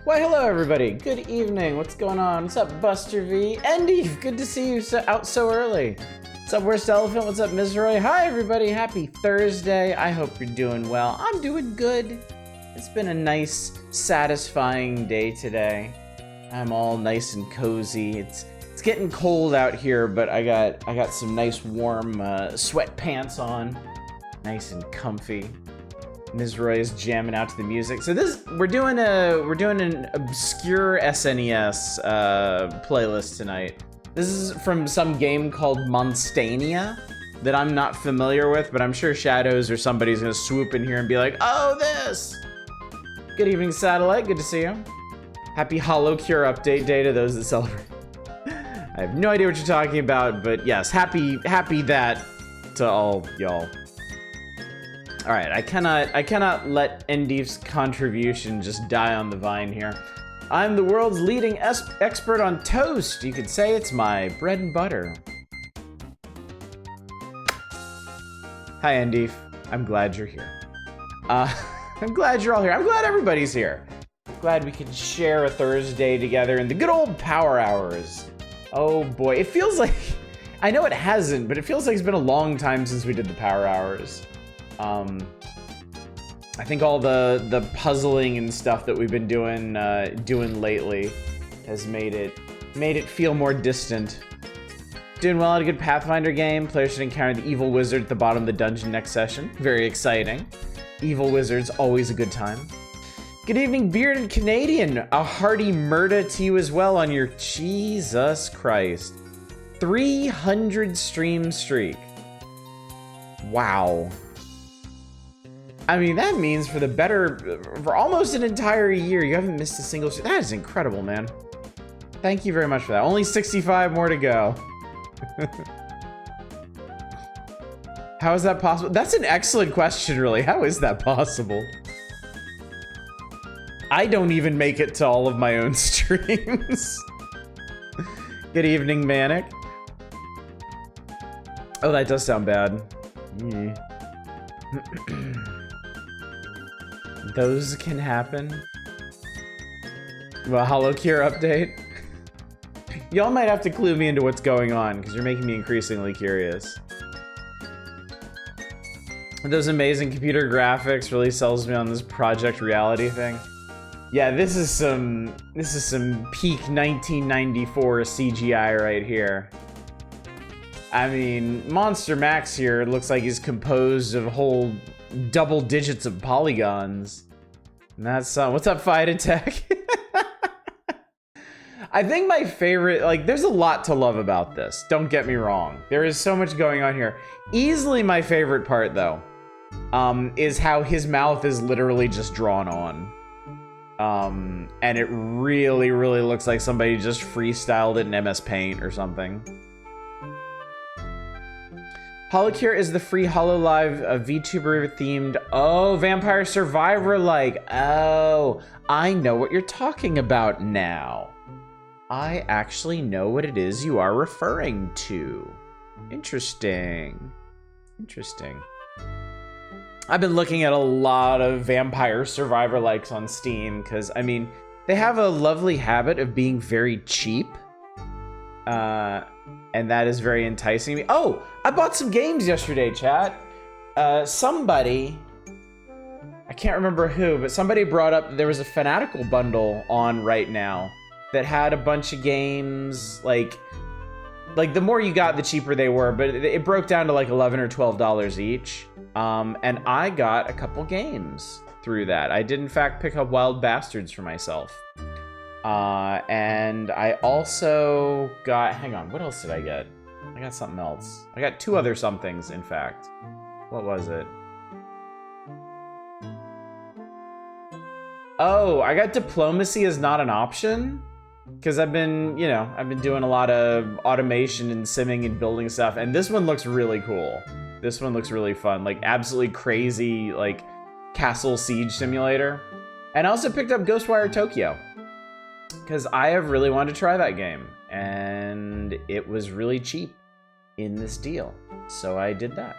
Why, hello everybody. Good evening. What's going on? What's up, Buster V? Andy, good to see you out so early. What's up, Worst Elephant? What's up, Ms. Roy? Hi, everybody. Happy Thursday. I hope you're doing well. I'm doing good. It's been a nice, satisfying day today. I'm all nice and cozy. It's getting cold out here, but I got some nice warm sweatpants on. Nice and comfy. Ms. Roy is jamming out to the music. So we're doing an obscure SNES playlist tonight. This is from some game called Monstania that I'm not familiar with, but I'm sure Shadows or somebody's gonna swoop in here and be like, oh, this! Good evening, Satellite. Good to see you. Happy Hollow Cure update day to those that celebrate. I have no idea what you're talking about, but yes, happy that to all y'all. All right, I cannot let Endif's contribution just die on the vine here. I'm the world's leading expert on toast. You could say it's my bread and butter. Hi, Endif. I'm glad you're here. I'm glad you're all here. I'm glad everybody's here. Glad we could share a Thursday together in the good old Power Hours. Oh boy, it feels like, I know it hasn't, but it feels like it's been a long time since we did the Power Hours. I think all the puzzling and stuff that we've been doing lately has made it feel more distant. Doing well at a good Pathfinder game. Players should encounter the evil wizard at the bottom of the dungeon next session. Very exciting. Evil wizards, always a good time. Good evening, Bearded Canadian. A hearty murder to you as well on your Jesus Christ 300 stream streak. Wow. I mean, that means for almost an entire year, you haven't missed a single stream. That is incredible, man. Thank you very much for that. Only 65 more to go. How is that possible? That's an excellent question, really. How is that possible? I don't even make it to all of my own streams. Good evening, Manic. Oh, that does sound bad. Yeah. Those can happen. Well, Hollow Cure update. Y'all might have to clue me into what's going on, because you're making me increasingly curious. Those amazing computer graphics really sells me on this Project Reality thing. Yeah, this is some peak 1994 CGI right here. I mean, Monster Max here looks like he's composed of whole double digits of polygons. And that's what's up, Fight Attack? I think my favorite, like, there's a lot to love about this. Don't get me wrong. There is so much going on here. Easily my favorite part, though, is how his mouth is literally just drawn on. And it really, really looks like somebody just freestyled it in MS Paint or something. Holocure is the free HoloLive VTuber themed, oh, Vampire Survivor like. Oh, I know what you're talking about now. I actually know what it is you are referring to. Interesting. Interesting. I've been looking at a lot of Vampire Survivor likes on Steam because, I mean, they have a lovely habit of being very cheap. And that is very enticing to me. Oh, I bought some games yesterday, chat. Somebody, I can't remember who, but somebody brought up there was a Fanatical bundle on right now that had a bunch of games, like the more you got, the cheaper they were, but it broke down to like $11 or $12 each. And I got a couple games through that. I did in fact pick up Wild Bastards for myself. And I also got, hang on, what else did I get? I got something else. I got two other somethings, in fact. What was it? Oh, I got Diplomacy is Not an Option. Because I've been doing a lot of automation and simming and building stuff. And this one looks really cool. This one looks really fun. Like, absolutely crazy, like, castle siege simulator. And I also picked up Ghostwire Tokyo. Because I have really wanted to try that game. And it was really cheap in this deal. So I did that.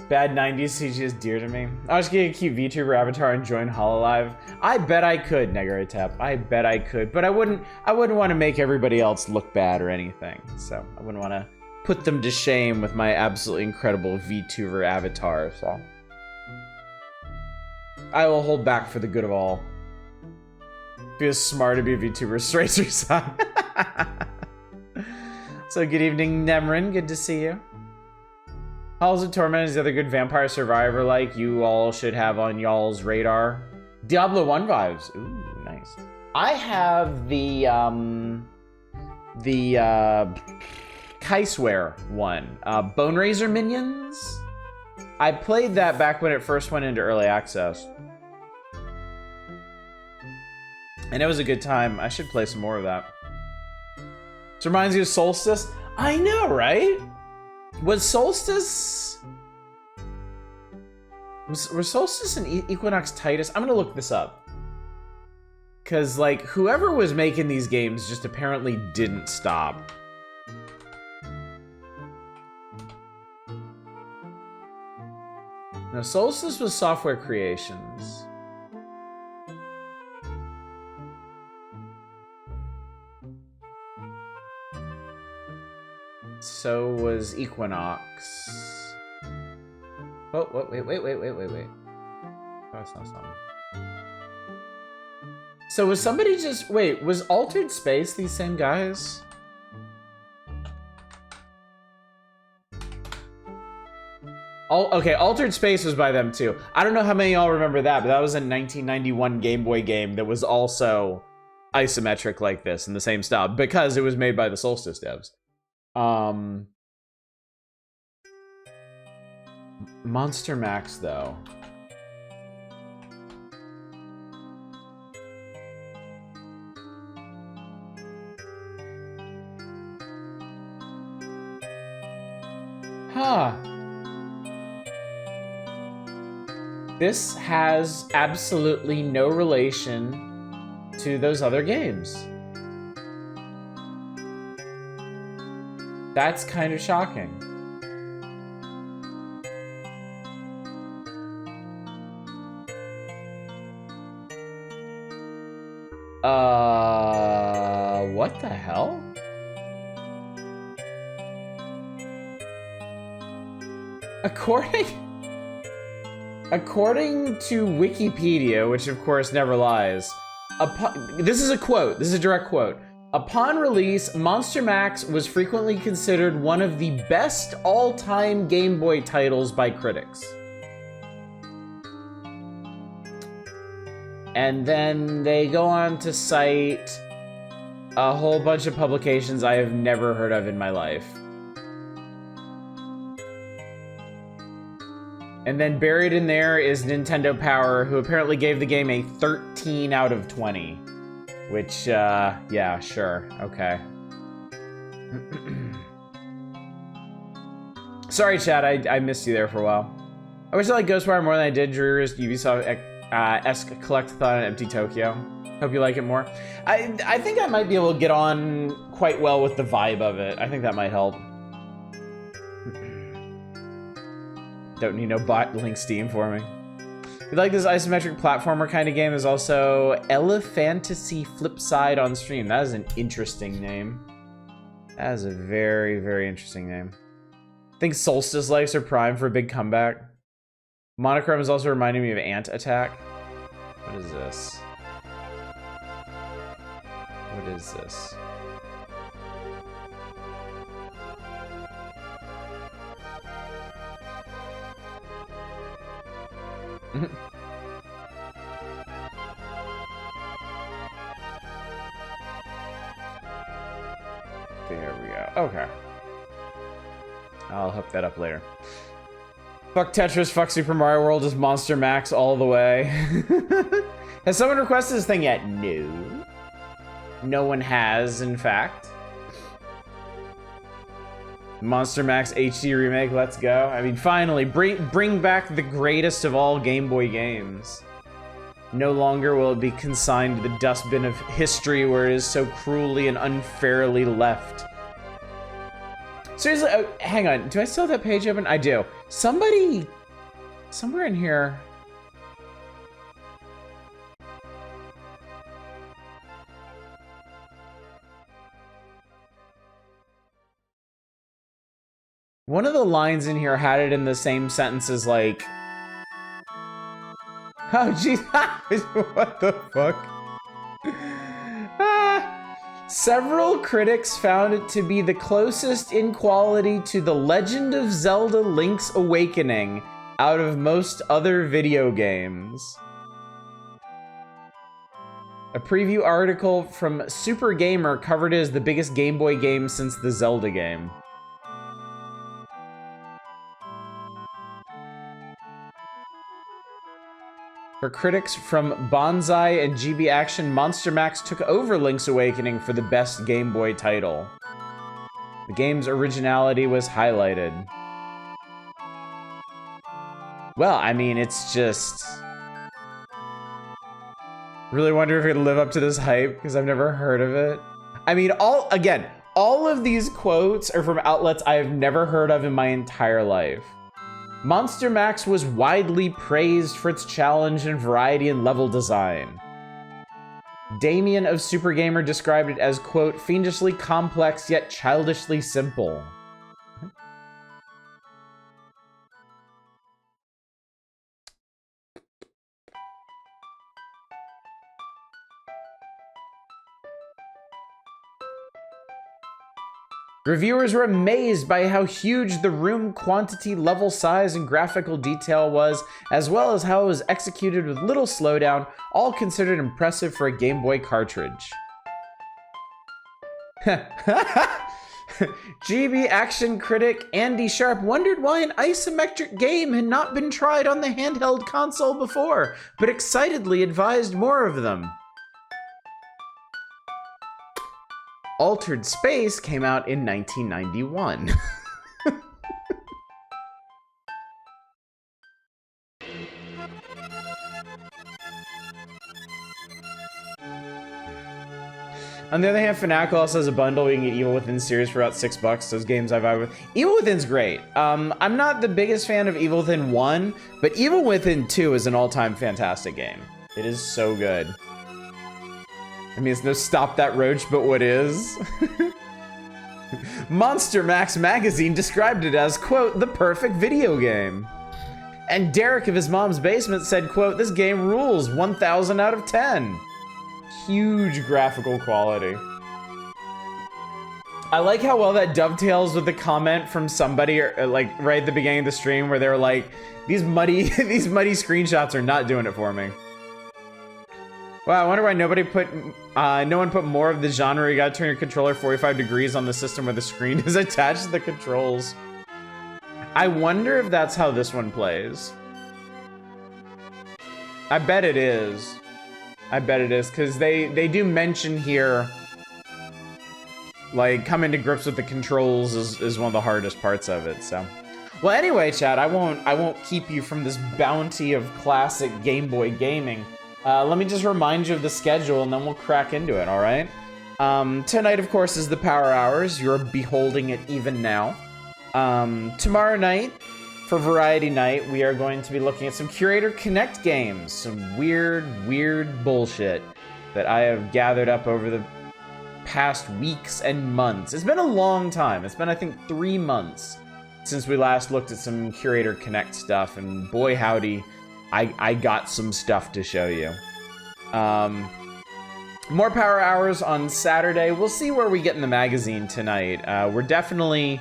Bad 90s CG is dear to me. I was gonna keep VTuber avatar and join Hololive. I bet I could, Negare Tap. I bet I could, but I wouldn't want to make everybody else look bad or anything. So I wouldn't want to put them to shame with my absolutely incredible VTuber avatar. So I will hold back for the good of all. Feels smart to be a VTuber. Stracer son. So good evening, Nemrin. Good to see you. Halls of Torment is the other good Vampire Survivor like you all should have on y'all's radar. Diablo 1 vibes. Ooh, nice. I have the Keisware one. Bone Razor Minions. I played that back when it first went into early access. And it was a good time. I should play some more of that. This reminds you of Solstice. I know, right? Was Solstice... Was Solstice and Equinox Titus? I'm gonna look this up. Because, like, whoever was making these games just apparently didn't stop. No, Solstice was Software Creations. So was Equinox. Oh, wait. Oh, that's not something. So was somebody just... Wait, was Altered Space these same guys? Okay, Altered Space was by them too. I don't know how many of y'all remember that, but that was a 1991 Game Boy game that was also isometric like this in the same style because it was made by the Solstice devs. Monster Max though. Huh. This has absolutely no relation to those other games. That's kind of shocking. What the hell? According to Wikipedia, which of course never lies, this is a quote, this is a direct quote. Upon release, Monster Max was frequently considered one of the best all-time Game Boy titles by critics. And then they go on to cite a whole bunch of publications I have never heard of in my life. And then buried in there is Nintendo Power, who apparently gave the game a 13 out of 20. Which, yeah, sure, okay. Sorry, chat, I missed you there for a while. I wish I liked Ghostwire more than I did Dreer's Ubisoft-esque Collectathon at Empty Tokyo. Hope you like it more. I think I might be able to get on quite well with the vibe of it. I think that might help. Don't need no bot link Steam for me. If you like this isometric platformer kind of game, there's also Elephantasy Flipside on stream. That is an interesting name. That is a very, very interesting name. I think Solstice likes are prime for a big comeback. Monochrome is also reminding me of Ant Attack. What is this? What is this? There we go. Okay. I'll hook that up later. Fuck Tetris, fuck Super Mario World, is Monster Max all the way. Has someone requested this thing yet? No. No one has, in fact. Monster Max HD remake, let's go. I mean, finally, bring back the greatest of all Game Boy games. No longer will it be consigned to the dustbin of history where it is so cruelly and unfairly left. Seriously, oh, hang on. Do I still have that page open? I do. Somebody, somewhere in here. One of the lines in here had it in the same sentence as like, oh geez, what the fuck? Several critics found it to be the closest in quality to The Legend of Zelda Link's Awakening out of most other video games. A preview article from Super Gamer covered it as the biggest Game Boy game since the Zelda game. For critics from Bonsai and GB Action, Monster Max took over Link's Awakening for the best Game Boy title. The game's originality was highlighted. Well, I mean, it's just... Really wonder if it'll live up to this hype, because I've never heard of it. I mean, all of these quotes are from outlets I have never heard of in my entire life. Monster Max was widely praised for its challenge and variety in level design. Damien of Super Gamer described it as, quote, fiendishly complex yet childishly simple. Reviewers were amazed by how huge the room quantity, level size, and graphical detail was, as well as how it was executed with little slowdown, all considered impressive for a Game Boy cartridge. GB Action critic Andy Sharp wondered why an isometric game had not been tried on the handheld console before, but excitedly advised more of them. Altered Space came out in 1991. On the other hand, Fnac also has a bundle. We can get Evil Within series for about $6. Those games I've ever... Evil Within's great. I'm not the biggest fan of Evil Within 1, but Evil Within 2 is an all-time fantastic game. It is so good. I mean, it's no Stop That Roach, but what is? Monster Max magazine described it as, quote, the perfect video game. And Derek of his mom's basement said, quote, this game rules, 1,000 out of 10. Huge graphical quality. I like how well that dovetails with the comment from somebody, like, right at the beginning of the stream where they were like, these muddy screenshots are not doing it for me. Wow, I wonder why no one put more of the genre. You gotta turn your controller 45 degrees on the system where the screen is attached to the controls. I wonder if that's how this one plays. I bet it is. I bet it is, because they do mention here, like, coming to grips with the controls is one of the hardest parts of it, so. Well, anyway, chat, I won't keep you from this bounty of classic Game Boy gaming. Let me just remind you of the schedule, and then we'll crack into it, all right? Tonight, of course, is the Power Hours. You're beholding it even now. Tomorrow night, for Variety Night, we are going to be looking at some Curator Connect games. Some weird bullshit that I have gathered up over the past weeks and months. It's been a long time. It's been, I think, 3 months since we last looked at some Curator Connect stuff, and boy howdy, I got some stuff to show you. More Power Hours on Saturday. We'll see where we get in the magazine tonight. We're definitely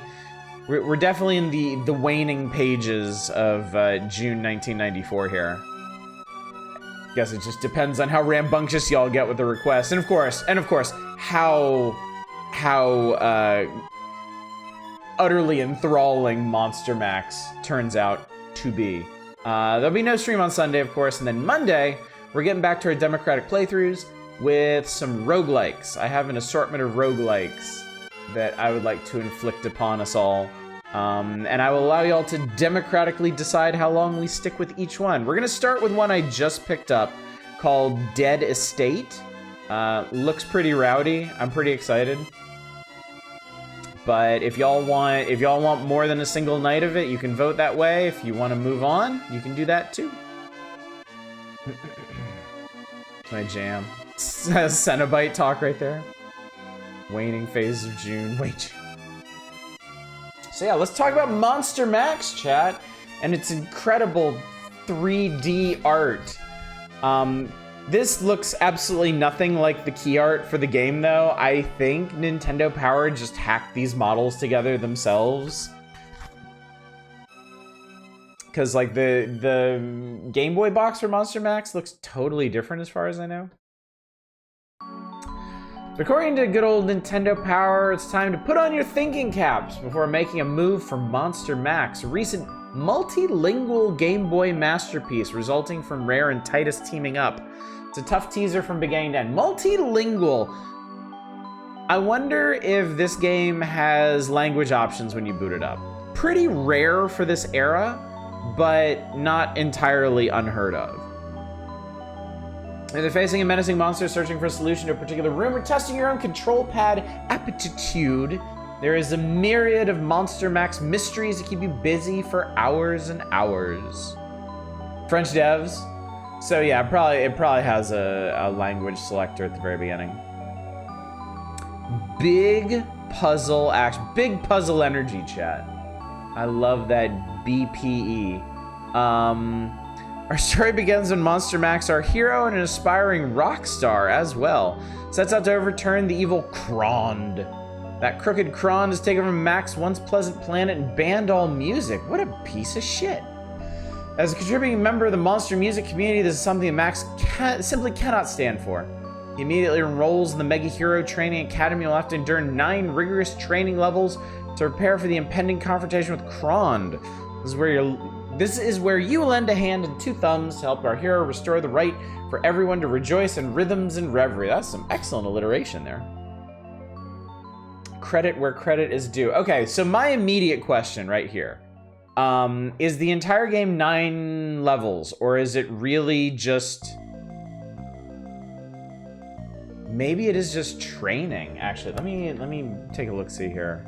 in the waning pages of June 1994 here. Guess it just depends on how rambunctious y'all get with the requests, and of course, how utterly enthralling Monster Max turns out to be. There'll be no stream on Sunday, of course, and then Monday, we're getting back to our democratic playthroughs with some roguelikes. I have an assortment of roguelikes that I would like to inflict upon us all. And I will allow y'all to democratically decide how long we stick with each one. We're gonna start with one I just picked up called Dead Estate. Looks pretty rowdy. I'm pretty excited. But if y'all want more than a single night of it, you can vote that way. If you want to move on, you can do that too. It's my jam. Cenobite talk right there. Waning phase of June. Wait. So yeah, let's talk about Monster Max, chat, and its incredible 3D art. This looks absolutely nothing like the key art for the game, though. I think Nintendo Power just hacked these models together themselves. Because, like, the Game Boy box for Monster Max looks totally different as far as I know. According to good old Nintendo Power, it's time to put on your thinking caps before making a move for Monster Max, a recent multilingual Game Boy masterpiece resulting from Rare and Titus teaming up. It's a tough teaser from beginning to end. Multilingual. I wonder if this game has language options when you boot it up. Pretty rare for this era, but not entirely unheard of. Either facing a menacing monster, searching for a solution to a particular room, or testing your own control pad aptitude, there is a myriad of Monster Max mysteries to keep you busy for hours and hours. French devs. So yeah, it probably has a language selector at the very beginning. Big puzzle action. Big puzzle energy, chat. I love that BPE. Our story begins when Monster Max, our hero and an aspiring rock star as well, sets out to overturn the evil Krond. That crooked Krond has taken over Max's once pleasant planet and banned all music. What a piece of shit. As a contributing member of the monster music community, this is something that Max simply cannot stand for. He immediately enrolls in the Mega Hero Training Academy and will have to endure 9 rigorous training levels to prepare for the impending confrontation with Krond. This is where you will lend a hand and 2 thumbs to help our hero restore the right for everyone to rejoice in rhythms and reverie. That's some excellent alliteration there. Credit where credit is due. Okay, so my immediate question right here. Is the entire game 9 levels, or is it really just... Maybe it is just training, actually. Let me take a look-see here.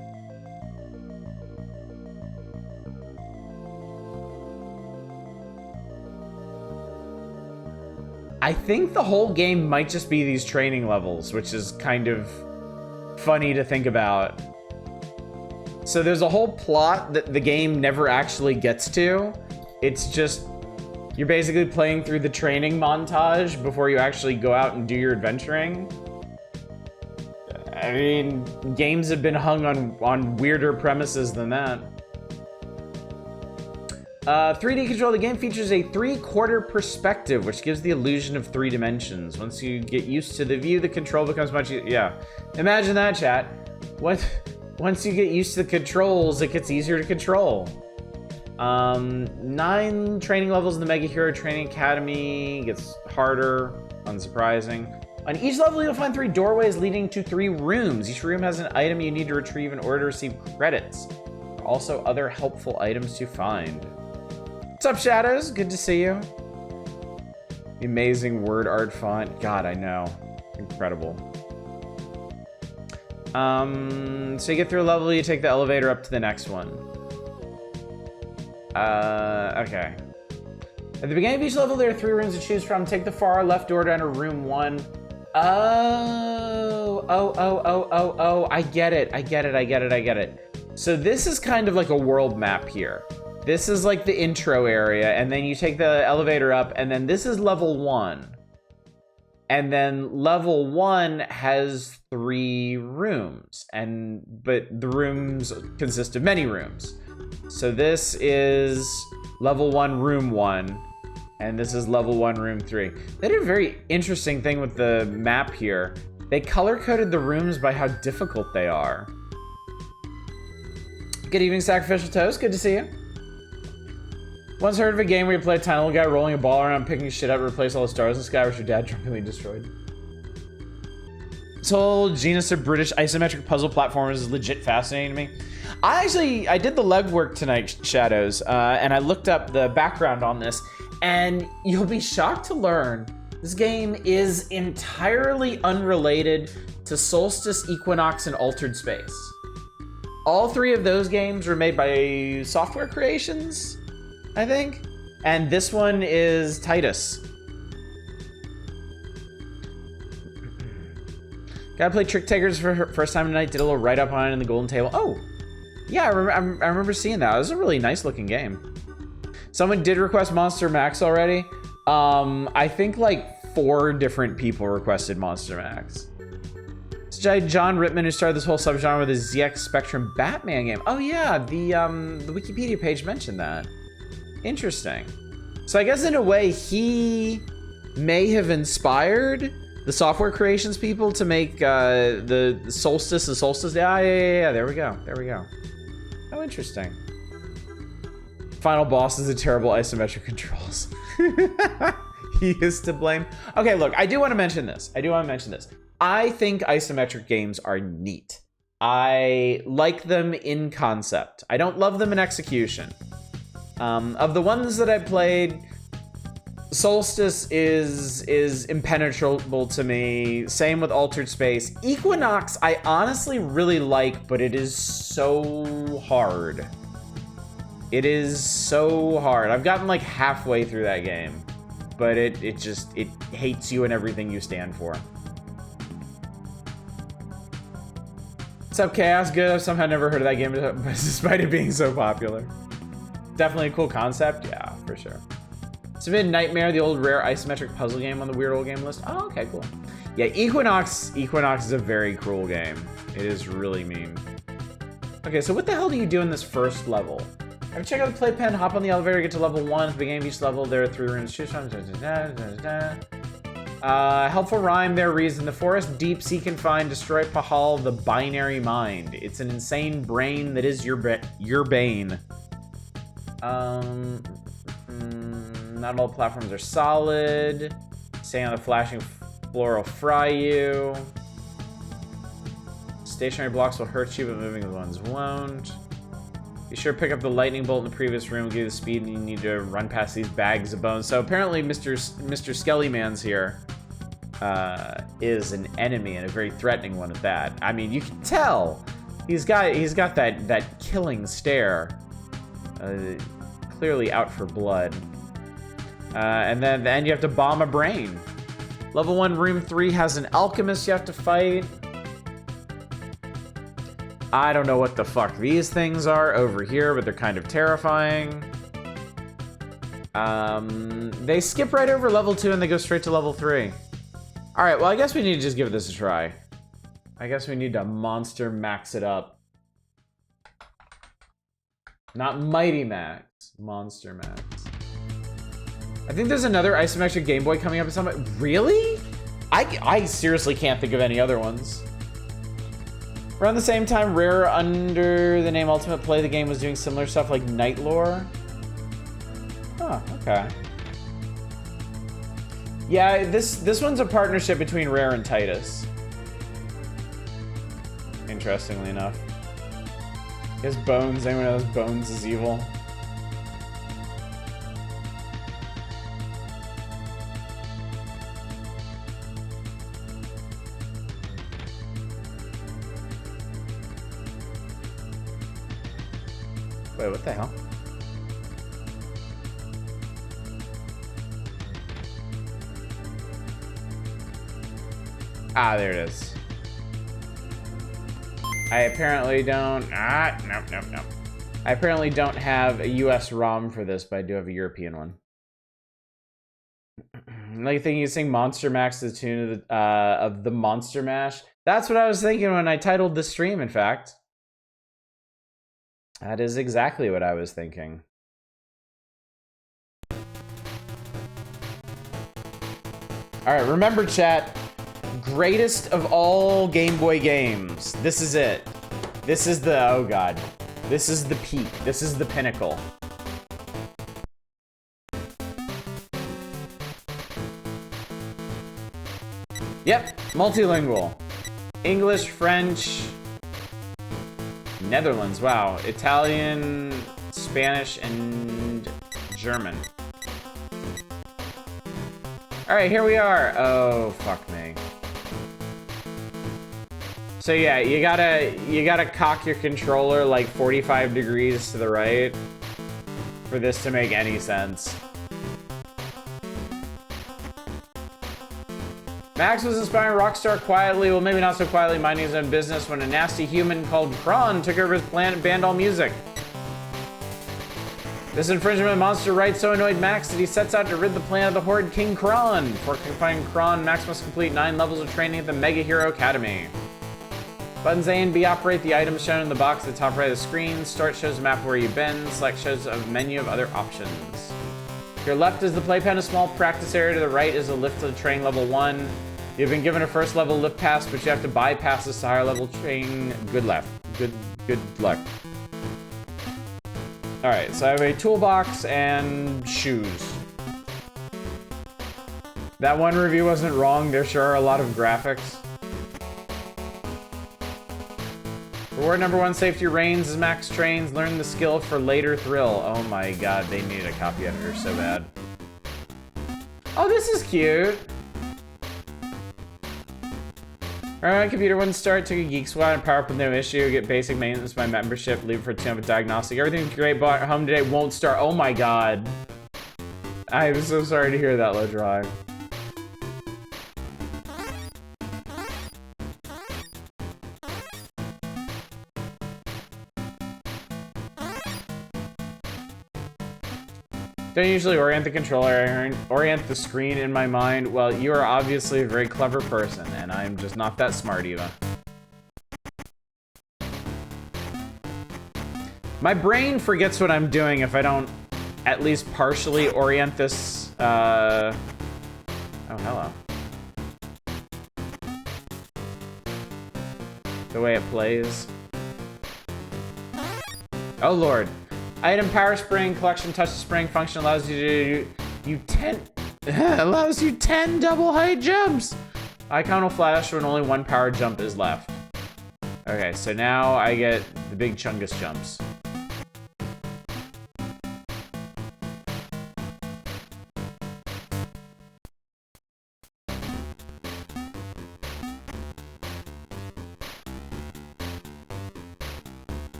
I think the whole game might just be these training levels, which is kind of funny to think about. So there's a whole plot that the game never actually gets to. It's just, you're basically playing through the training montage before you actually go out and do your adventuring. I mean, games have been hung on weirder premises than that. 3D control of the game features a 3/4 perspective, which gives the illusion of 3 dimensions. Once you get used to the view, the control becomes much easier. Yeah, imagine that, chat. Once you get used to the controls, it gets easier to control. 9 training levels in the Mega Hero Training Academy. Gets harder, unsurprising. On each level, you'll find 3 doorways leading to 3 rooms. Each room has an item you need to retrieve in order to receive credits. There are also other helpful items to find. What's up, Shadows? Good to see you. The amazing word art font. God, I know. Incredible. So you get through a level, you take the elevator up to the next one. Okay. At the beginning of each level, there are 3 rooms to choose from. Take the far left door to enter room 1. Oh, I get it. So this is kind of like a world map here. This is like the intro area, and then you take the elevator up, and then this is level 1. And then level 1 has 3 rooms, but the rooms consist of many rooms. So this is level 1, room 1, and this is level 1, room 3. They did a very interesting thing with the map here. They color-coded the rooms by how difficult they are. Good evening, Sacrificial Toast. Good to see you. Once heard of a game where you play a tiny little guy rolling a ball around, picking shit up, replace all the stars in the sky, which your dad drunkenly destroyed. This whole genus of British isometric puzzle platformers is legit fascinating to me. I did the legwork tonight, Shadows, and I looked up the background on this, and you'll be shocked to learn this game is entirely unrelated to Solstice, Equinox, and Altered Space. All three of those games were made by Software Creations, I think. And this one is Titus. Gotta play Trick Takers for her first time tonight. Did a little write-up on it in the Golden Table. Oh, yeah, I remember seeing that. It was a really nice-looking game. Someone did request Monster Max already. I think like 4 different people requested Monster Max. It's John Rittman who started this whole subgenre with his ZX Spectrum Batman game. Oh yeah, the Wikipedia page mentioned that. Interesting. So I guess in a way he may have inspired the Software Creations people to make the Solstice and Solstice. Yeah. There we go. Oh, interesting. Final boss is a terrible isometric controls. He is to blame. Okay, look, I do want to mention this. I think isometric games are neat. I like them in concept. I don't love them in execution. Of the ones that I played, Solstice is impenetrable to me. Same with Altered Space. Equinox, I honestly really like, but it is so hard. It is so hard. I've gotten like halfway through that game, but it hates you and everything you stand for. What's up, Chaos? Good. I've somehow never heard of that game despite it being so popular. Definitely a cool concept. Yeah, for sure. Submitted Nightmare, the old rare isometric puzzle game on the Weird Old Game list. Oh, okay, cool. Yeah, Equinox is a very cruel game. It is really mean. Okay, so what the hell do you do in this first level? I have to check out the playpen, hop on the elevator, get to level 1. At the beginning of each level, there are 3 rooms to choose from. Helpful rhyme there reads, in the forest deep, seek and find, destroy Pahal, the binary mind. It's an insane brain that is your bane. Not all platforms are solid. Staying on the flashing floor will fry you. Stationary blocks will hurt you, but moving ones won't. Be sure to pick up the lightning bolt in the previous room, give you the speed, and you need to run past these bags of bones. So apparently Mr. Skellyman's here is an enemy, and a very threatening one at that. I mean, you can tell he's got that killing stare. Clearly out for blood. And then you have to bomb a brain. Level 1, room 3 has an alchemist you have to fight. I don't know what the fuck these things are over here, but they're kind of terrifying. They skip right over level 2 and they go straight to level 3. Alright, well I guess we need to just give this a try. I guess we need to monster max it up. Not Mighty Max, Monster Max. I think there's another isometric Game Boy coming up at some point. Really? I seriously can't think of any other ones. Around the same time, Rare, under the name Ultimate Play, the game was doing similar stuff like Night Lore. Oh, okay. Yeah, this one's a partnership between Rare and Titus. Interestingly enough. I guess Bones, anyone knows Bones is evil? Wait, what the hell? Ah, there it is. I apparently don't... Nope. I apparently don't have a US ROM for this, but I do have a European one. Like thinking you sing Monster Max to the tune of the Monster Mash. That's what I was thinking when I titled the stream, in fact. That is exactly what I was thinking. Alright, remember chat, greatest of all Game Boy games. This is it. This is the, oh god. This is the peak. This is the pinnacle. Yep, multilingual. English, French, Netherlands, wow. Italian, Spanish, and German. Alright, here we are. Oh, fuck me. So yeah, you gotta cock your controller like 45 degrees to the right for this to make any sense. Max was inspiring Rockstar quietly, well maybe not so quietly, minding his own business when a nasty human called Kron took over his planet and banned all music. This infringement of monster rights so annoyed Max that he sets out to rid the planet of the horde King Kron. For confronting Kron, Max must complete 9 levels of training at the Mega Hero Academy. Buttons A and B operate the items shown in the box at the top right of the screen. Start shows a map where you've been. Select shows a menu of other options. Your left is the playpen, a small practice area. To the right is a lift to the training level 1. You've been given a first level lift pass, but you have to bypass this higher level training. Good luck. Good luck. Alright, so I have a toolbox and shoes. That one review wasn't wrong. There sure are a lot of graphics. Reward number 1, safety reigns as Max trains. Learn the skill for later thrill. Oh my god, they needed a copy editor so bad. Oh, this is cute. Alright, computer wouldn't start. Took a Geek Squad and power up with no issue. Get basic maintenance by membership. Leave for 2 with diagnostic. Everything's great, but home today won't start. Oh my god. I'm so sorry to hear that, low drive. Don't usually orient the controller, I orient the screen in my mind. Well, you are obviously a very clever person, and I'm just not that smart, Eva. My brain forgets what I'm doing if I don't at least partially orient this, Oh, hello. The way it plays. Oh, Lord. Item power spring, collection touch spring function allows you to do 10 double height jumps. Icon will flash when only 1 power jump is left. Okay, so now I get the big chungus jumps.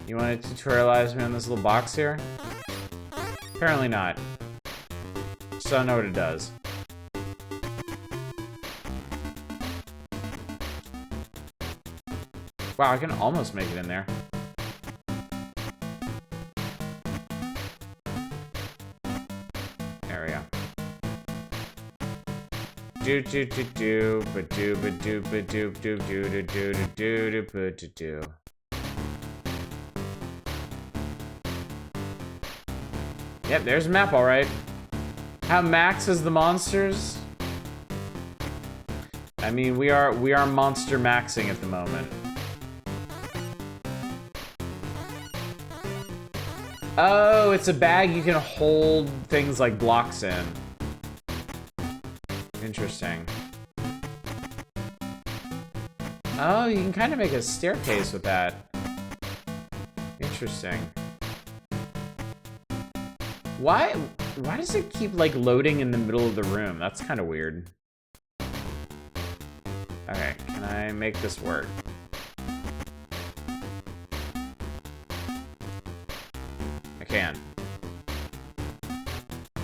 You want to tutorialize me on this little box here? Apparently not. Just don't know what it does. Wow, I can almost make it in there. There we go. Do do do do ba do ba do ba do do do do do do do ba do do. Yep, there's a map, all right. How max is the monsters? I mean, we are monster maxing at the moment. Oh, it's a bag you can hold things like blocks in. Interesting. Oh, you can kind of make a staircase with that. Interesting. Why does it keep, like, loading in the middle of the room? That's kind of weird. Okay, can I make this work? I can.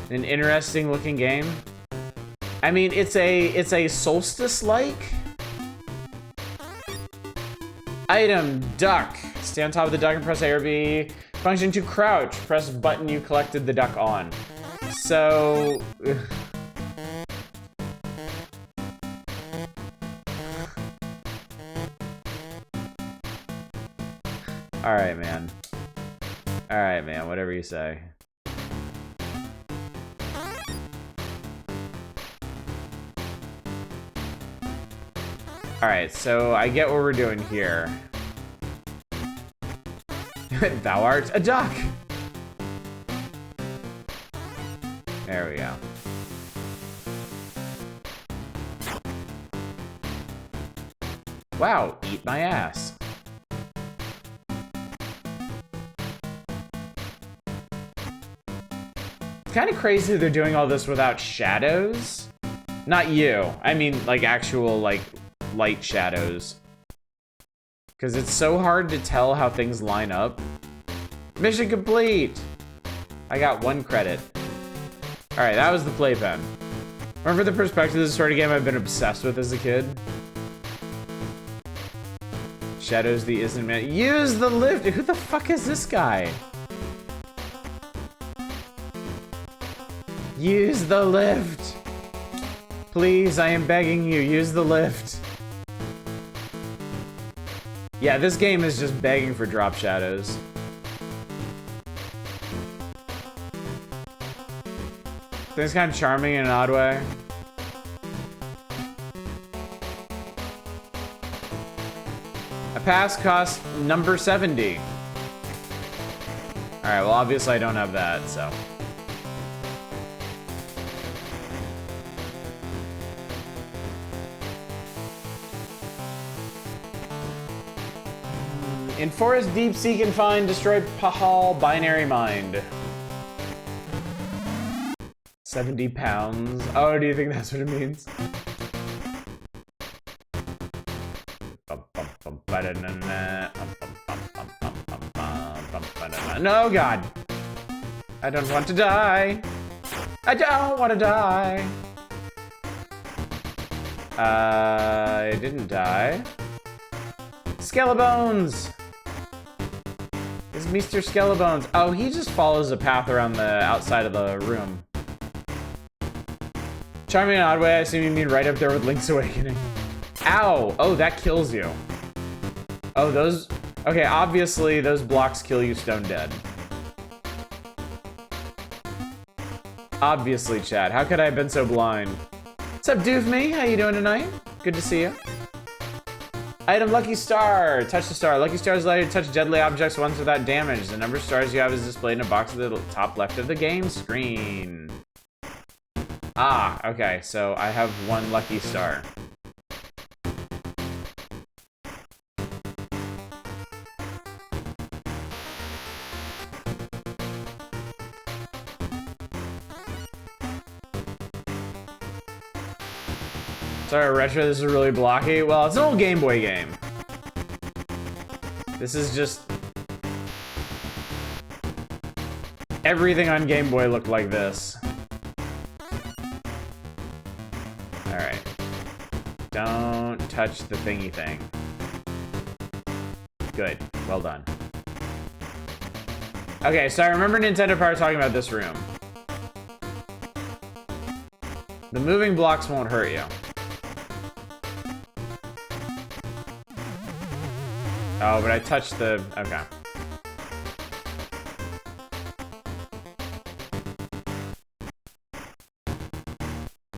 An interesting looking game. I mean, it's a solstice-like. Item, duck. Stay on top of the duck and press A or B. Function to crouch. Press button you collected the duck on. So... Alright, man. Alright, man. Whatever you say. Alright, so I get what we're doing here. Thou art a duck! There we go. Wow, eat my ass. It's kind of crazy they're doing all this without shadows. Not you. I mean, like, actual, like, light shadows. Because it's so hard to tell how things line up. Mission complete! I got 1 credit. Alright, that was the playpen. Remember the perspective of the sort of game I've been obsessed with as a kid? Shadows the isn't man. Use the lift! Who the fuck is this guy? Use the lift! Please, I am begging you, use the lift. Yeah, this game is just begging for drop shadows. I think it's kind of charming in an odd way. A pass costs number 70. Alright, well obviously I don't have that, so. In Forest Deep, seek and find, destroy Pahal binary mind. 70 pounds. Oh, do you think that's what it means? No, God. I don't want to die. I don't want to die. I didn't die. Skellebones! It's Mr. Skellebones. Oh, he just follows a path around the outside of the room. Charming in an odd way, I assume you mean right up there with Link's Awakening. Ow! Oh, that kills you. Oh, those... Okay, obviously those blocks kill you stone dead. Obviously, Chad. How could I have been so blind? What's up, Doofme? How you doing tonight? Good to see you. Item Lucky Star. Touch the star. Lucky stars allow you to touch deadly objects once without damage. The number of stars you have is displayed in a box at the top left of the game screen. Ah, okay. So I have 1 lucky star. Sorry, Retro, this is really blocky. Well, it's an old Game Boy game. This is just... Everything on Game Boy looked like this. Alright. Don't touch the thingy thing. Good. Well done. Okay, so I remember Nintendo Power talking about this room. The moving blocks won't hurt you. Oh, but I touched the... Okay.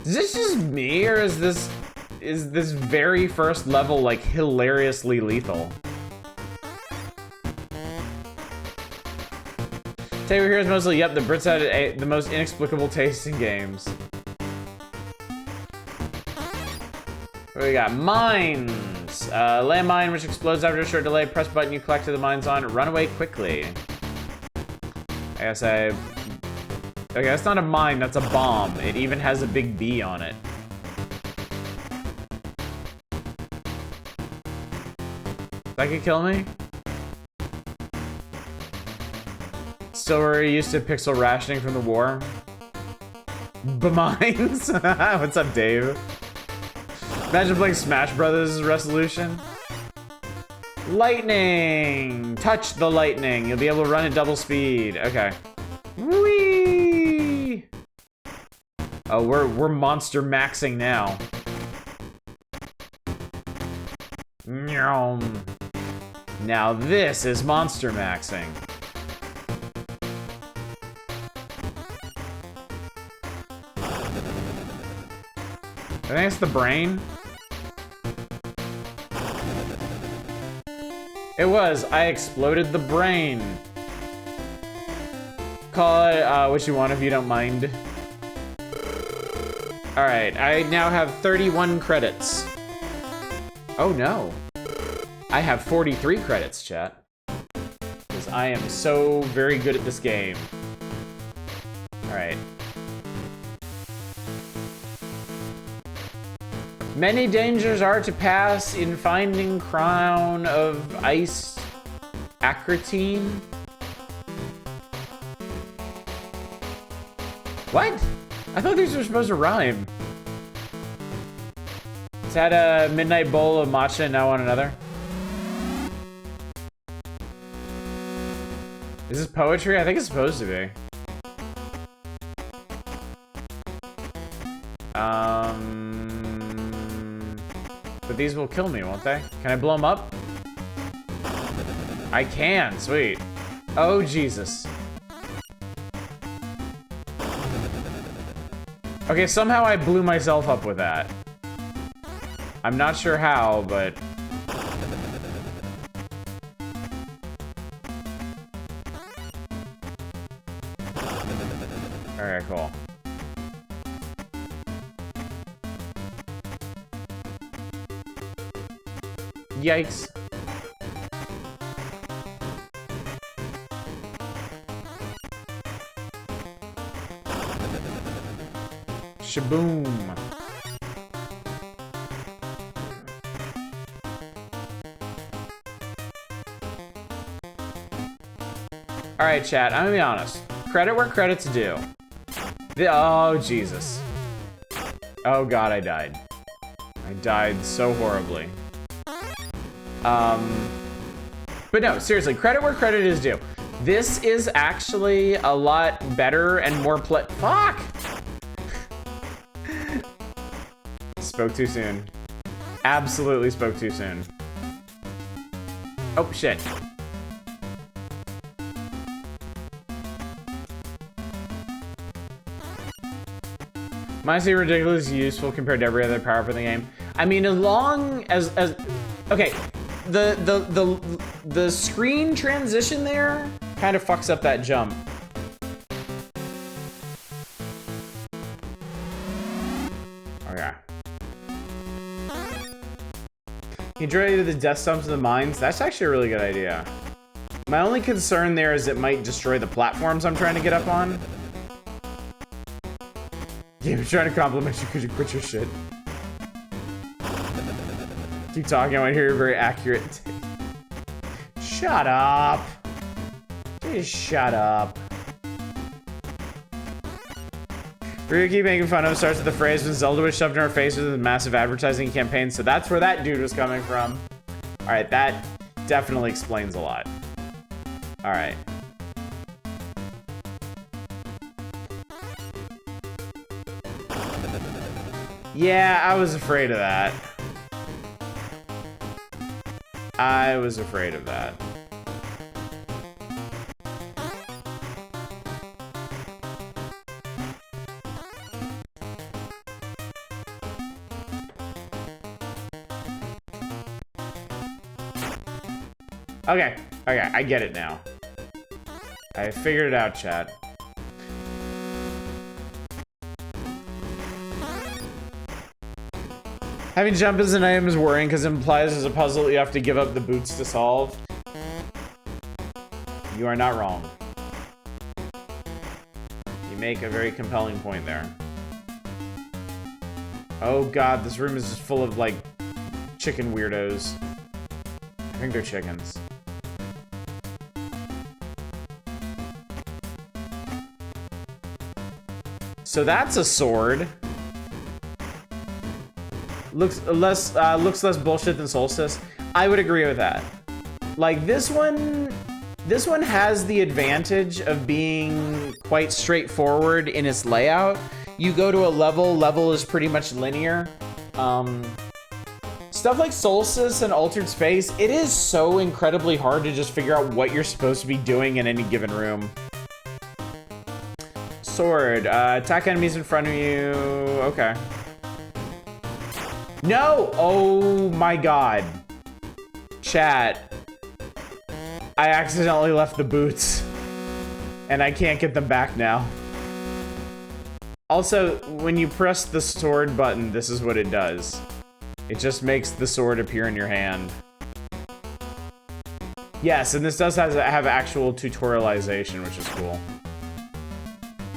Is this just me, or is this very first level, like, hilariously lethal? Taylor here is mostly, yep, the Brits had the most inexplicable taste in games. What do we got? Mines! Landmine, which explodes after a short delay. Press button you collected the mines on. Run away quickly. I guess I... Okay, that's not a mine, that's a bomb. It even has a big B on it. That could kill me? Still where you used to pixel rationing from the war? B-mines? What's up, Dave? Imagine playing Smash Brothers Resolution. Lightning! Touch the lightning. You'll be able to run at double speed. Okay. Whee! Oh, we're monster maxing now. Now this is monster maxing. I think it's the brain. It was. I exploded the brain. Call it what you want if you don't mind. Alright, I now have 31 credits. Oh no. I have 43 credits, chat. Because I am so very good at this game. Alright. Many dangers are to pass in finding crown of ice acritine. What? I thought these were supposed to rhyme. It's had a midnight bowl of matcha and now on another. Is this poetry? I think it's supposed to be. But these will kill me, won't they? Can I blow them up? I can, sweet. Oh, Jesus. Okay, somehow I blew myself up with that. I'm not sure how, but... Alright, cool. Yikes. Shaboom. Alright, chat, I'm gonna be honest. Credit where credit's due. Oh, Jesus. Oh, God, I died. I died so horribly. But no, seriously, credit where credit is due. This is actually a lot better and more fuck! Spoke too soon. Absolutely spoke too soon. Oh, shit. Honestly, ridiculously useful compared to every other power-up in the game. I mean, as long as okay, the screen transition there kind of fucks up that jump. Okay. You draw the death stumps of the mines. That's actually a really good idea. My only concern there is it might destroy the platforms I'm trying to get up on. Yeah, I'm trying to compliment you because you quit your shit. Keep talking, I want to hear your very accurate. Shut up. Just shut up. We keep making fun of starts with the phrase when Zelda was shoved in our faces with a massive advertising campaign, so that's where that dude was coming from. Alright, that definitely explains a lot. Alright. Yeah, I was afraid of that. I was afraid of that. Okay, I get it now. I figured it out, chat. Having jump as an item is worrying because it implies there's a puzzle that you have to give up the boots to solve. You are not wrong. You make a very compelling point there. Oh god, this room is just full of, like, chicken weirdos. I think they're chickens. So that's a sword. Looks less bullshit than Solstice. I would agree with that. Like this one has the advantage of being quite straightforward in its layout. You go to a level is pretty much linear. Stuff like Solstice and Altered Space, it is so incredibly hard to just figure out what you're supposed to be doing in any given room. Sword, attack enemies in front of you. Okay. No! Oh my god. Chat. I accidentally left the boots. And I can't get them back now. Also, when you press the sword button, this is what it does. It just makes the sword appear in your hand. Yes, and this does have actual tutorialization, which is cool.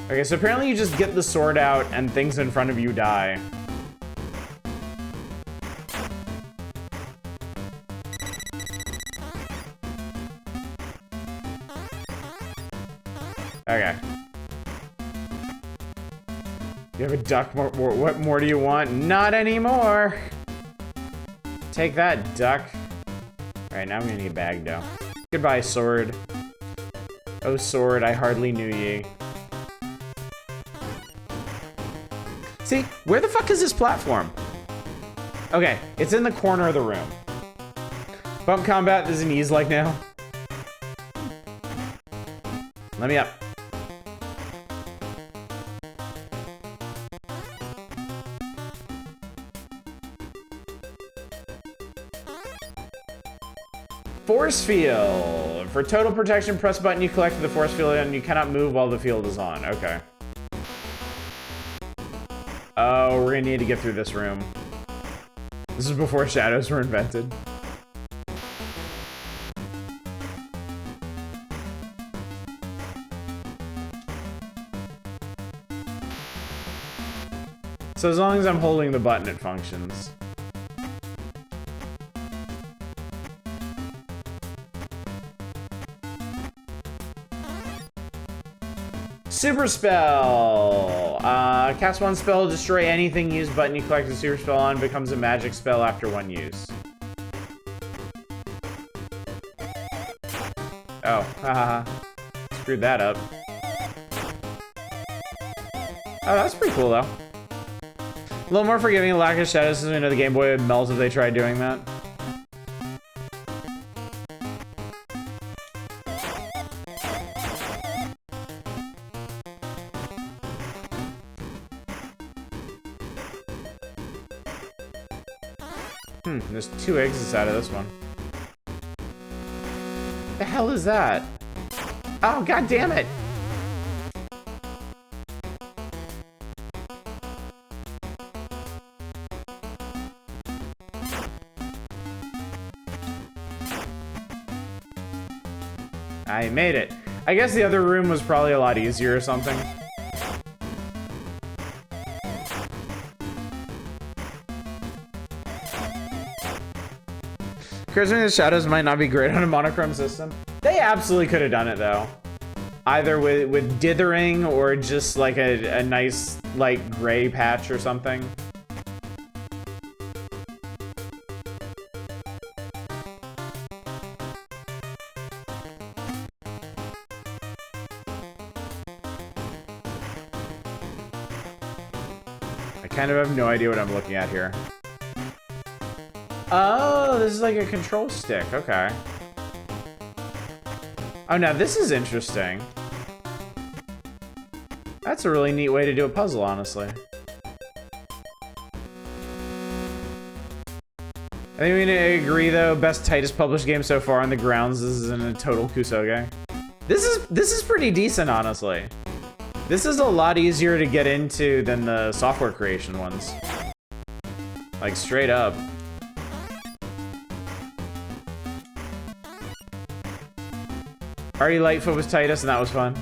Okay, so apparently you just get the sword out and things in front of you die. Okay. You have a duck. What more do you want? Not anymore. Take that, duck. All right, now I'm gonna need Bagdo. Goodbye, sword. Oh, sword, I hardly knew ye. See, where the fuck is this platform? Okay, it's in the corner of the room. Bump combat is an ease like now. Let me up. Force field. For total protection, press button, you collect the force field and you cannot move while the field is on. Okay. Oh, we're gonna need to get through this room. This is before shadows were invented. So as long as I'm holding the button, it functions. Super spell! Cast one spell, destroy anything used button you collect a super spell on, becomes a magic spell after one use. Oh, haha. Screwed that up. Oh, that's pretty cool though. A little more forgiving, lack of shadows, since we know the Game Boy would melt if they tried doing that. There's 2 exits out of this one. The hell is that? Oh, god damn it! I made it. I guess the other room was probably a lot easier or something. Cursing the shadows might not be great on a monochrome system. They absolutely could have done it though. Either with dithering or just like a nice light gray patch or something. I kind of have no idea what I'm looking at here. Oh, this is like a control stick. Okay. Oh, now this is interesting. That's a really neat way to do a puzzle, honestly. I think we need to agree, though. Best Titus published game so far on the grounds. This isn't a total Kusoge. This is pretty decent, honestly. This is a lot easier to get into than the software creation ones. Like, straight up. Already Lightfoot was Titus, and that was fun.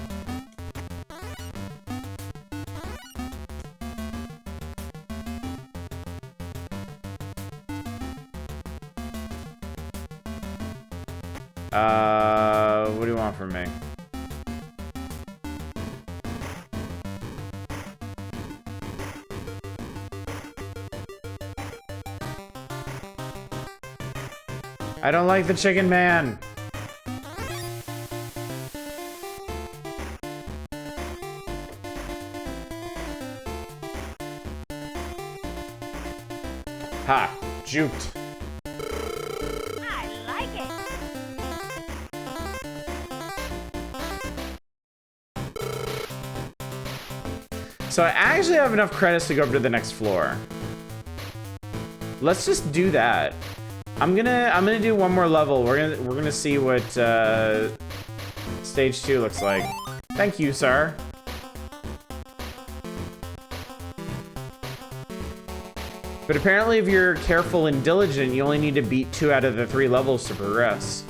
What do you want from me? I don't like the chicken man. Ha! Juked. I like it. So I actually have enough credits to go up to the next floor. Let's just do that. I'm gonna do one more level. We're gonna see what stage 2 looks like. Thank you, sir. But apparently if you're careful and diligent, you only need to beat 2 out of the 3 levels to progress.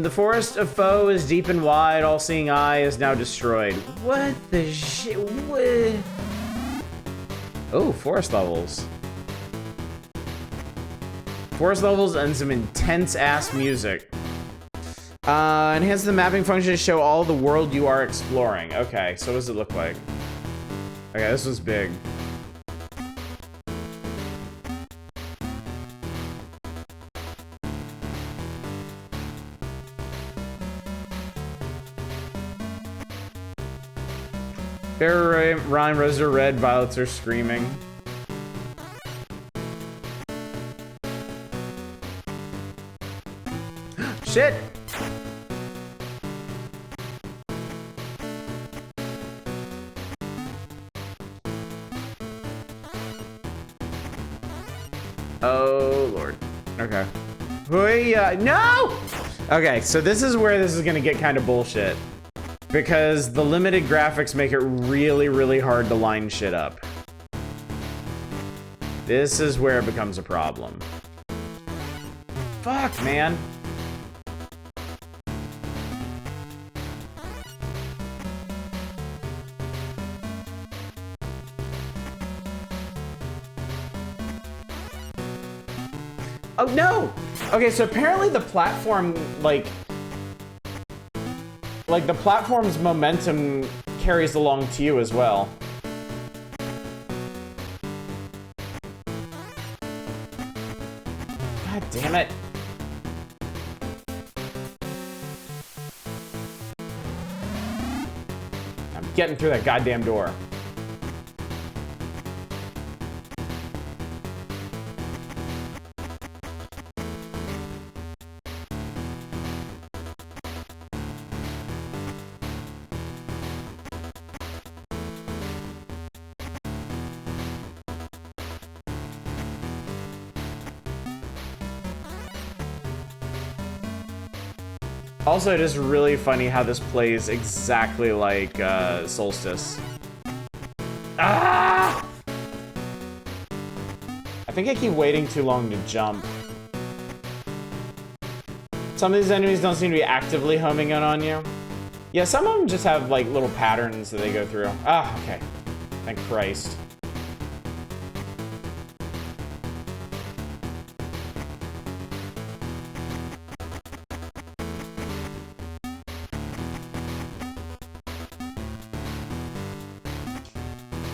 The forest of foe is deep and wide, all-seeing eye is now destroyed. What the shit? What? Oh, forest levels. forest levels and some intense ass music. Enhance the mapping function to show all the world you are exploring. Okay, so what does it look like? Okay, this was big. Berry, Rhyme, roses are red, violets are screaming. Shit! Oh, Lord. Okay. No! Okay, so this is where this is gonna get kind of bullshit. Because the limited graphics make it really, really hard to line shit up. This is where it becomes a problem. Fuck, man. Oh, no! Okay, so apparently the platform, like the platform's momentum carries along to you as well. God damn it. I'm getting through that goddamn door. Also, it is really funny how this plays exactly like Solstice. Ah! I think I keep waiting too long to jump. Some of these enemies don't seem to be actively homing in on you. Yeah, some of them just have like little patterns that they go through. Ah, okay. Thank Christ.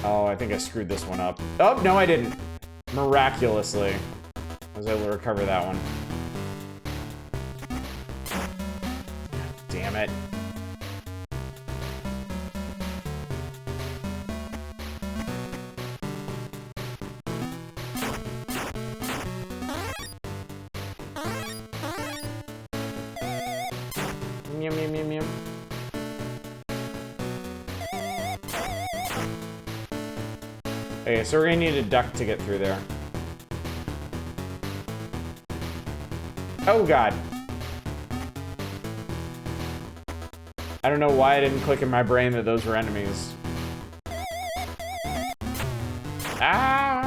Oh, I think I screwed this one up. Oh, no, I didn't. Miraculously, I was able to recover that one. God damn it. Meow, meow, meow, meow. Okay, so we're gonna need a duck to get through there. Oh god. I don't know why I didn't click in my brain that those were enemies. Ah!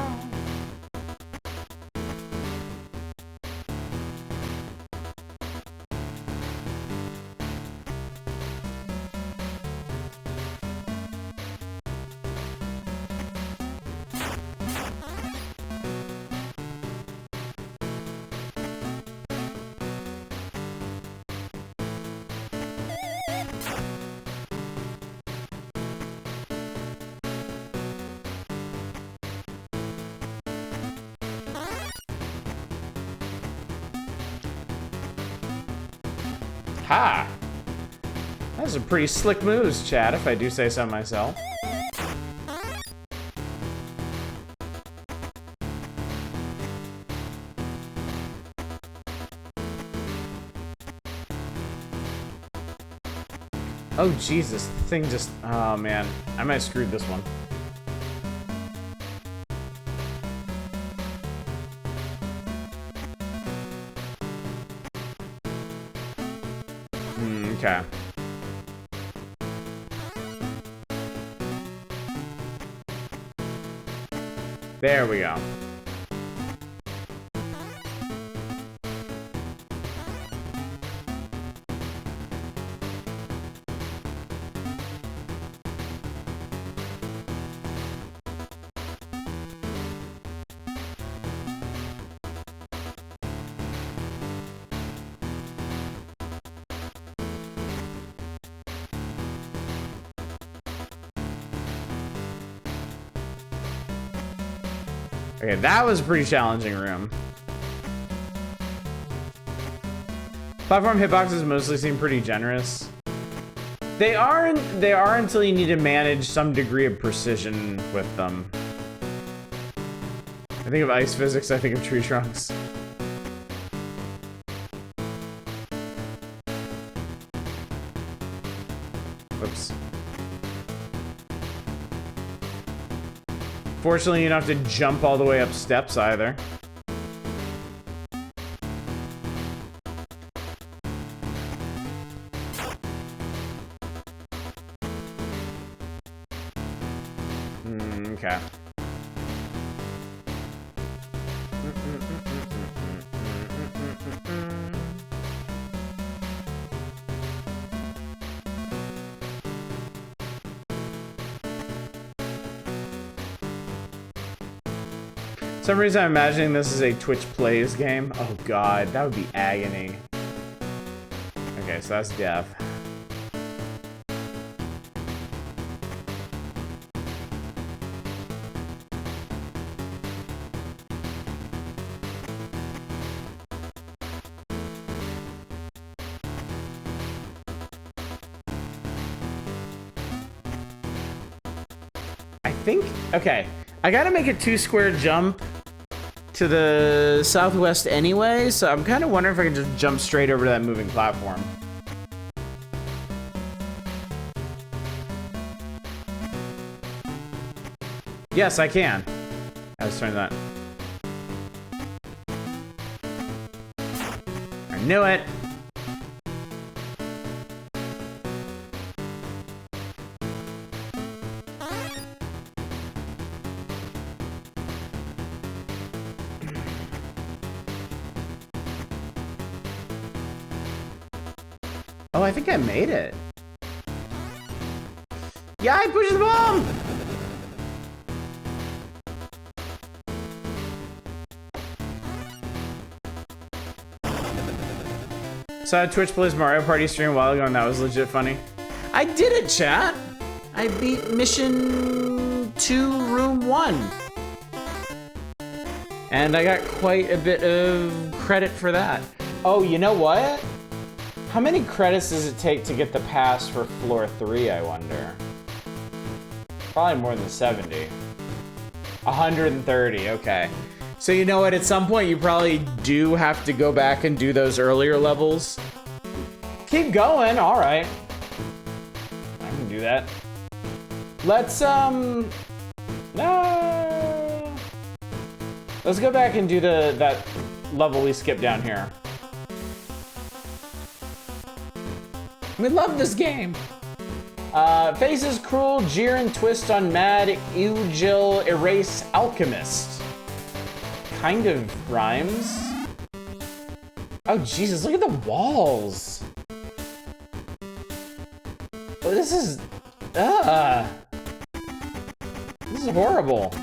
Ha! Those are pretty slick moves, Chad, if I do say so myself. Oh, Jesus, the thing just... Oh, man. I might have screwed this one. Okay. There we go. Okay, that was a pretty challenging room. Platform hitboxes mostly seem pretty generous. They are until you need to manage some degree of precision with them. I think of ice physics, I think of tree trunks. Whoops. Fortunately, you don't have to jump all the way up steps either. Okay. For some reason, I'm imagining this is a Twitch Plays game. Oh god, that would be agony. Okay, so that's death. I think, okay, I gotta make a 2-square jump to the southwest anyway, so I'm kind of wondering if I can just jump straight over to that moving platform. Yes, I can. Let's turn that. I knew it. Oh, I think I made it. Yeah, I pushed the bomb! Saw a Twitch Plays Mario Party stream a while ago and that was legit funny. I did it, chat! I beat mission 2, room 1. And I got quite a bit of credit for that. Oh, you know what? How many credits does it take to get the pass for floor 3, I wonder? Probably more than 70. 130, okay. So you know what, at some point you probably do have to go back and do those earlier levels. Keep going, all right. I can do that. Let's, no. Let's go back and do that level we skipped down here. We love this game. Faces cruel, jeer and twist on mad, Ugil, erase alchemist. Kind of rhymes. Oh Jesus, look at the walls. Oh, this is horrible.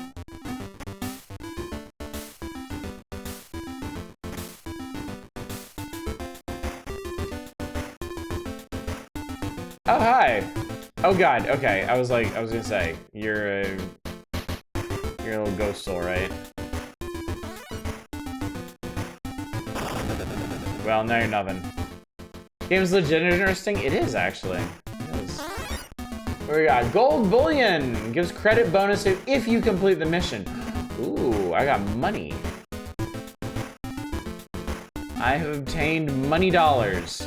Oh, hi. Oh god, okay. I was gonna say, you're a little ghost soul, right? Well, now you're nothing. Game's legit interesting? It is, actually. It is. What we got? Gold bullion! Gives credit bonus if you complete the mission. Ooh, I got money. I have obtained money dollars.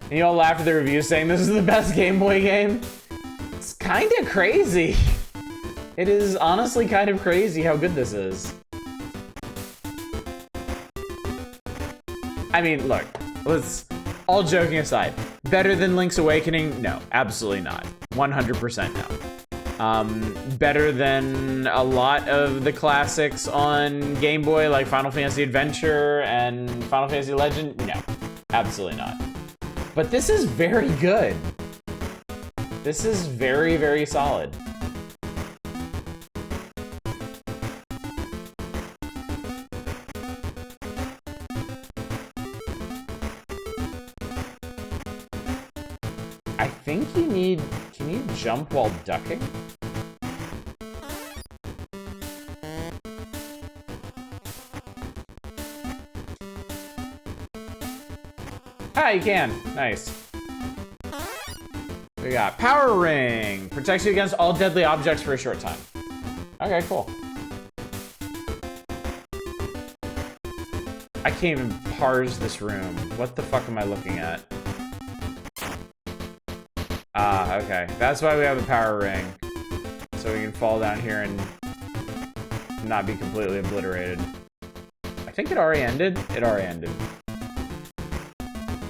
And you all laughed at the review saying this is the best Game Boy game. It's kind of crazy. It is honestly kind of crazy how good this is. I mean, look, all joking aside, better than Link's Awakening? No, absolutely not. 100% no. Better than a lot of the classics on Game Boy, like Final Fantasy Adventure and Final Fantasy Legend? No, absolutely not. But this is very good. This is very, very solid. I think you need... Can you jump while ducking? Ah, you can. Nice. We got Power Ring. Protects you against all deadly objects for a short time. Okay, cool. I can't even parse this room. What the fuck am I looking at? Ah, okay. That's why we have a Power Ring. So we can fall down here and not be completely obliterated. I think it already ended. It already ended.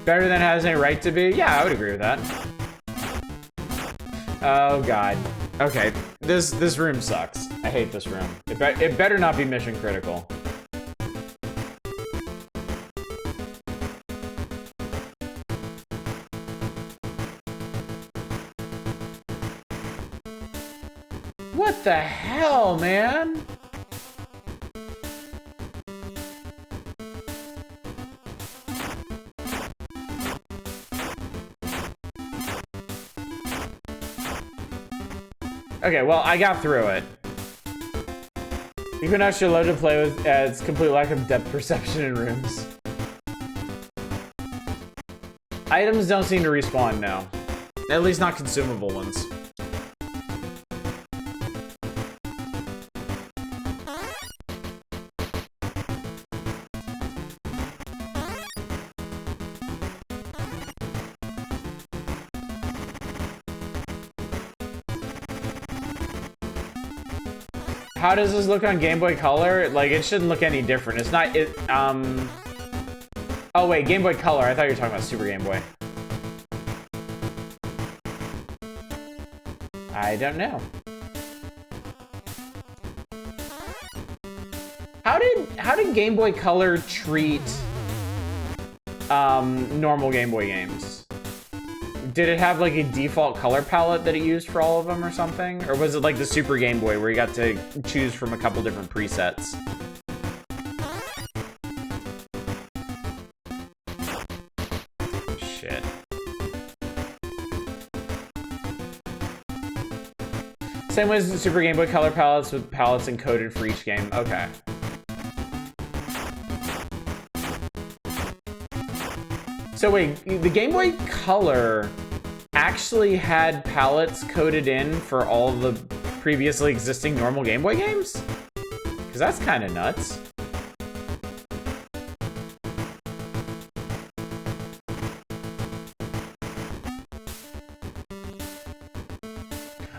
Better than it has any right to be? Yeah, I would agree with that. Oh god. Okay, this room sucks. I hate this room. It better not be mission critical. What the hell, man? Okay, well, I got through it. You can actually load to play with its complete lack of depth perception in rooms. Items don't seem to respawn now. At least not consumable ones. How does this look on Game Boy Color? Like, it shouldn't look any different. It's not, Oh wait, Game Boy Color. I thought you were talking about Super Game Boy. I don't know. How did Game Boy Color treat, normal Game Boy games? Did it have like a default color palette that it used for all of them or something? Or was it like the Super Game Boy where you got to choose from a couple different presets? Shit. Same way as the Super Game Boy Color palettes with palettes encoded for each game. Okay. So wait, the Game Boy Color actually had palettes coded in for all the previously existing normal Game Boy games? Because that's kind of nuts.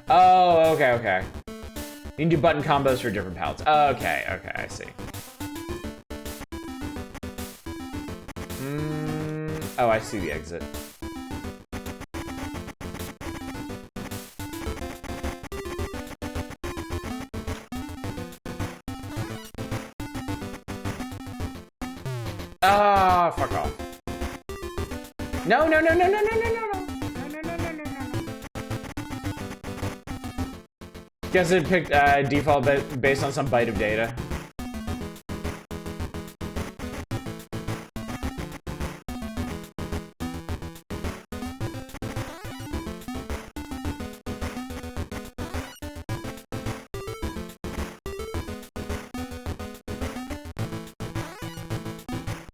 Oh, okay, okay. You can do button combos for different palettes. Okay, okay, I see. Oh, I see the exit. Ah, fuck off. No, no, no, no, no, no, no, no, no. No, no, no, no, no, no. Guess it picked default based on some byte of data.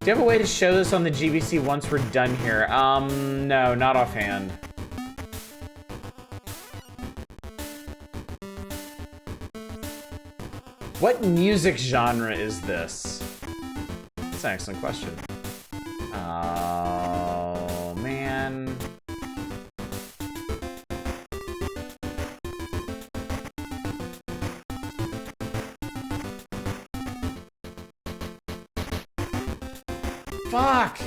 Do you have a way to show this on the GBC once we're done here? No, not offhand. What music genre is this? That's an excellent question. Oh, man. Fuck!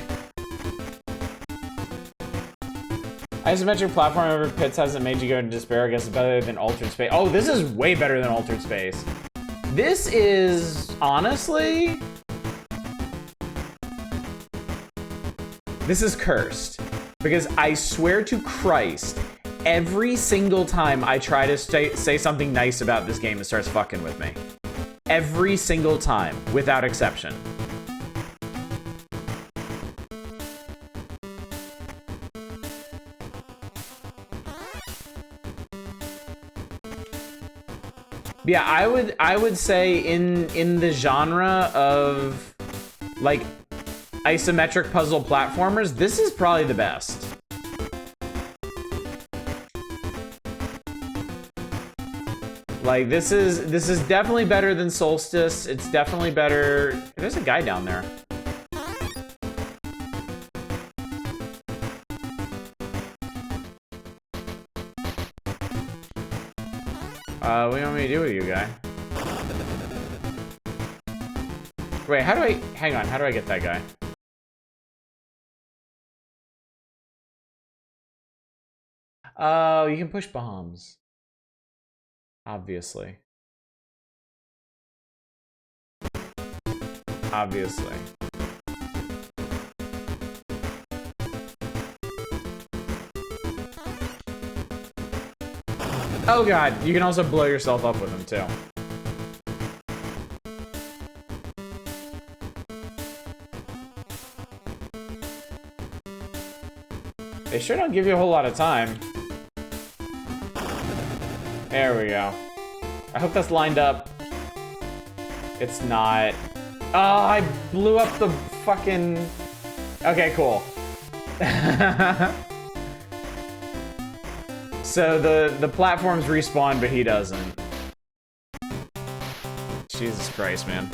Isometric platform over pits hasn't made you go into despair. I guess it's better than Altered Space. Oh, this is way better than Altered Space. This is, honestly... This is cursed. Because I swear to Christ, every single time I try to say something nice about this game, it starts fucking with me. Every single time, without exception. Yeah, I would say in the genre of like isometric puzzle platformers, this is probably the best. Like this is definitely better than Solstice. It's definitely better. There's a guy down there. What do you want me to do with you, guy? Wait, how do I... Hang on, how do I get that guy? Oh, you can push bombs. Obviously. Obviously. Oh god, you can also blow yourself up with them too. They sure don't give you a whole lot of time. There we go. I hope that's lined up. It's not. Oh, I blew up the fucking... Okay, cool. So the platforms respawn, but he doesn't. Jesus Christ, man.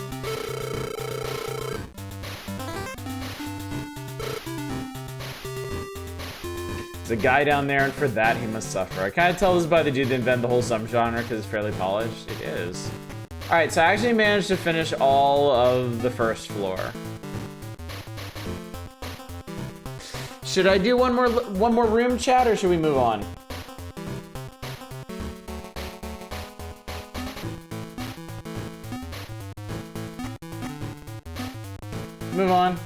There's a guy down there, and for that he must suffer. I kind of tell this by the dude that invented the whole subgenre because it's fairly polished. It is. All right, so I actually managed to finish all of the first floor. Should I do one more room, chat, or should we move on? Move on.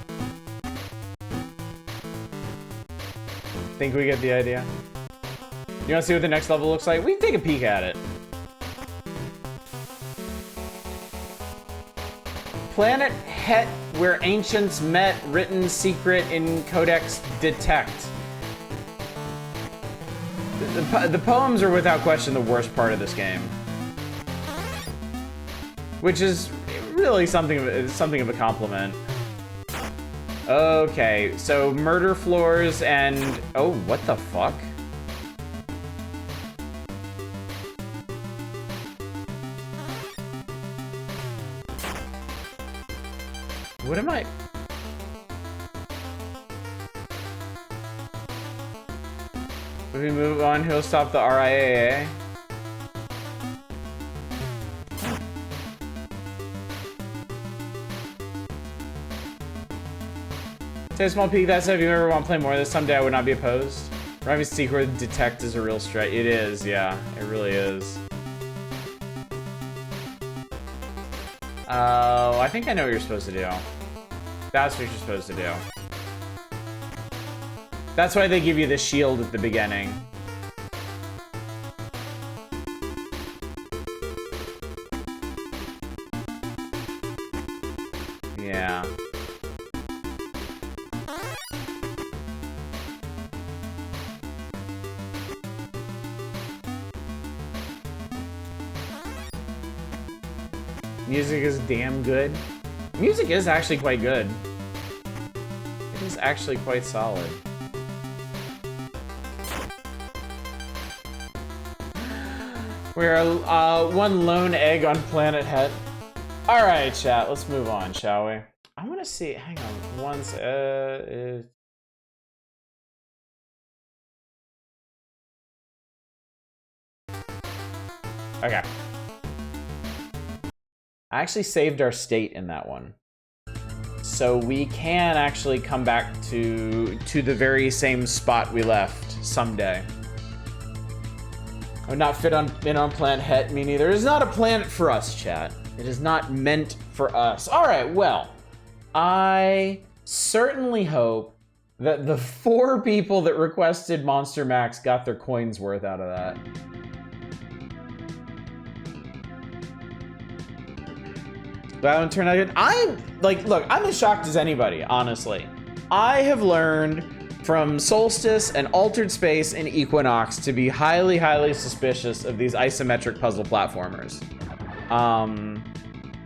Think we get the idea? You want to see what the next level looks like? We can take a peek at it. Planet Het, where ancients met, written secret in Codex Detect. The poems are without question the worst part of this game. Which is really something of a compliment. Okay, so murder floors and... Oh, what the fuck? What am I... If we move on, he'll stop the RIAA. Take a small peek. That said, if you ever want to play more of this, someday I would not be opposed. Rhyme Secret Detect is a real stretch. It is, yeah. It really is. Oh, I think I know what you're supposed to do. That's what you're supposed to do. That's why they give you the shield at the beginning. Yeah. Music is damn good. Music is actually quite good. It is actually quite solid. We're one lone egg on Planet Het. All right, chat. Let's move on, shall we? I want to see. Hang on. Once. Okay. I actually saved our state in that one. So we can actually come back to the very same spot we left someday. I would not fit on Planet Het, me neither. It is not a planet for us, chat. It is not meant for us. All right, well, I certainly hope that the 4 people that requested Monster Max got their coins worth out of that. That one turned out good. Look, I'm as shocked as anybody, honestly. I have learned from Solstice and Altered Space and Equinox to be highly, highly suspicious of these isometric puzzle platformers.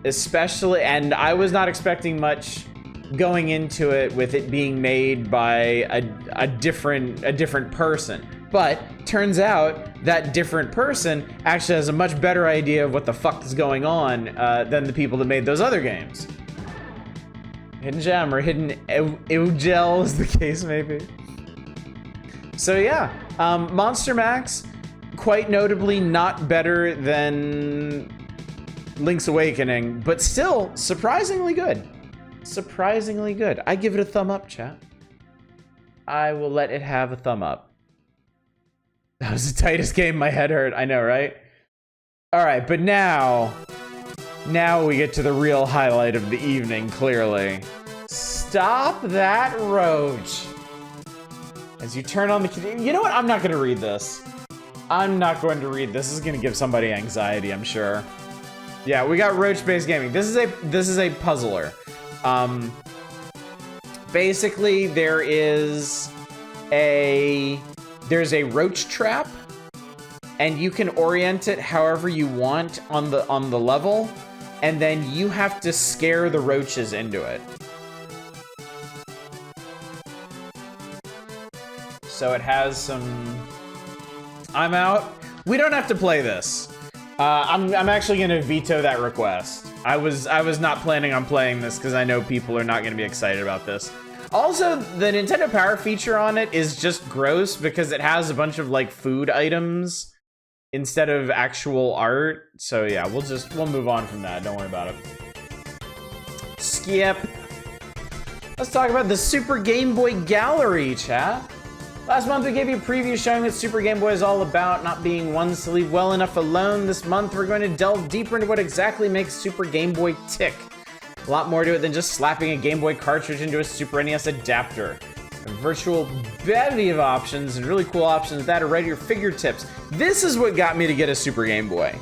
Especially, and I was not expecting much going into it with it being made by a different person. But turns out that different person actually has a much better idea of what the fuck is going on than the people that made those other games. Hidden gem or hidden Eugel as the case may be. So yeah, Monster Max, quite notably not better than Link's Awakening, but still surprisingly good. Surprisingly good. I give it a thumb up, chat. I will let it have a thumb up. That was the tightest game, my head hurt. I know, right? All right, but now we get to the real highlight of the evening, clearly. Stop that roach. As you turn on the... You know what? I'm not going to read this. I'm not going to read this. This is going to give somebody anxiety, I'm sure. Yeah, we got roach-based gaming. This is a puzzler. Basically, there's a roach trap, and you can orient it however you want on the level, and then you have to scare the roaches into it. So it has some... I'm out. We don't have to play this. I'm actually gonna veto that request. I was not planning on playing this because I know people are not gonna be excited about this. Also, the Nintendo Power feature on it is just gross because it has a bunch of like food items instead of actual art. So yeah, we'll move on from that. Don't worry about it. Skip. Let's talk about the Super Game Boy Gallery, chat. Last month we gave you a preview showing what Super Game Boy is all about, not being ones to leave well enough alone. This month we're going to delve deeper into what exactly makes Super Game Boy tick. A lot more to it than just slapping a Game Boy cartridge into a Super NES adapter. A virtual bevy of options and really cool options that are right at your fingertips. This is what got me to get a Super Game Boy.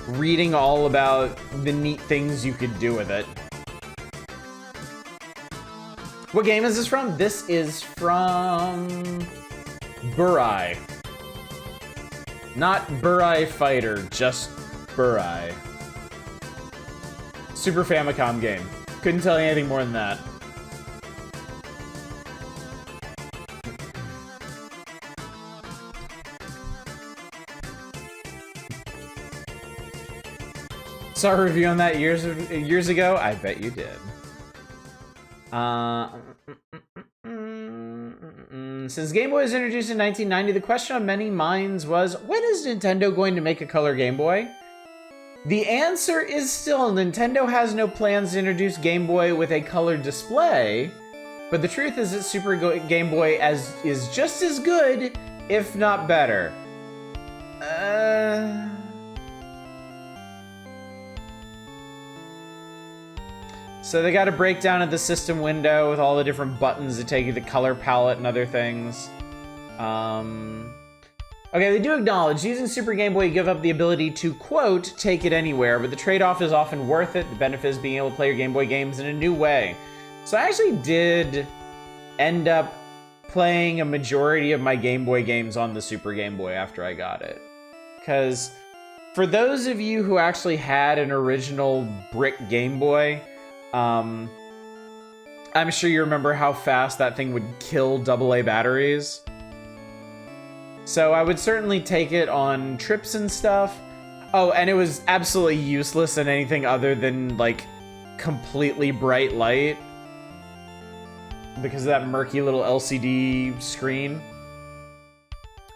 Reading all about the neat things you could do with it. What game is this from? This is from Burai. Not Burai Fighter, just Burai. Super Famicom game. Couldn't tell you anything more than that. Saw a review on that years ago. I bet you did. Since Game Boy was introduced in 1990, the question on many minds was, when is Nintendo going to make a color Game Boy? The answer is still Nintendo has no plans to introduce Game Boy with a color display, but the truth is that Super Game Boy is just as good, if not better. So they got a breakdown of the system window with all the different buttons that take you to the color palette and other things. Okay, they do acknowledge using Super Game Boy, you give up the ability to, quote, take it anywhere, but the trade-off is often worth it. The benefit is being able to play your Game Boy games in a new way. So I actually did end up playing a majority of my Game Boy games on the Super Game Boy after I got it. Because for those of you who actually had an original brick Game Boy, I'm sure you remember how fast that thing would kill AA batteries. So I would certainly take it on trips and stuff. Oh, and it was absolutely useless in anything other than, like, completely bright light because of that murky little LCD screen.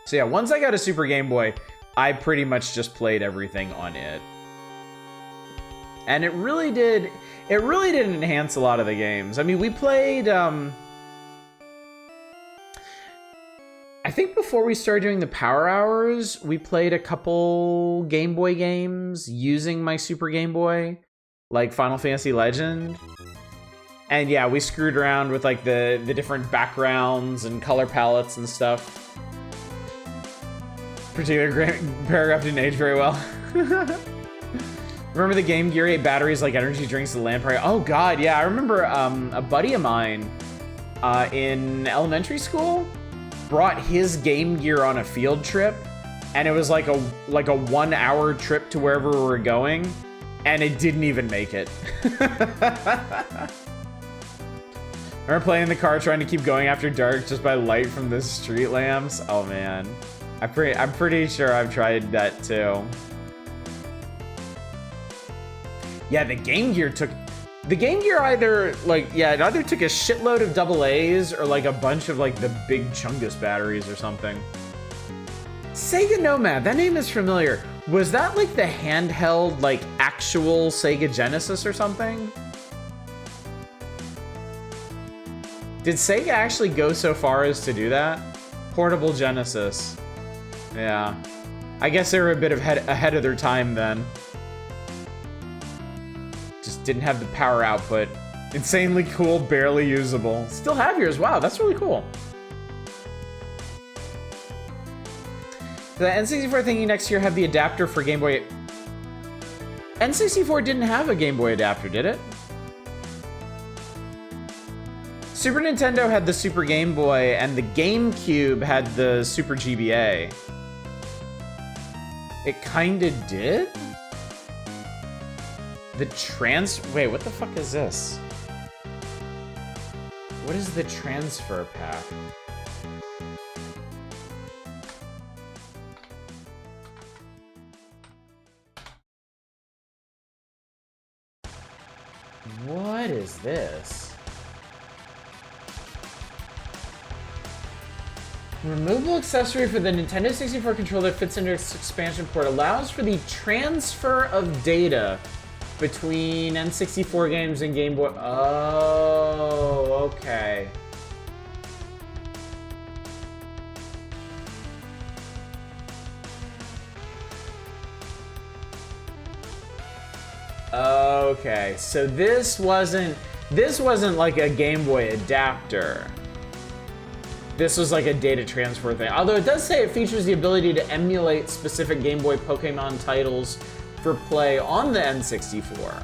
So yeah, once I got a Super Game Boy, I pretty much just played everything on it. And it really did enhance a lot of the games. I mean, we played, I think before we started doing the Power Hours, we played a couple Game Boy games using my Super Game Boy, like Final Fantasy Legend. And yeah, we screwed around with like the different backgrounds and color palettes and stuff. Particular paragraph didn't age very well. Remember the Game Gear 8 batteries like energy drinks and lamprey? Oh god, yeah, I remember a buddy of mine in elementary school brought his Game Gear on a field trip and it was like a 1 hour trip to wherever we were going, and it didn't even make it. Remember playing in the car trying to keep going after dark just by light from the street lamps? Oh man, I'm pretty sure I've tried that too. Yeah, the Game Gear either it either took a shitload of AA's or like a bunch of like the big Chungus batteries or something. Sega Nomad, that name is familiar. Was that like the handheld, like actual Sega Genesis or something? Did Sega actually go so far as to do that? Portable Genesis. Yeah. I guess they were a bit ahead of their time then. Just didn't have the power output. Insanely cool, barely usable. Still have yours, wow, that's really cool. The N64 thingy next year have the adapter for Game Boy. N64 didn't have a Game Boy adapter, did it? Super Nintendo had the Super Game Boy, and the GameCube had the Super GBA. It kinda did? Wait, what the fuck is this? What is the transfer pack? What is this? Removable accessory for the Nintendo 64 controller fits into its expansion port. Allows for the transfer of data between N64 games and Game Boy. Oh, okay. Okay, so this wasn't like a Game Boy adapter. This was like a data transfer thing. Although it does say it features the ability to emulate specific Game Boy Pokemon titles for play on the N64.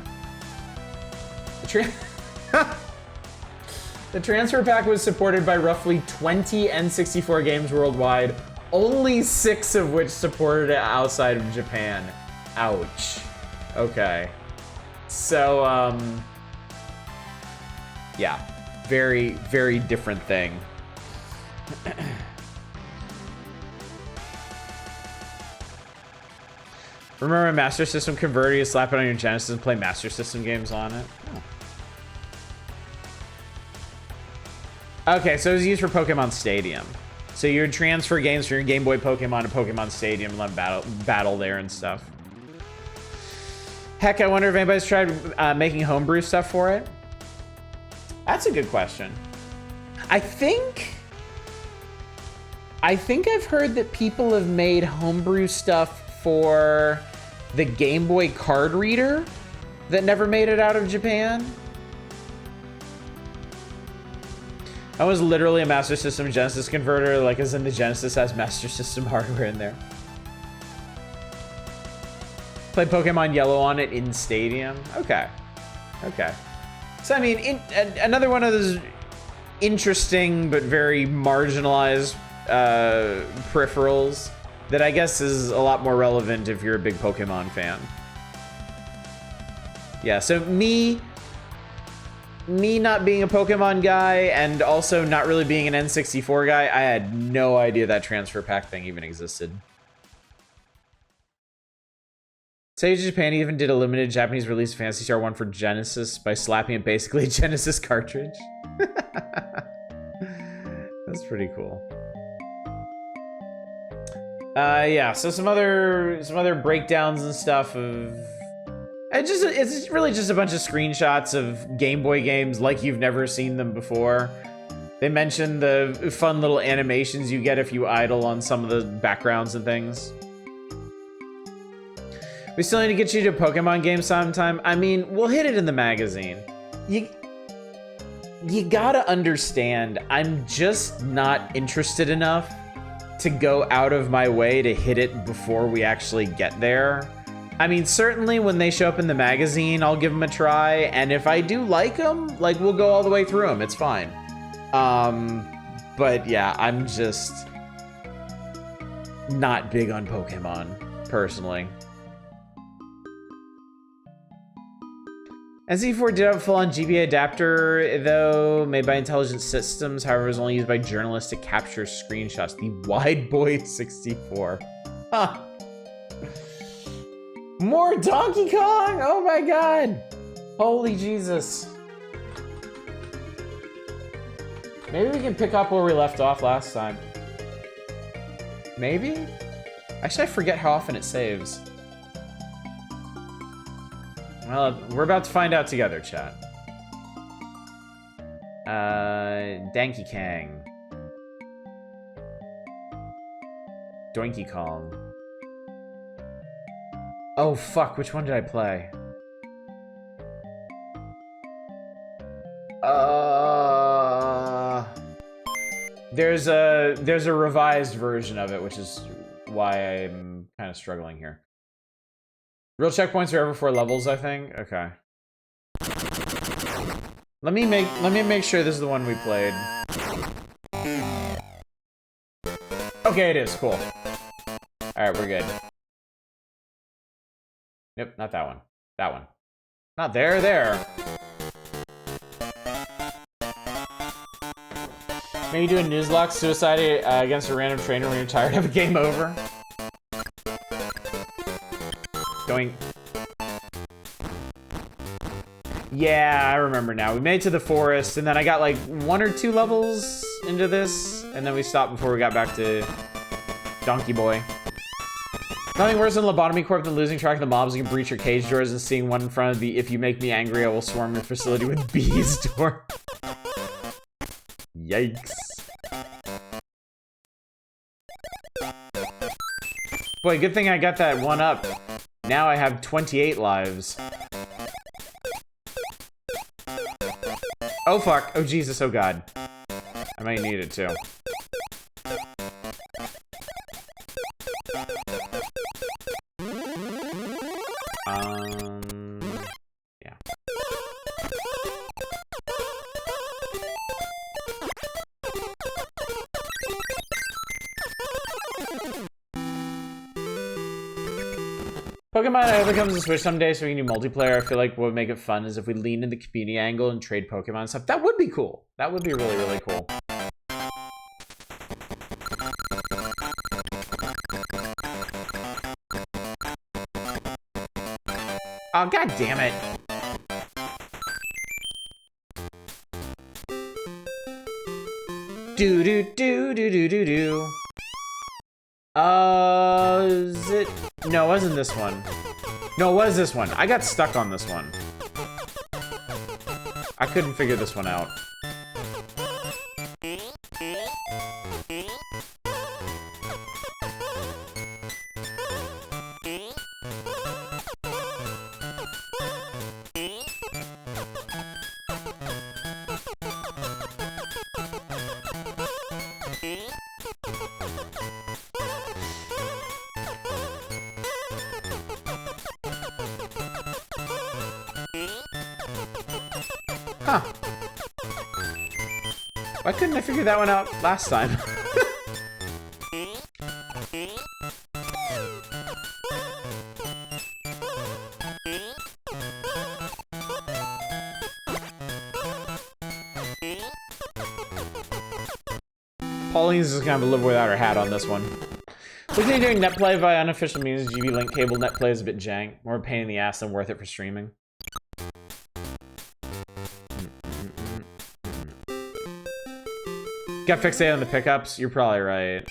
The transfer pack was supported by roughly 20 N64 games worldwide, only 6 of which supported it outside of Japan. Ouch. Okay. So, yeah, very, very different thing. Remember a Master System converter, you slap it on your Genesis and play Master System games on it? Oh. Okay, so it was used for Pokemon Stadium. So you would transfer games from your Game Boy Pokemon to Pokemon Stadium and let battle there and stuff. Heck, I wonder if anybody's tried making homebrew stuff for it. That's a good question. I think I've heard that people have made homebrew stuff for the Game Boy card reader that never made it out of Japan. That was literally a Master System Genesis converter, like as in the Genesis has Master System hardware in there. Played Pokemon Yellow on it in Stadium. Okay. Okay. So, I mean, another one of those interesting but very marginalized peripherals that I guess is a lot more relevant if you're a big Pokemon fan. Yeah, so me not being a Pokemon guy and also not really being an N64 guy, I had no idea that transfer pack thing even existed. Sega Japan even did a limited Japanese release of Phantasy Star 1 for Genesis by slapping it basically a Genesis cartridge. That's pretty cool. Yeah, so some other breakdowns and stuff of it's really just a bunch of screenshots of Game Boy games like you've never seen them before. They mentioned the fun little animations you get if you idle on some of the backgrounds and things. We still need to get you to a Pokemon game sometime. I mean, we'll hit it in the magazine. You gotta understand, I'm just not interested enough to go out of my way to hit it before we actually get there. I mean, certainly when they show up in the magazine, I'll give them a try. And if I do like them, like, we'll go all the way through them. It's fine. But yeah, I'm just not big on Pokemon, personally. NC4 did have a full-on GBA adapter, though, made by Intelligent Systems. However, it was only used by journalists to capture screenshots. The Wide Boy 64. Huh. More Donkey Kong? Oh my god! Holy Jesus. Maybe we can pick up where we left off last time. Maybe? Actually, I forget how often it saves. Well, we're about to find out together, chat. Donkey Kong. Donkey Kong. Oh, fuck. Which one did I play? There's a revised version of it, which is why I'm kind of struggling here. Real checkpoints are every 4 levels, I think. Okay. Let me make sure this is the one we played. Okay, it is. Cool. All right, we're good. Nope, not that one. That one. Not there. There. Maybe do a newslock suicide against a random trainer when you're tired of a game over. Going. Yeah, I remember now. We made it to the forest, and then I got like 1 or 2 levels into this, and then we stopped before we got back to Donkey Boy. Nothing worse than Lobotomy Corp than losing track of the mobs. You can breach your cage doors and seeing one in front of the "If you make me angry, I will swarm your facility with bees" door. Yikes. Boy, good thing I got that one up. Now I have 28 lives. Oh fuck. Oh Jesus, oh god. I might need it too. Yeah. Pokemon I hope comes to Switch someday so we can do multiplayer. I feel like what would make it fun is if we lean into the community angle and trade Pokemon and stuff. That would be cool. That would be really, really cool. Oh, god damn it. Do do do do do do do. Is it? No, it wasn't this one. No, it was this one. I got stuck on this one. I couldn't figure this one out. Huh. Why couldn't I figure that one out last time? Pauline's just gonna have to live without her hat on this one. Looking at doing netplay via unofficial means, GB link cable netplay is a bit jank. More pain in the ass than worth it for streaming. Got fixated on the pickups? You're probably right.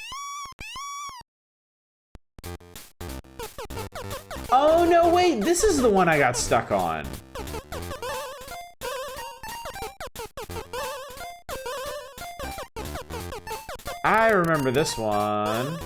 Oh, no, wait. This is the one I got stuck on. I remember this one.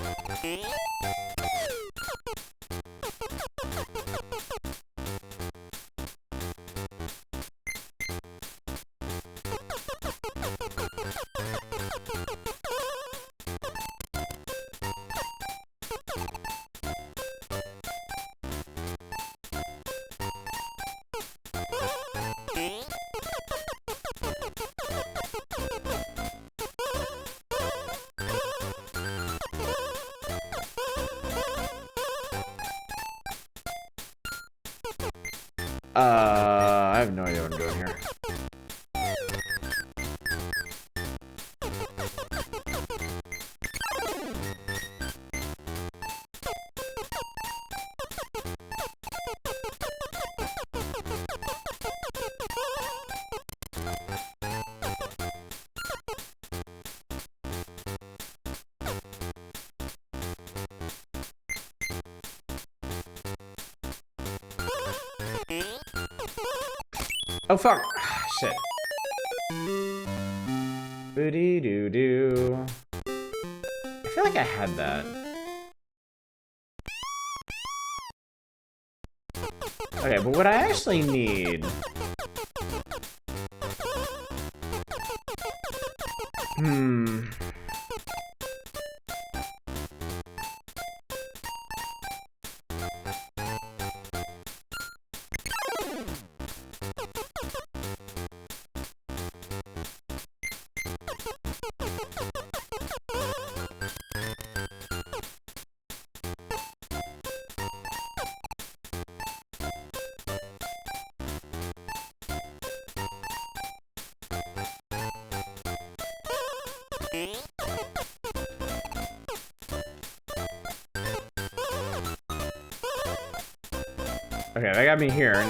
I have no idea what I'm doing here. Oh fuck! Shit. Booty doo doo. I feel like I had that. Okay, but what I actually need. Okay, that got me here.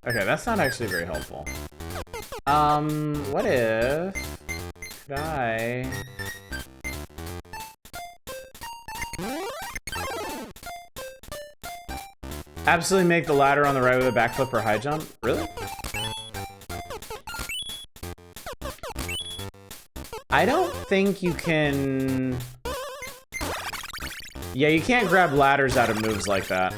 Okay, that's not actually very helpful. What if... Could I... Absolutely make the ladder on the right with a backflip or high jump? Really? I don't think you can... Yeah, you can't grab ladders out of moves like that.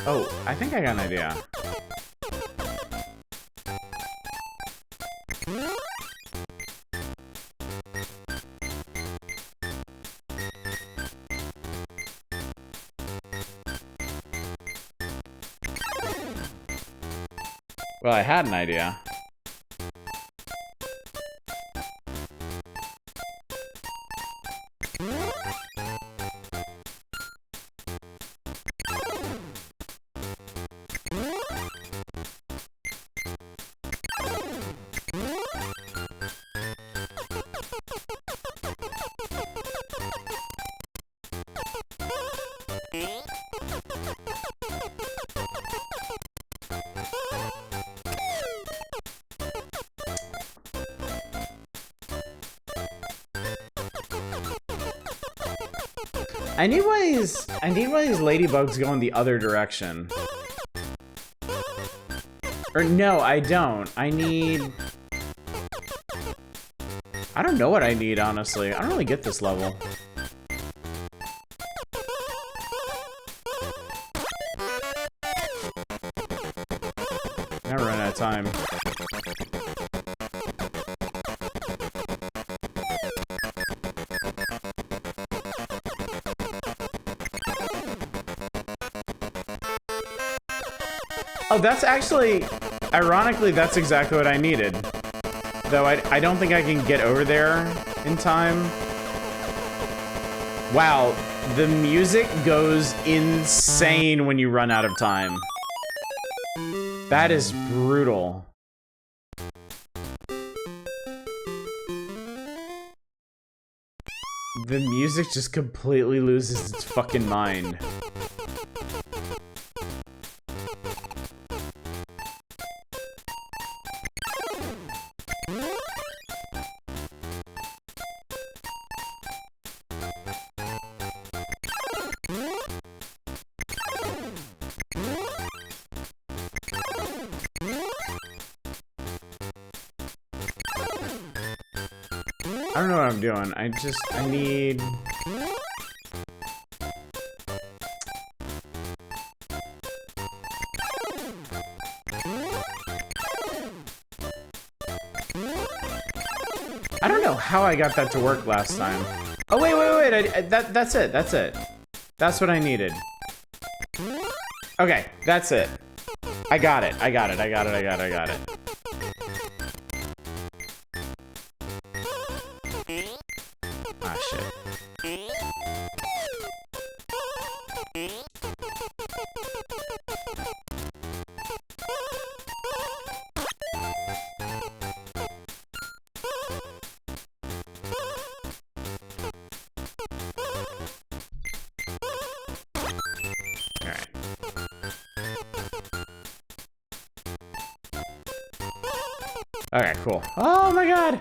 Oh, I think I got an idea. Well, I had an idea. I need one of these ladybugs going the other direction. Or no, I don't. I don't know what I need, honestly. I don't really get this level. Never run out of time. Oh, that's actually, ironically, that's exactly what I needed. Though I don't think I can get over there in time. Wow, the music goes insane when you run out of time. That is brutal. The music just completely loses its fucking mind. I don't know what I'm doing. I need... I don't know how I got that to work last time. Oh, wait. That's it. That's what I needed. Okay, that's it. I got it. Ah, shit. Okay, cool. Oh my god!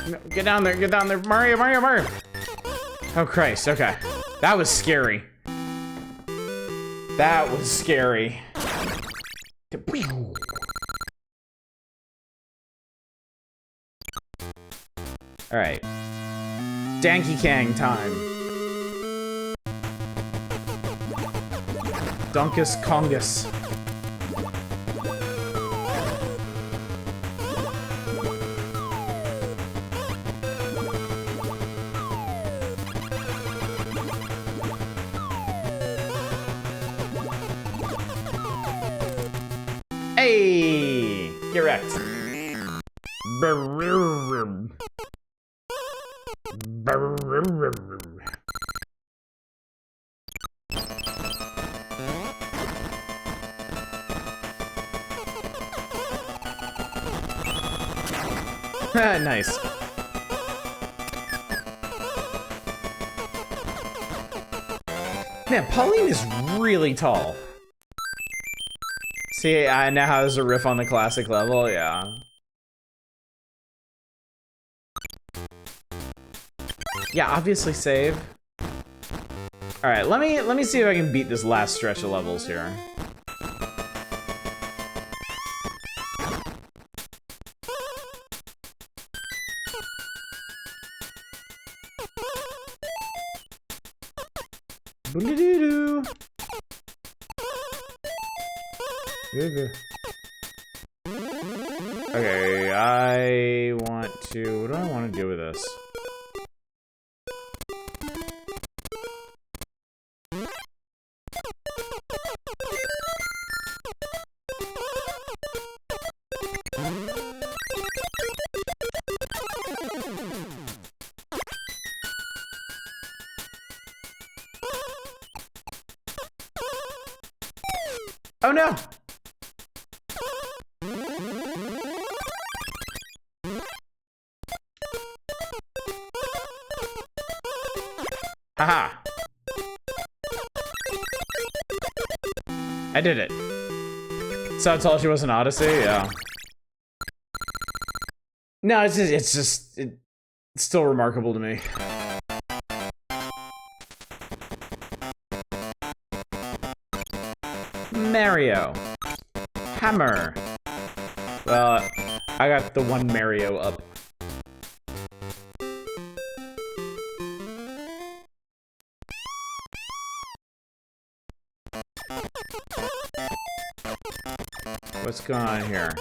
No, get down there, Mario! Oh Christ, okay. That was scary. Alright. Danky Kang time. Dunkus Kongus. Hey! Get wrecked. Nice. Man, Pauline is really tall. See, I know how there's a riff on the classic level, yeah. Yeah, obviously save. Alright, let me see if I can beat this last stretch of levels here. Boodoo-doo-doo. Okay, I want to... What do I want to do with this? Oh no! Haha! I did it. So I told you it was an Odyssey? Yeah. No, it's still remarkable to me. Mario. Hammer. Well, I got the one Mario up. What's going on here?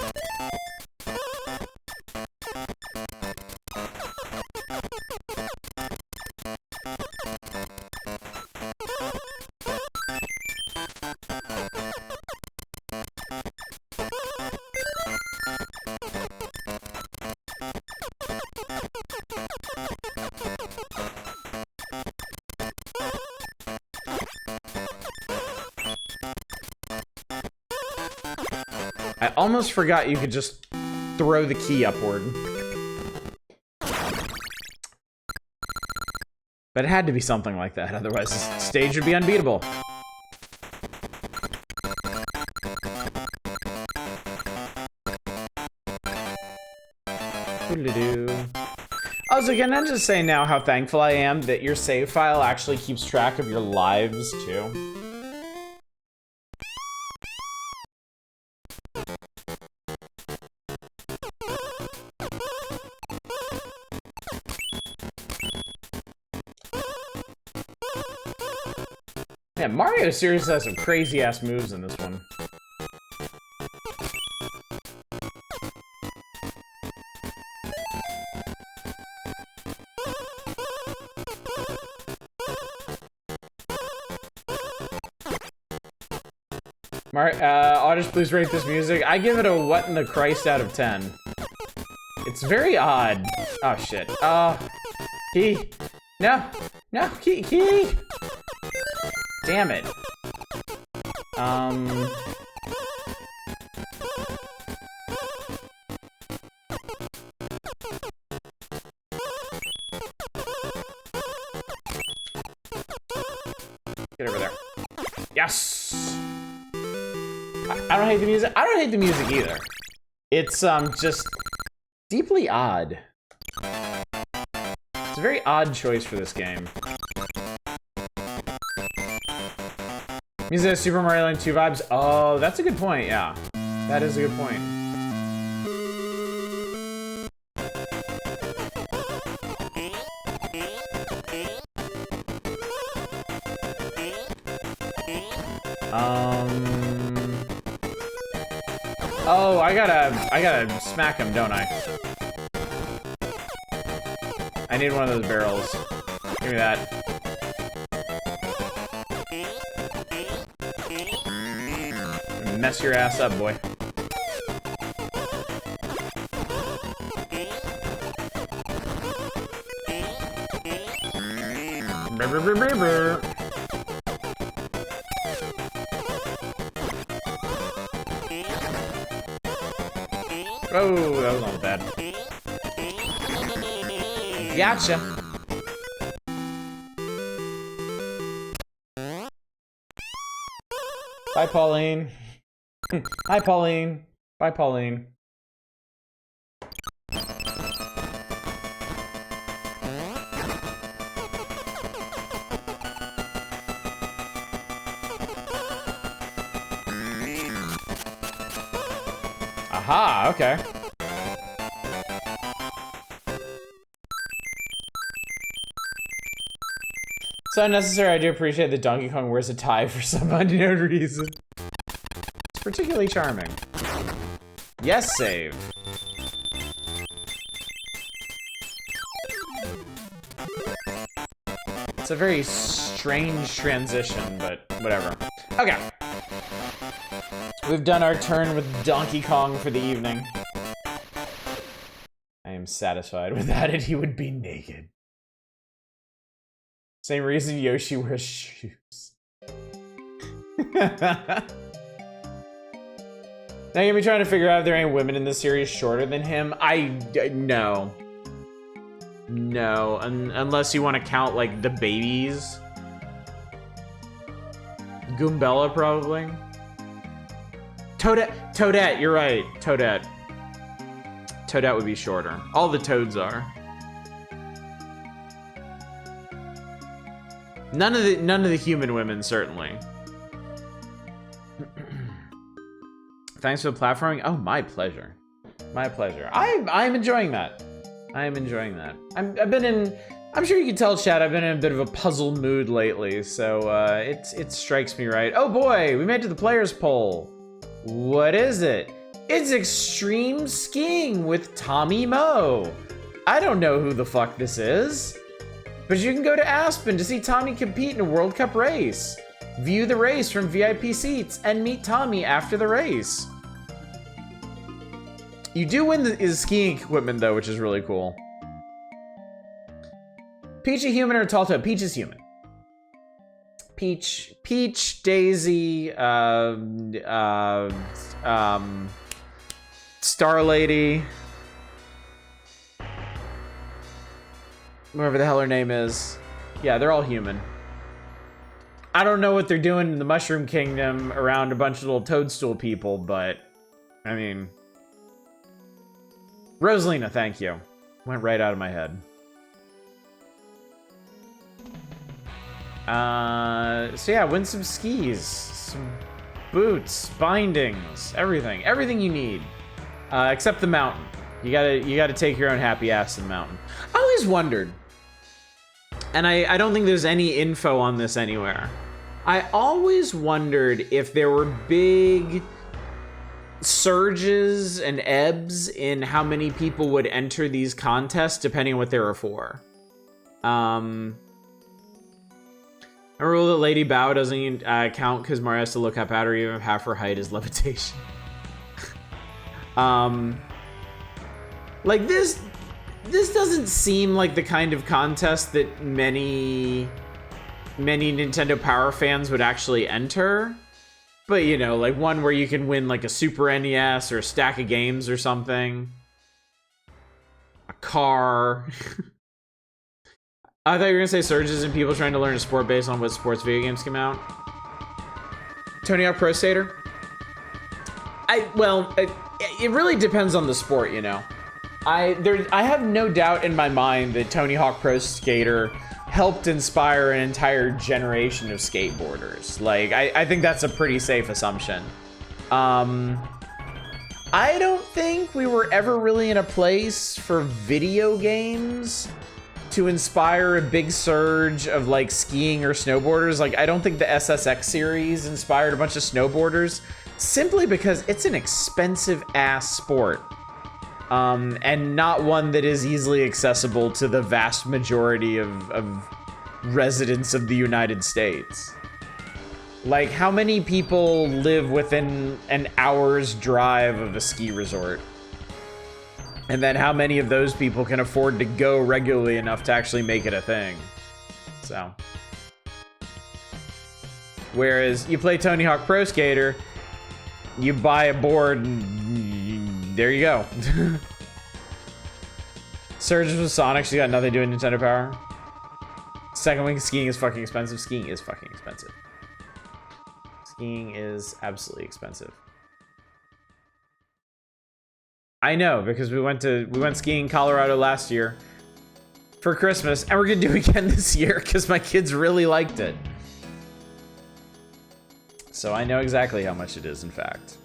I almost forgot you could just throw the key upward. But it had to be something like that, otherwise the stage would be unbeatable. Also, can I just say now how thankful I am that your save file actually keeps track of your lives, too? Yeah, Mario seriously has some crazy ass moves in this one. Audis, please rate this music. I give it a what in the Christ out of 10. It's very odd. Oh shit. Key. No. No, key. Damn it. Get over there. Yes! I don't hate the music. I don't hate the music either. It's, just deeply odd. It's a very odd choice for this game. Music has Super Mario Land 2 vibes. Oh, that's a good point, yeah. That is a good point. Oh, I gotta smack him, don't I? I need one of those barrels. Give me that. Mess your ass up, boy. Oh, that was all bad. Gotcha. Bye, Pauline. Hi, Pauline. Bye, Pauline. Aha, okay. So unnecessary, I do appreciate that Donkey Kong wears a tie for some unknown reason. It's particularly charming. Yes, save. It's a very strange transition, but whatever. Okay. We've done our turn with Donkey Kong for the evening. I am satisfied with that, and he would be naked. Same reason Yoshi wears shoes. Now you're gonna be trying to figure out if there are any women in this series shorter than him. No. No, unless you want to count, like, the babies. Goombella, probably. Toadette, you're right. Toadette would be shorter. All the Toads are. None of the human women, certainly. Thanks for the platforming. Oh, my pleasure. My pleasure. I'm enjoying that. I'm enjoying that. I'm sure you can tell, chat, I've been in a bit of a puzzle mood lately, so it strikes me right. Oh boy, we made it to the players poll. What is it? It's extreme skiing with Tommy Moe. I don't know who the fuck this is, but you can go to Aspen to see Tommy compete in a World Cup race. View the race from VIP seats and meet Tommy after the race. You do win his skiing equipment though, which is really cool. Peach a human or tall toad? Peach is human. Peach, Daisy, Star Lady, whatever the hell her name is. Yeah, they're all human. I don't know what they're doing in the Mushroom Kingdom around a bunch of little toadstool people, but I mean, Rosalina, thank you. Went right out of my head. So yeah, win some skis, some boots, bindings, everything you need, except the mountain. You gotta take your own happy ass to the mountain. I always wondered, and I don't think there's any info on this anywhere. I always wondered if there were big surges and ebbs in how many people would enter these contests depending on what they were for. I rule that Lady Bow doesn't count because Mario has to look up at her even if half her height is levitation. Like this doesn't seem like the kind of contest that many Nintendo Power fans would actually enter. But, you know, like one where you can win like a Super NES or a stack of games or something. A car. I thought you were gonna say surges in people trying to learn a sport based on what sports video games came out. Tony Hawk Pro Skater? It really depends on the sport, you know. I have no doubt in my mind that Tony Hawk Pro Skater helped inspire an entire generation of skateboarders. Like, I think that's a pretty safe assumption. I don't think we were ever really in a place for video games to inspire a big surge of like skiing or snowboarders. Like, I don't think the SSX series inspired a bunch of snowboarders, simply because it's an expensive ass sport. And not one that is easily accessible to the vast majority of residents of the United States. Like, how many people live within an hour's drive of a ski resort? And then how many of those people can afford to go regularly enough to actually make it a thing? So. Whereas you play Tony Hawk Pro Skater, you buy a board and there you go. Surges with Sonic, she's got nothing to do with Nintendo Power. Second week, skiing is fucking expensive. Skiing is fucking expensive. Skiing is absolutely expensive. I know, because we went skiing in Colorado last year for Christmas, and we're gonna do it again this year because my kids really liked it. So I know exactly how much it is, in fact.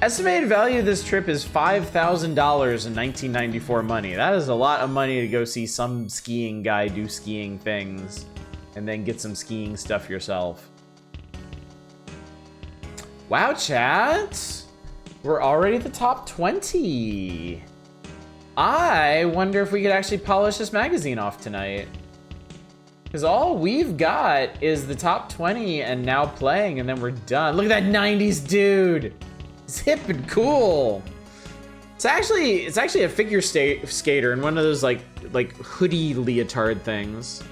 Estimated value of this trip is $5,000 in 1994 money. That is a lot of money to go see some skiing guy do skiing things and then get some skiing stuff yourself. Wow, chat. We're already at the top 20. I wonder if we could actually polish this magazine off tonight. Because all we've got is the top 20 and now playing, and then we're done. Look at that 90s dude. It's hip and cool. It's actually a figure skater in one of those like hoodie leotard things.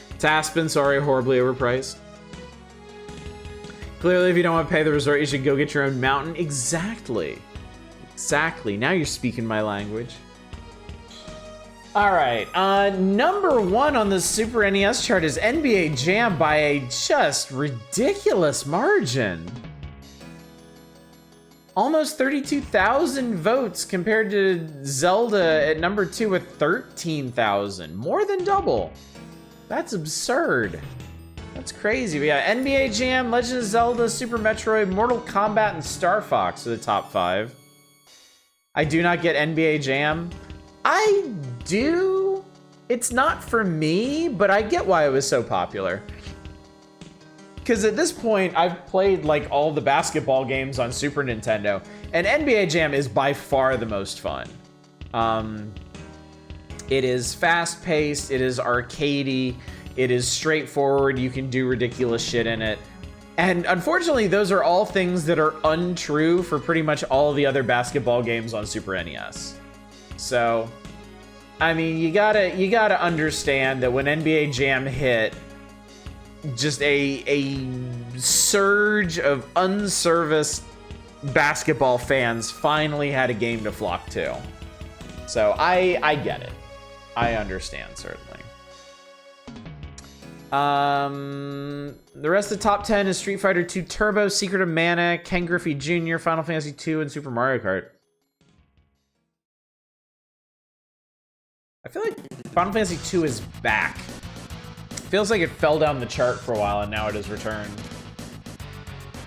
It's Aspen, sorry, horribly overpriced. Clearly, if you don't want to pay the resort, you should go get your own mountain. Exactly. Exactly. Now you're speaking my language. All right. Number one on the Super NES chart is NBA Jam by a just ridiculous margin. Almost 32,000 votes compared to Zelda at number 2 with 13,000. More than double. That's absurd. That's crazy. We got NBA Jam, Legend of Zelda, Super Metroid, Mortal Kombat, and Star Fox are the top 5. I do not get NBA Jam. I do. It's not for me, but I get why it was so popular. Because at this point, I've played like all the basketball games on Super Nintendo, and NBA Jam is by far the most fun. It is fast-paced, it is arcadey, it is straightforward, you can do ridiculous shit in it. And unfortunately, those are all things that are untrue for pretty much all the other basketball games on Super NES. So, I mean, you gotta understand that when NBA Jam hit, just a surge of unserviced basketball fans finally had a game to flock to. So I get it. I understand, certainly. The rest of the top 10 is Street Fighter 2 Turbo, Secret of Mana, Ken Griffey Jr., Final Fantasy 2, and Super Mario Kart. I feel like Final Fantasy 2 is back. Feels like it fell down the chart for a while and now it has returned.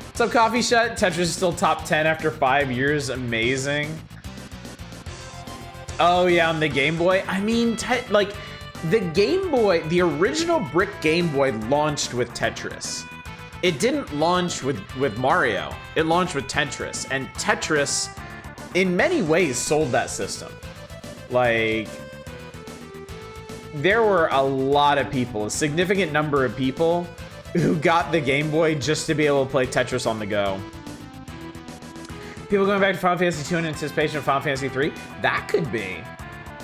What's up, Coffee Shut? Tetris is still top 10 after 5 years. Amazing. Oh yeah, on the Game Boy. I mean, like the Game Boy, the original brick Game Boy launched with Tetris. It didn't launch with Mario. It launched with Tetris. And Tetris, in many ways, sold that system. Like, there were a lot of people, a significant number of people, who got the Game Boy just to be able to play Tetris on the go. People going back to Final Fantasy 2 in anticipation of Final Fantasy 3? That could be.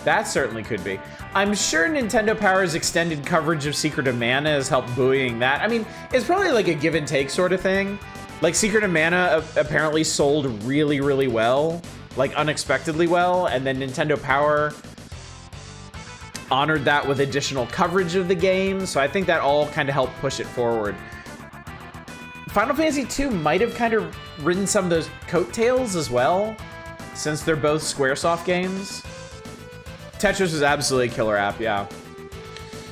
That certainly could be. I'm sure Nintendo Power's extended coverage of Secret of Mana has helped buoying that. I mean, it's probably like a give and take sort of thing. Like, Secret of Mana apparently sold really, really well. Like, unexpectedly well. And then Nintendo Power honored that with additional coverage of the game. So I think that all kind of helped push it forward. Final Fantasy 2 might have kind of ridden some of those coattails as well, since they're both Squaresoft games. Tetris was absolutely a killer app, yeah.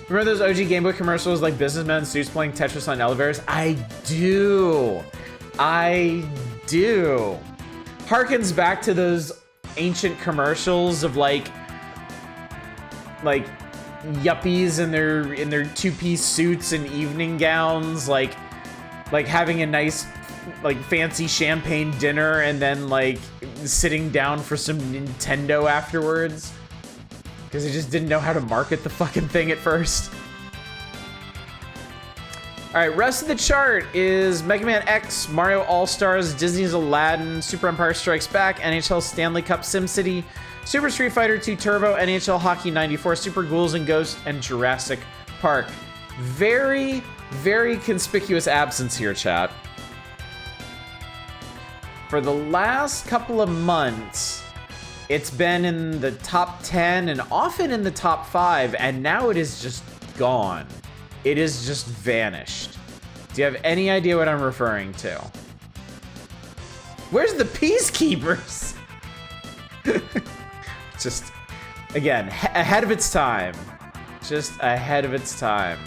Remember those OG Game Boy commercials like businessmen in suits playing Tetris on elevators? I do. Harkens back to those ancient commercials of like yuppies in their two-piece suits and evening gowns, like having a nice like fancy champagne dinner and then like sitting down for some Nintendo afterwards. Because they just didn't know how to market the fucking thing at first. Alright, rest of the chart is Mega Man X, Mario All-Stars, Disney's Aladdin, Super Empire Strikes Back, NHL Stanley Cup SimCity, Super Street Fighter 2 Turbo, NHL Hockey 94, Super Ghouls and Ghosts, and Jurassic Park. Very, very conspicuous absence here, chat. For the last couple of months, it's been in the top 10 and often in the top 5, and now it is just gone. It is just vanished. Do you have any idea what I'm referring to? Where's the Peacekeepers? Just, again, ahead of its time. Just ahead of its time.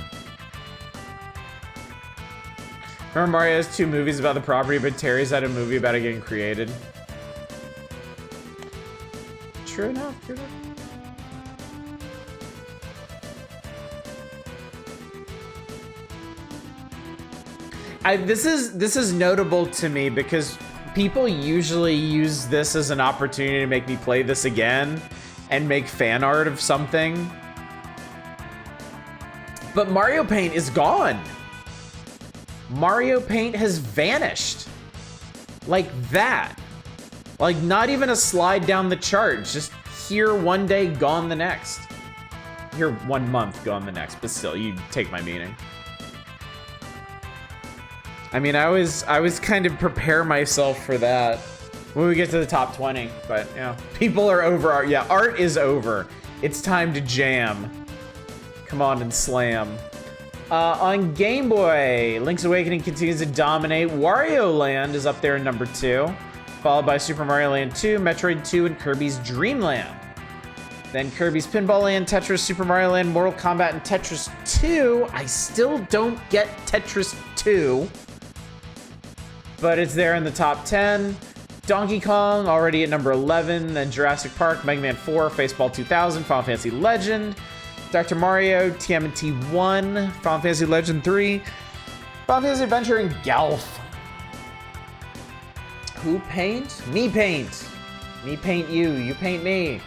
Remember Mario has 2 movies about the property, but Terry's had a movie about it getting created? True enough, true enough. This is notable to me because people usually use this as an opportunity to make me play this again and make fan art of something. But Mario Paint is gone. Mario Paint has vanished. Like that. Like, not even a slide down the chart. Just here one day, gone the next. Here 1 month, gone the next. But still, you take my meaning. I mean, I was kind of prepare myself for that when we get to the top 20. But, you know, people are over art. Yeah, art is over. It's time to jam. Come on and slam. On Game Boy, Link's Awakening continues to dominate. Wario Land is up there in number 2. Followed by Super Mario Land 2, Metroid 2, and Kirby's Dream Land. Then Kirby's Pinball Land, Tetris, Super Mario Land, Mortal Kombat, and Tetris 2. I still don't get Tetris 2, but it's there in the top 10. Donkey Kong, already at number 11. Then Jurassic Park, Mega Man 4, Faceball 2000, Final Fantasy Legend, Dr. Mario, TMNT 1, Final Fantasy Legend 3, Final Fantasy Adventure, and Golf. Who paint? Me paint. Me paint you. You paint me.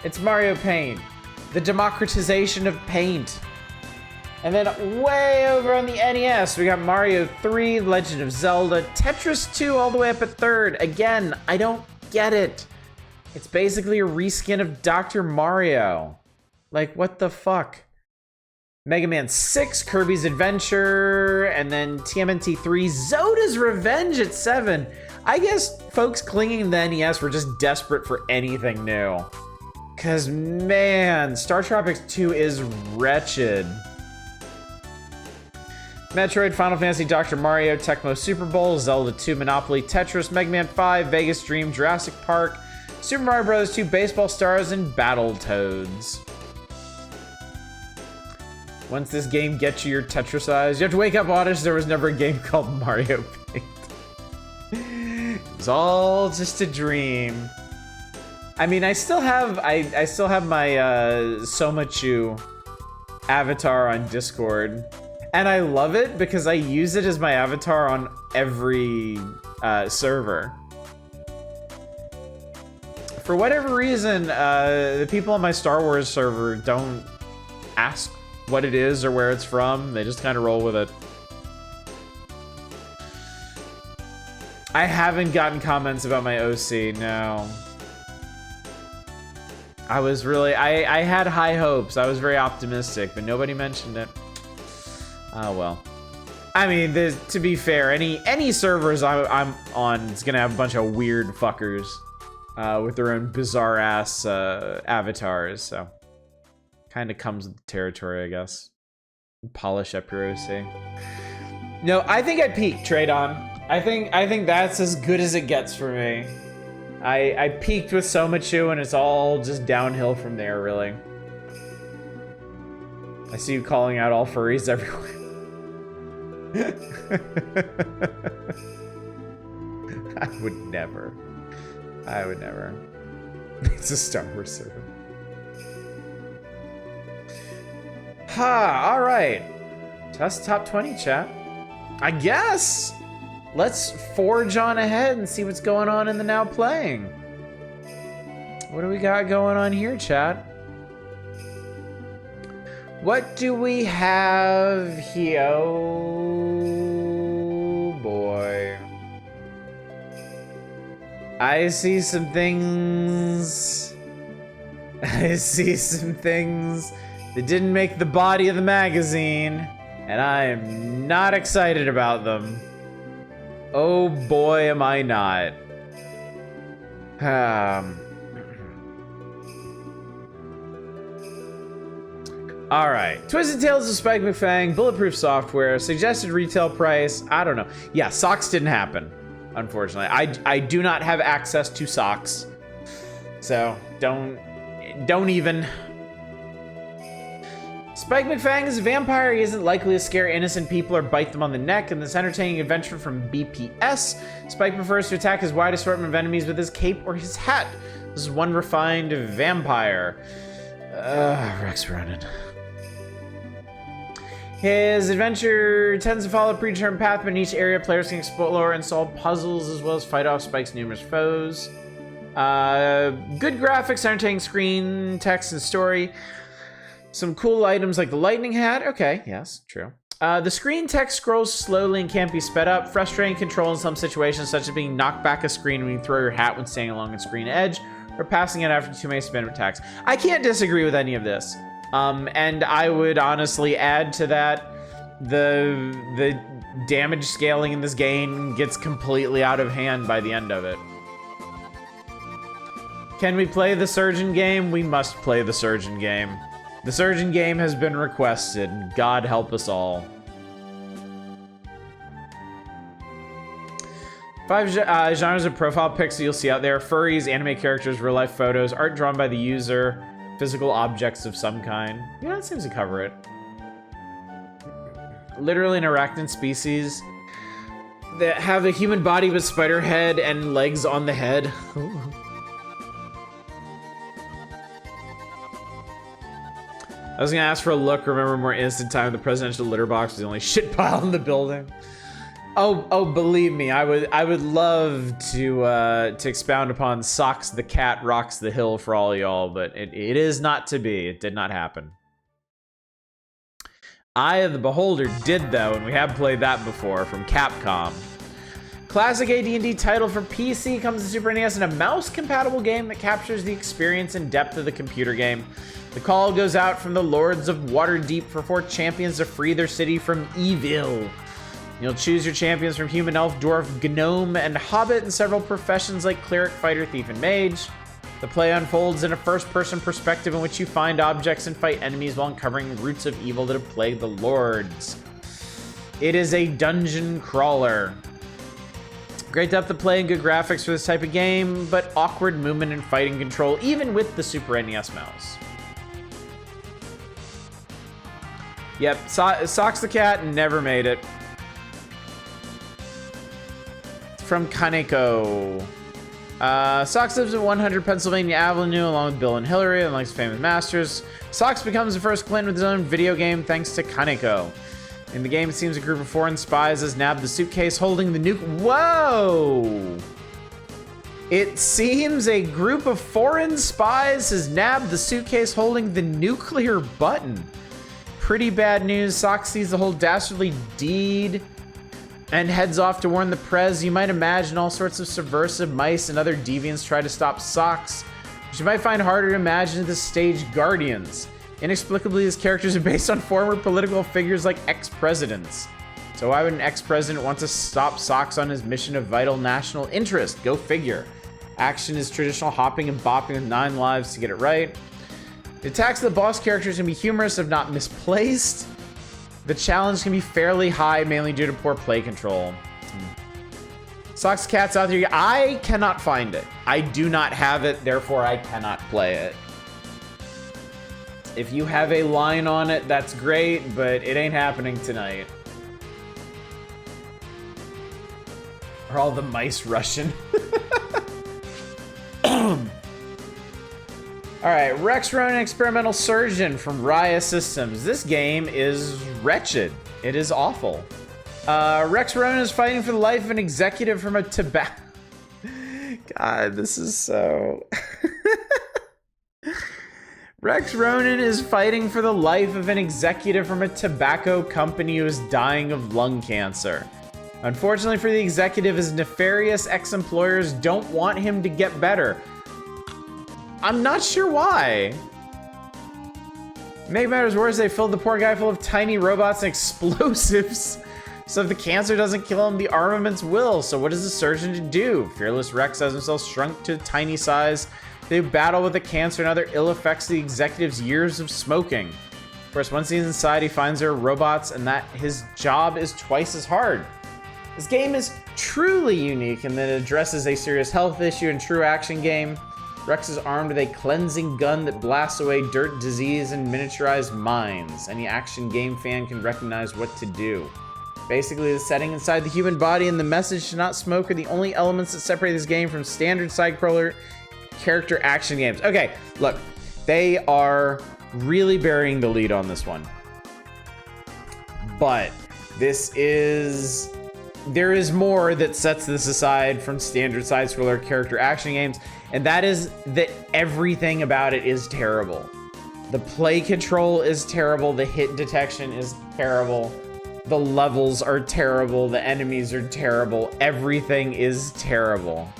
It's Mario Paint. The democratization of paint. And then way over on the NES, we got Mario 3, Legend of Zelda, Tetris 2 all the way up at 3rd. Again, I don't get it. It's basically a reskin of Dr. Mario. Like, what the fuck? Mega Man 6, Kirby's Adventure, and then TMNT 3, Zoda's Revenge at 7. I guess folks clinging to the NES were just desperate for anything new. Cause man, Star Tropics 2 is wretched. Metroid, Final Fantasy, Dr. Mario, Tecmo Super Bowl, Zelda 2, Monopoly, Tetris, Mega Man 5, Vegas Dream, Jurassic Park, Super Mario Bros. 2, Baseball Stars, and Battletoads. Once this game gets you your Tetris eyes, you have to wake up honest, there was never a game called Mario Paint. It was all just a dream. I mean, I still have my Soma Chu avatar on Discord. And I love it because I use it as my avatar on every server. For whatever reason, the people on my Star Wars server don't ask what it is or where it's from. They just kind of roll with it. I haven't gotten comments about my OC, no. I was really, I had high hopes. I was very optimistic, but nobody mentioned it. Oh, well. I mean, to be fair, any servers I'm on is gonna have a bunch of weird fuckers with their own bizarre ass avatars, so kind of comes with the territory, I guess. Polish up your OC. No, I think I peaked, Tradon. I think that's as good as it gets for me. I peaked with Somachu, and it's all just downhill from there, really. I see you calling out all furries everywhere. I would never. It's a Star Wars server. Ha, all right. Test top 20, chat. I guess. Let's forge on ahead and see what's going on in the now playing. What do we got going on here, chat? What do we have here? Oh boy. I see some things. That didn't make the body of the magazine, and I am not excited about them. Oh boy, am I not. All right, Twisted Tales of Spike McFang, bulletproof software, suggested retail price, I don't know. Yeah, socks didn't happen, unfortunately. I do not have access to socks, so don't even. Spike McFang is a vampire. He isn't likely to scare innocent people or bite them on the neck. In this entertaining adventure from BPS, Spike prefers to attack his wide assortment of enemies with his cape or his hat. This is one refined vampire. Rex Ronan. His adventure tends to follow a predetermined path, but in each area, players can explore and solve puzzles as well as fight off Spike's numerous foes. Good graphics, entertaining screen, text, and story. Some cool items like the lightning hat. Okay, yes, true. The screen text scrolls slowly and can't be sped up. Frustrating control in some situations, such as being knocked back a screen when you throw your hat when standing along a screen edge, or passing it after too many spin attacks. I can't disagree with any of this. And I would honestly add to that, the damage scaling in this game gets completely out of hand by the end of it. Can we play the Surgeon game? We must play the Surgeon game. The Surgeon game has been requested. God help us all. 5 genres of profile pics that you'll see out there: furries, anime characters, real life photos, art drawn by the user, physical objects of some kind. Yeah, that seems to cover it. Literally an arachnid species that have a human body with spider head and legs on the head. I was gonna ask for a look. Remember more instant time. The presidential litter box was the only shit pile in the building. Oh, believe me, I would love to expound upon Socks the Cat Rocks the Hill for all y'all, but it is not to be. It did not happen. Eye of the Beholder did, though, and we have played that before from Capcom. Classic AD&D title for PC, comes to Super NES in a mouse-compatible game that captures the experience and depth of the computer game. The call goes out from the Lords of Waterdeep for 4 champions to free their city from evil. You'll choose your champions from human, elf, dwarf, gnome, and hobbit in several professions like cleric, fighter, thief, and mage. The play unfolds in a first-person perspective in which you find objects and fight enemies while uncovering roots of evil that have plagued the lords. It is a dungeon crawler. Great depth of play and good graphics for this type of game, but awkward movement and fighting control even with the Super NES mouse. Yep, Socks the Cat never made it. From Kaneko. Sox lives at 100 Pennsylvania Avenue along with Bill and Hillary and likes famous masters. Sox becomes the first Clint with his own video game thanks to Kaneko. In the game, it seems a group of foreign spies has nabbed the suitcase holding the nuke. Whoa! It seems a group of foreign spies has nabbed the suitcase holding the nuclear button. Pretty bad news. Sox sees the whole dastardly deed and heads off to warn the Prez. You might imagine all sorts of subversive mice and other deviants try to stop Sox, which you might find harder to imagine at this stage Guardians. Inexplicably, his characters are based on former political figures like ex-presidents. So why would an ex-president want to stop Sox on his mission of vital national interest? Go figure. Action is traditional hopping and bopping with 9 lives to get it right. The attacks of the boss characters can be humorous if not misplaced. The challenge can be fairly high, mainly due to poor play control. Sox Cats out there. I cannot find it. I do not have it, therefore I cannot play it. If you have a line on it, that's great, but it ain't happening tonight. Are all the mice Russian? Alright, Rex Ronan, Experimental Surgeon from Raya Systems. This game is wretched. It is awful. Rex Ronan is fighting for the life of an executive from a tobacco... God, this is so... Rex Ronan is fighting for the life of an executive from a tobacco company who is dying of lung cancer. Unfortunately for the executive, his nefarious ex-employers don't want him to get better. I'm not sure why. Make matters worse, they filled the poor guy full of tiny robots and explosives. So if the cancer doesn't kill him, the armaments will. So what is the surgeon to do? Fearless Rex has himself shrunk to a tiny size. They battle with the cancer and other ill effects of the executive's years of smoking. Of course, once he's inside, he finds there are robots and that his job is twice as hard. This game is truly unique in that it addresses a serious health issue and true action game. Rex is armed with a cleansing gun that blasts away dirt, disease, and miniaturized mines. Any action game fan can recognize what to do. Basically, the setting inside the human body and the message to not smoke are the only elements that separate this game from standard side-scroller character action games. Okay, look, they are really burying the lead on this one. But there is more that sets this aside from standard side-scroller character action games, and that is that everything about it is terrible. The play control is terrible, the hit detection is terrible, the levels are terrible, the enemies are terrible, everything is terrible.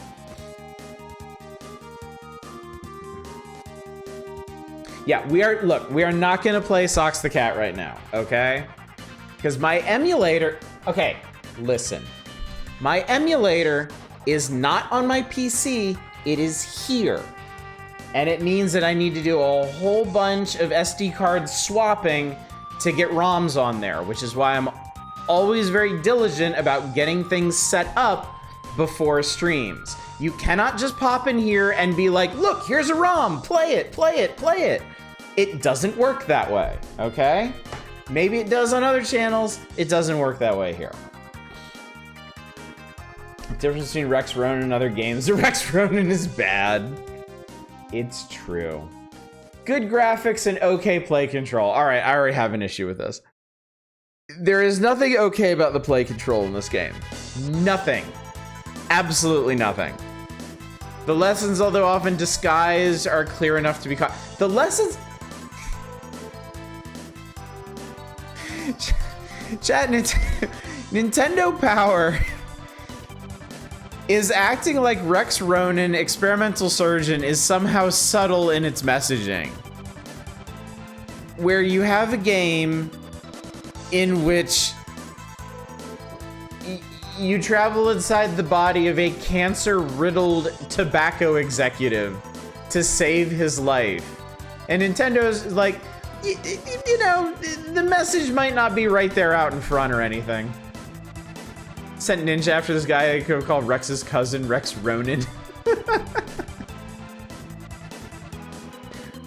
Yeah, we are not gonna play Sox the Cat right now, okay? Because my emulator, okay, listen. My emulator is not on my PC, it is here. And it means that I need to do a whole bunch of SD card swapping to get ROMs on there, which is why I'm always very diligent about getting things set up before streams. You cannot just pop in here and be like, look, here's a ROM, play it, play it, play it. It doesn't work that way, okay? Maybe it does on other channels, it doesn't work that way here. The difference between Rex Ronan and other games, the Rex Ronan is bad. It's true. Good graphics and okay play control. All right, I already have an issue with this. There is nothing okay about the play control in this game. Nothing. Absolutely nothing. The lessons, although often disguised, are clear enough to be caught. The lessons... Chat, Nintendo Power is acting like Rex Ronan, Experimental Surgeon, is somehow subtle in its messaging. Where you have a game in which you travel inside the body of a cancer-riddled tobacco executive to save his life. And Nintendo's like, you know, the message might not be right there out in front or anything. Sent Ninja after this guy I could have called Rex's cousin, Rex Ronan.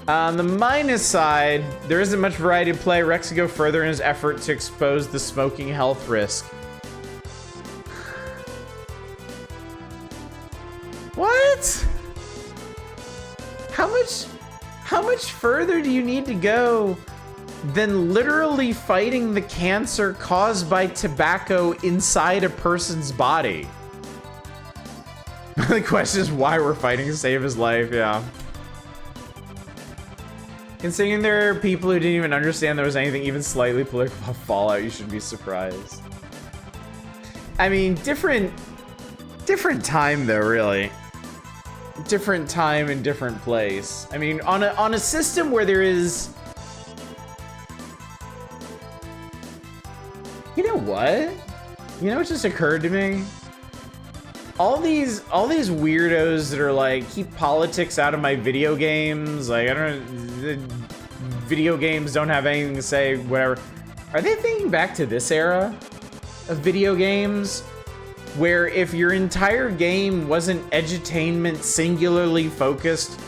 On the minus side, there isn't much variety of play. Rex could go further in his effort to expose the smoking health risk. What? How much further do you need to go than literally fighting the cancer caused by tobacco inside a person's body? The question is why we're fighting to save his life, yeah. Considering there are people who didn't even understand there was anything even slightly political about Fallout, you should be surprised. I mean, different time though, really. Different time and different place. I mean, on a system where there is... You know what? You know what just occurred to me? All these weirdos that are like, keep politics out of my video games, like, I don't know, video games don't have anything to say, whatever. Are they thinking back to this era of video games? Where if your entire game wasn't edutainment singularly focused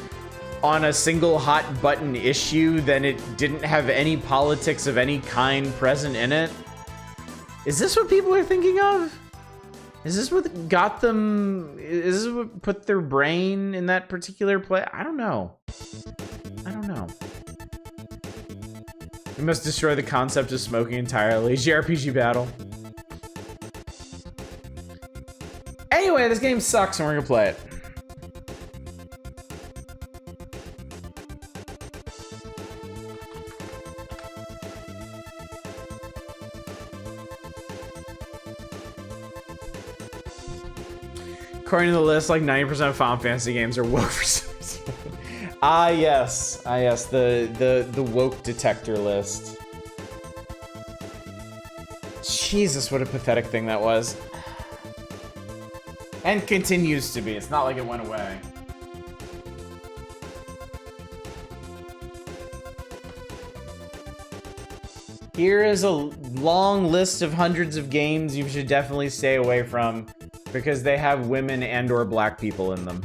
on a single hot button issue, then it didn't have any politics of any kind present in it? Is this what people are thinking of? Is this what got them? Is this what put their brain in that particular play? I don't know. I don't know. We must destroy the concept of smoking entirely. JRPG battle. Anyway, this game sucks and we're gonna play it. According to the list, like 90% of Final Fantasy games are woke for some reason. Yes, the woke detector list. Jesus, what a pathetic thing that was. And continues to be. It's not like it went away. Here is a long list of hundreds of games you should definitely stay away from because they have women and or black people in them.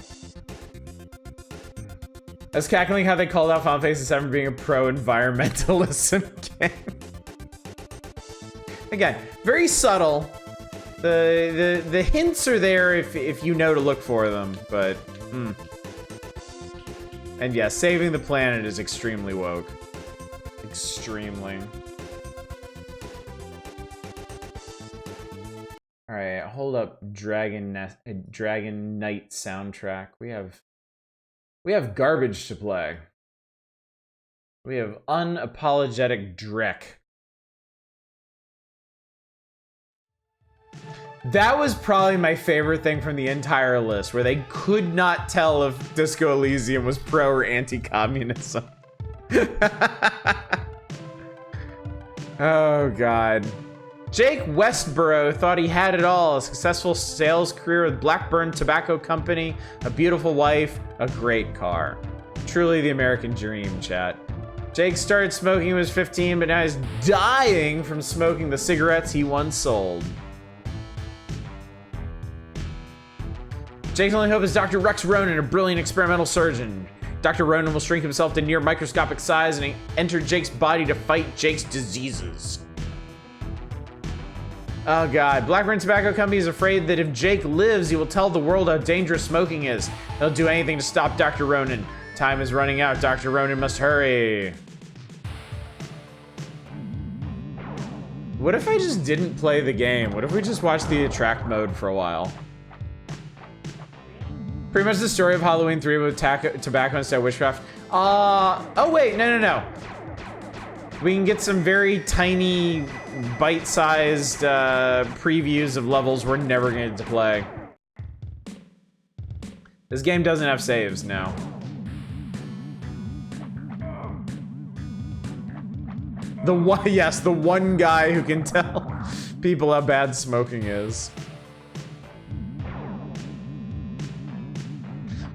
I was cackling how they called out Final Fantasy VII being a pro-environmentalism game. Again, very subtle. The hints are there if you know to look for them, but And yeah, saving the planet is extremely woke. Extremely. All right, hold up, Dragon Knight soundtrack. We have garbage to play. We have unapologetic Drek. That was probably my favorite thing from the entire list, where they could not tell if Disco Elysium was pro or anti-communism. Oh God. Jake Westboro thought he had it all. A successful sales career with Blackburn Tobacco Company, a beautiful wife, a great car. Truly the American dream, chat. Jake started smoking when he was 15, but now he's dying from smoking the cigarettes he once sold. Jake's only hope is Dr. Rex Ronan, a brilliant experimental surgeon. Dr. Ronan will shrink himself to near microscopic size and enter Jake's body to fight Jake's diseases. Oh God, Blackburn Tobacco Company is afraid that if Jake lives, he will tell the world how dangerous smoking is. They'll do anything to stop Dr. Ronan. Time is running out. Dr. Ronan must hurry. What if I just didn't play the game? What if we just watched the attract mode for a while? Pretty much the story of Halloween 3 with tobacco instead of witchcraft. Oh wait, no. We can get some very tiny, bite-sized previews of levels we're never going to play. This game doesn't have saves now. The one guy who can tell people how bad smoking is.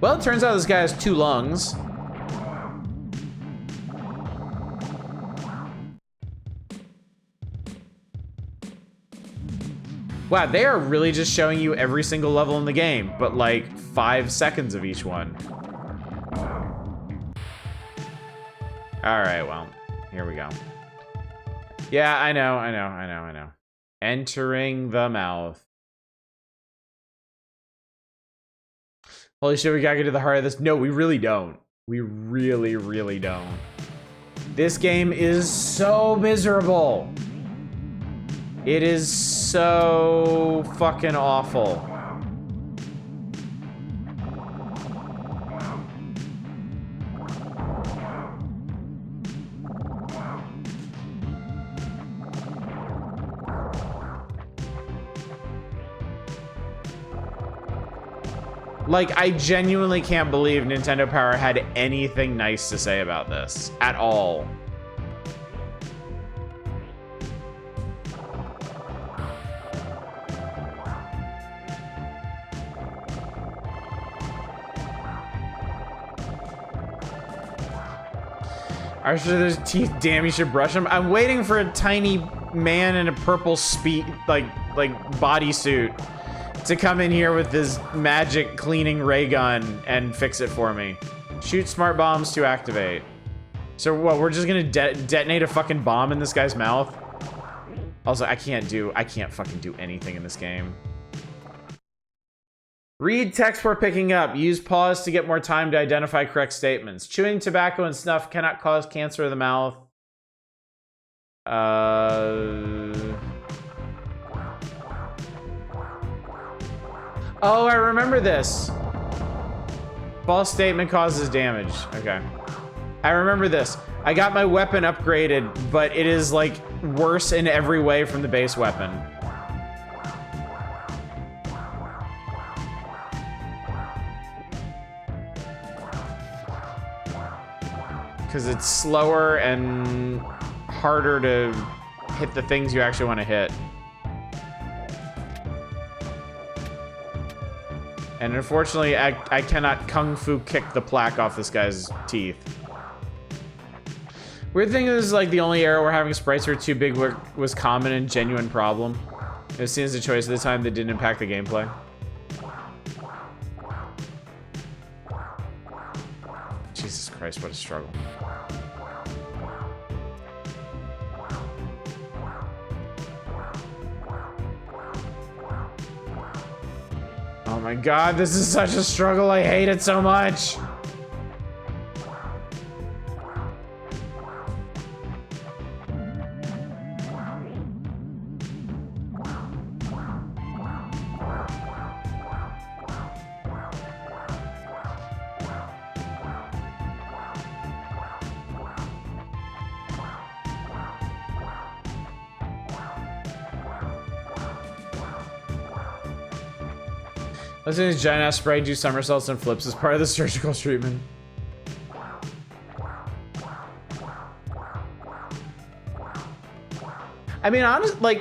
Well, it turns out this guy has 2 lungs. Wow, they are really just showing you every single level in the game, but like 5 seconds of each one. All right, well, here we go. Yeah, I know. Entering the mouth. Holy shit, we gotta get to the heart of this. No, we really don't. We really, really don't. This game is so miserable. It is so fucking awful. Like, I genuinely can't believe Nintendo Power had anything nice to say about this at all. Are sure those teeth, damn, you should brush them. I'm waiting for a tiny man in a purple like bodysuit to come in here with this magic cleaning ray gun and fix it for me. Shoot smart bombs to activate. So what, we're just gonna detonate a fucking bomb in this guy's mouth? Also, I can't fucking do anything in this game. Read text we're picking up. Use pause to get more time to identify correct statements. Chewing tobacco and snuff cannot cause cancer of the mouth. Oh, I remember this. False statement causes damage. Okay. I remember this. I got my weapon upgraded, but it is like worse in every way from the base weapon. Because it's slower and harder to hit the things you actually want to hit. And unfortunately, I cannot kung fu kick the plaque off this guy's teeth. Weird thing is, like, the only error where having sprites were too big was common and genuine problem. It was seen as a choice at the time that didn't impact the gameplay. Jesus Christ, what a struggle. Oh my god, this is such a struggle. I hate it so much. Listen to this giant ass sprite do somersaults and flips as part of the surgical treatment. I mean, honestly,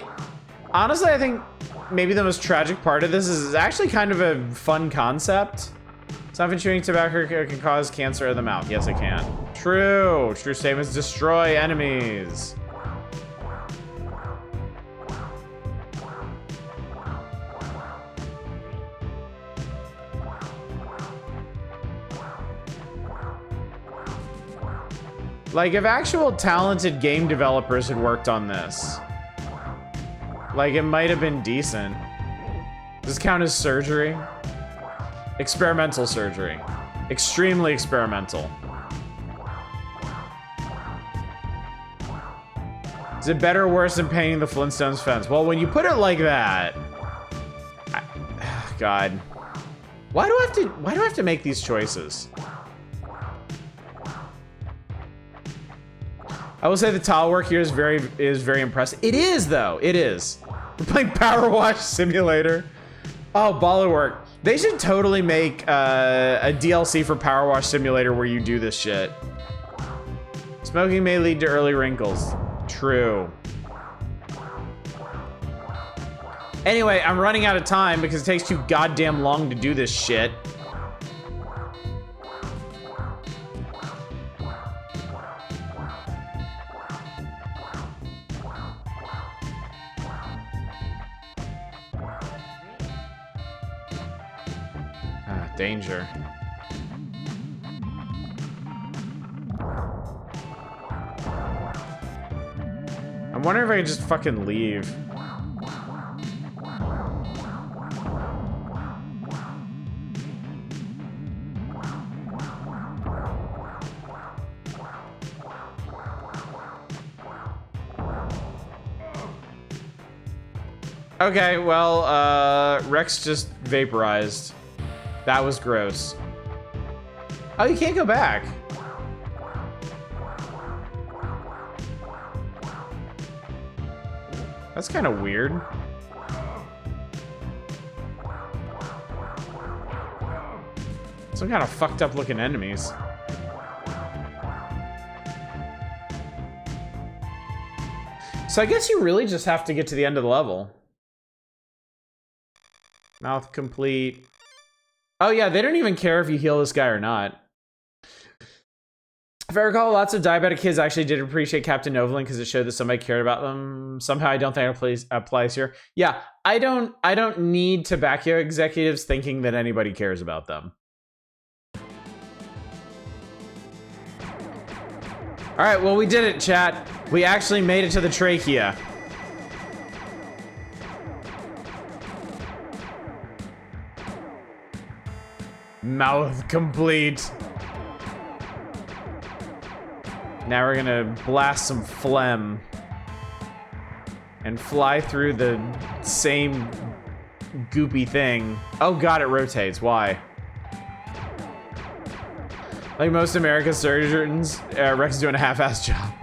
I think maybe the most tragic part of this is actually kind of a fun concept. Something chewing tobacco can cause cancer of the mouth. Yes, it can. True. True statements destroy enemies. Like, if actual talented game developers had worked on this, like, it might have been decent. Does this count as surgery? Experimental surgery. Extremely experimental. Is it better or worse than painting the Flintstones fence? Well, when you put it like that, God, why do I have to make these choices? I will say the tile work here is very impressive. It is, though. It is. We're playing Power Wash Simulator. Oh, baller work. They should totally make a DLC for Power Wash Simulator where you do this shit. Smoking may lead to early wrinkles. True. Anyway, I'm running out of time because it takes too goddamn long to do this shit. Danger. I'm wondering if I can just fucking leave. Okay, well, Rex just vaporized. That was gross. Oh, you can't go back. That's kind of weird. Some kind of fucked up looking enemies. So I guess you really just have to get to the end of the level. Mouth complete. Oh yeah, they don't even care if you heal this guy or not. If I recall, lots of diabetic kids actually did appreciate Captain Novolin because it showed that somebody cared about them. Somehow I don't think it applies here. Yeah, I don't need tobacco executives thinking that anybody cares about them. All right, well, we did it, chat. We actually made it to the trachea. Mouth complete. Now we're gonna blast some phlegm and fly through the same goopy thing. Oh god, it rotates. Why? Like most American surgeons, Rex is doing a half-assed job.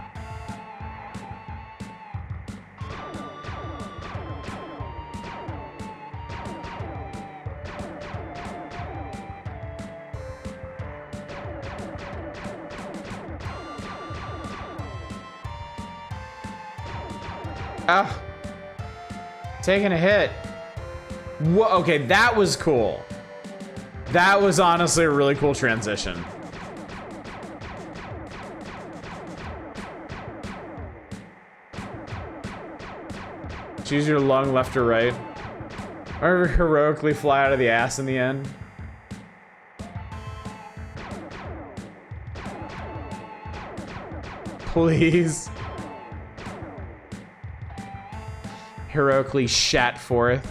Ah, taking a hit. Whoa, okay, that was cool. That was honestly a really cool transition. Choose your lung, left or right. Or heroically fly out of the ass in the end. Please. Heroically shat forth.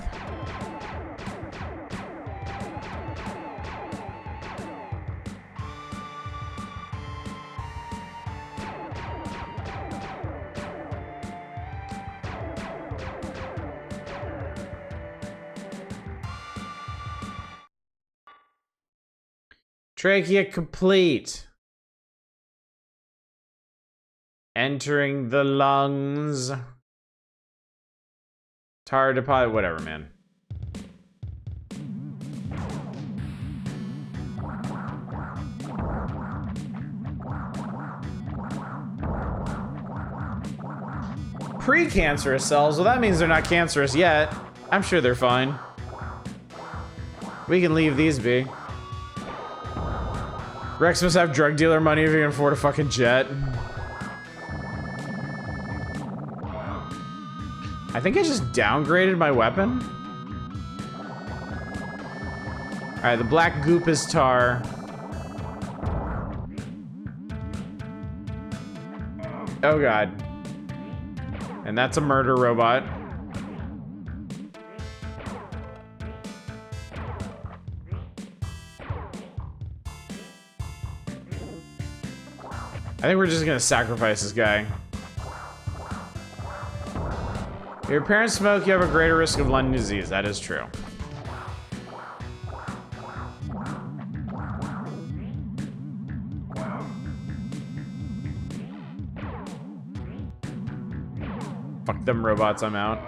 Trachea complete. Entering the lungs. Tar deposit, whatever, man. Pre-cancerous cells, well that means they're not cancerous yet. I'm sure they're fine. We can leave these be. Rex must have drug dealer money if he can afford a fucking jet. I think I just downgraded my weapon. All right, the black goop is tar. Oh god. And that's a murder robot. I think we're just gonna sacrifice this guy. If your parents smoke, you have a greater risk of lung disease. That is true. Fuck them robots, I'm out.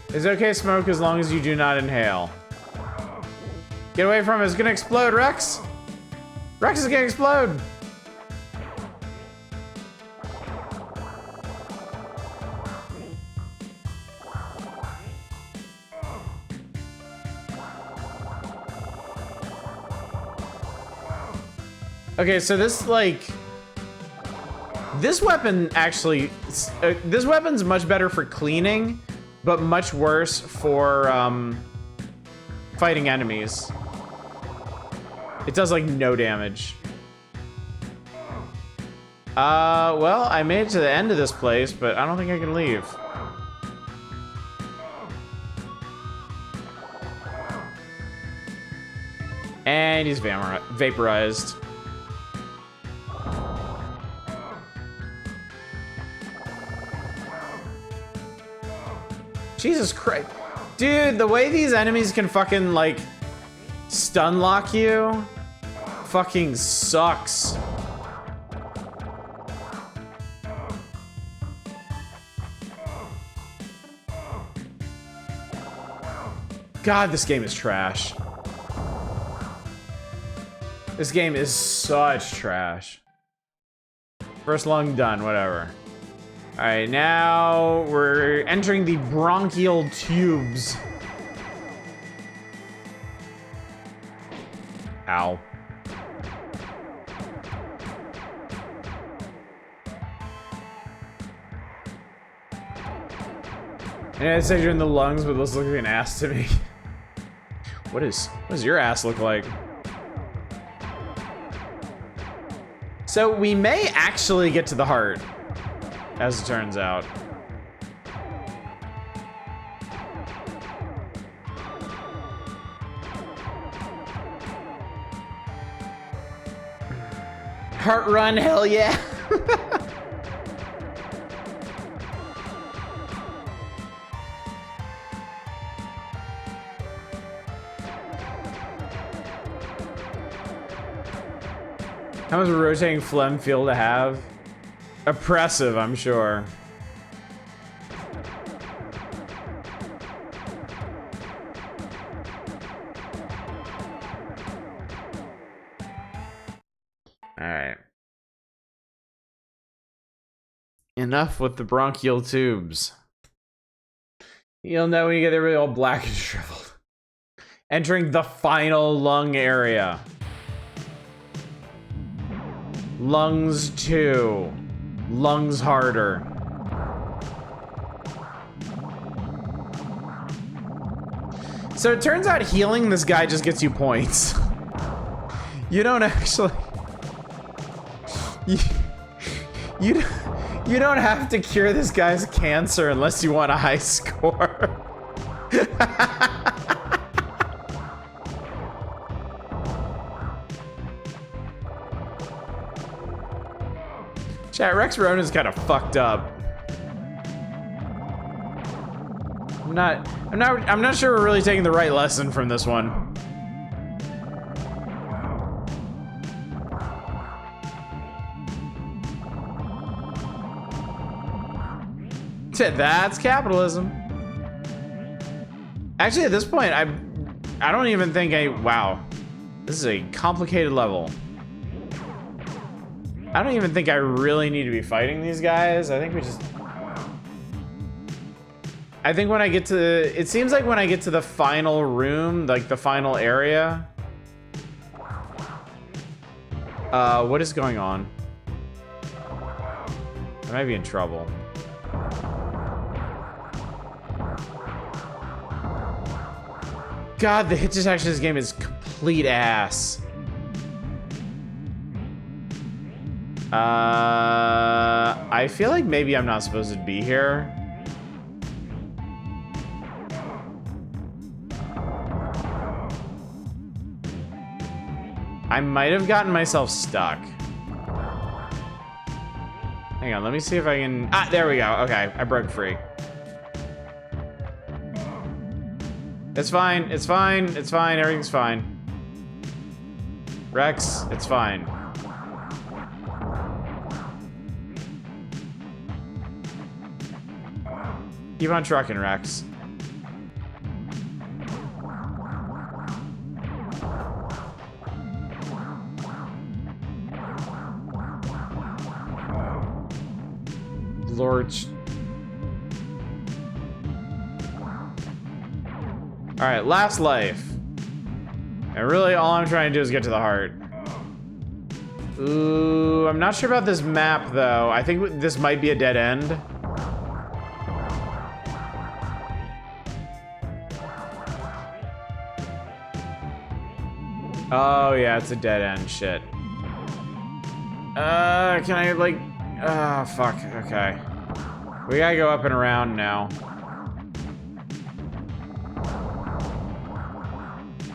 It's okay to smoke as long as you do not inhale. Get away from it, it's gonna explode, Rex! Rex is gonna explode! Okay, so this, like... This weapon actually... this weapon's much better for cleaning, but much worse for, fighting enemies. It does, like, no damage. Well, I made it to the end of this place, but I don't think I can leave. And he's vaporized. Jesus Christ. Dude, the way these enemies can fucking, like, stun lock you fucking sucks. God, this game is trash. This game is such trash. First lung done, whatever. All right, now we're entering the bronchial tubes. Ow. And I said you're in the lungs, but this looks like an ass to me. What does your ass look like? So we may actually get to the heart, as it turns out. Heart run, hell yeah. How much rotating phlegm feel to have? Oppressive, I'm sure. Alright. Enough with the bronchial tubes. You'll know when you get there really all black and shriveled. Entering the final lung area. Lungs 2. Lungs harder. So it turns out healing this guy just gets you points. You don't actually... You don't have to cure this guy's cancer unless you want a high score. Chat, Rex Ronan's kind of fucked up. I'm not sure we're really taking the right lesson from this one. That's capitalism. Actually, at this point, I don't even think wow. This is a complicated level. I don't even think I really need to be fighting these guys. I think we just... I think when I get to... It seems like when I get to the final room, like the final area... what is going on? I might be in trouble. God, the hit detection in this game is complete ass. I feel like maybe I'm not supposed to be here. I might have gotten myself stuck. Hang on, let me see if I can... Ah, there we go. Okay, I broke free. It's fine, it's fine, it's fine, everything's fine. Rex, it's fine. Keep on trucking, Rex. Lord. Alright, last life. And really all I'm trying to do is get to the heart. Ooh, I'm not sure about this map though. I think this might be a dead end. Oh yeah, it's a dead end, shit. Can I, like... fuck. Okay. We gotta go up and around now.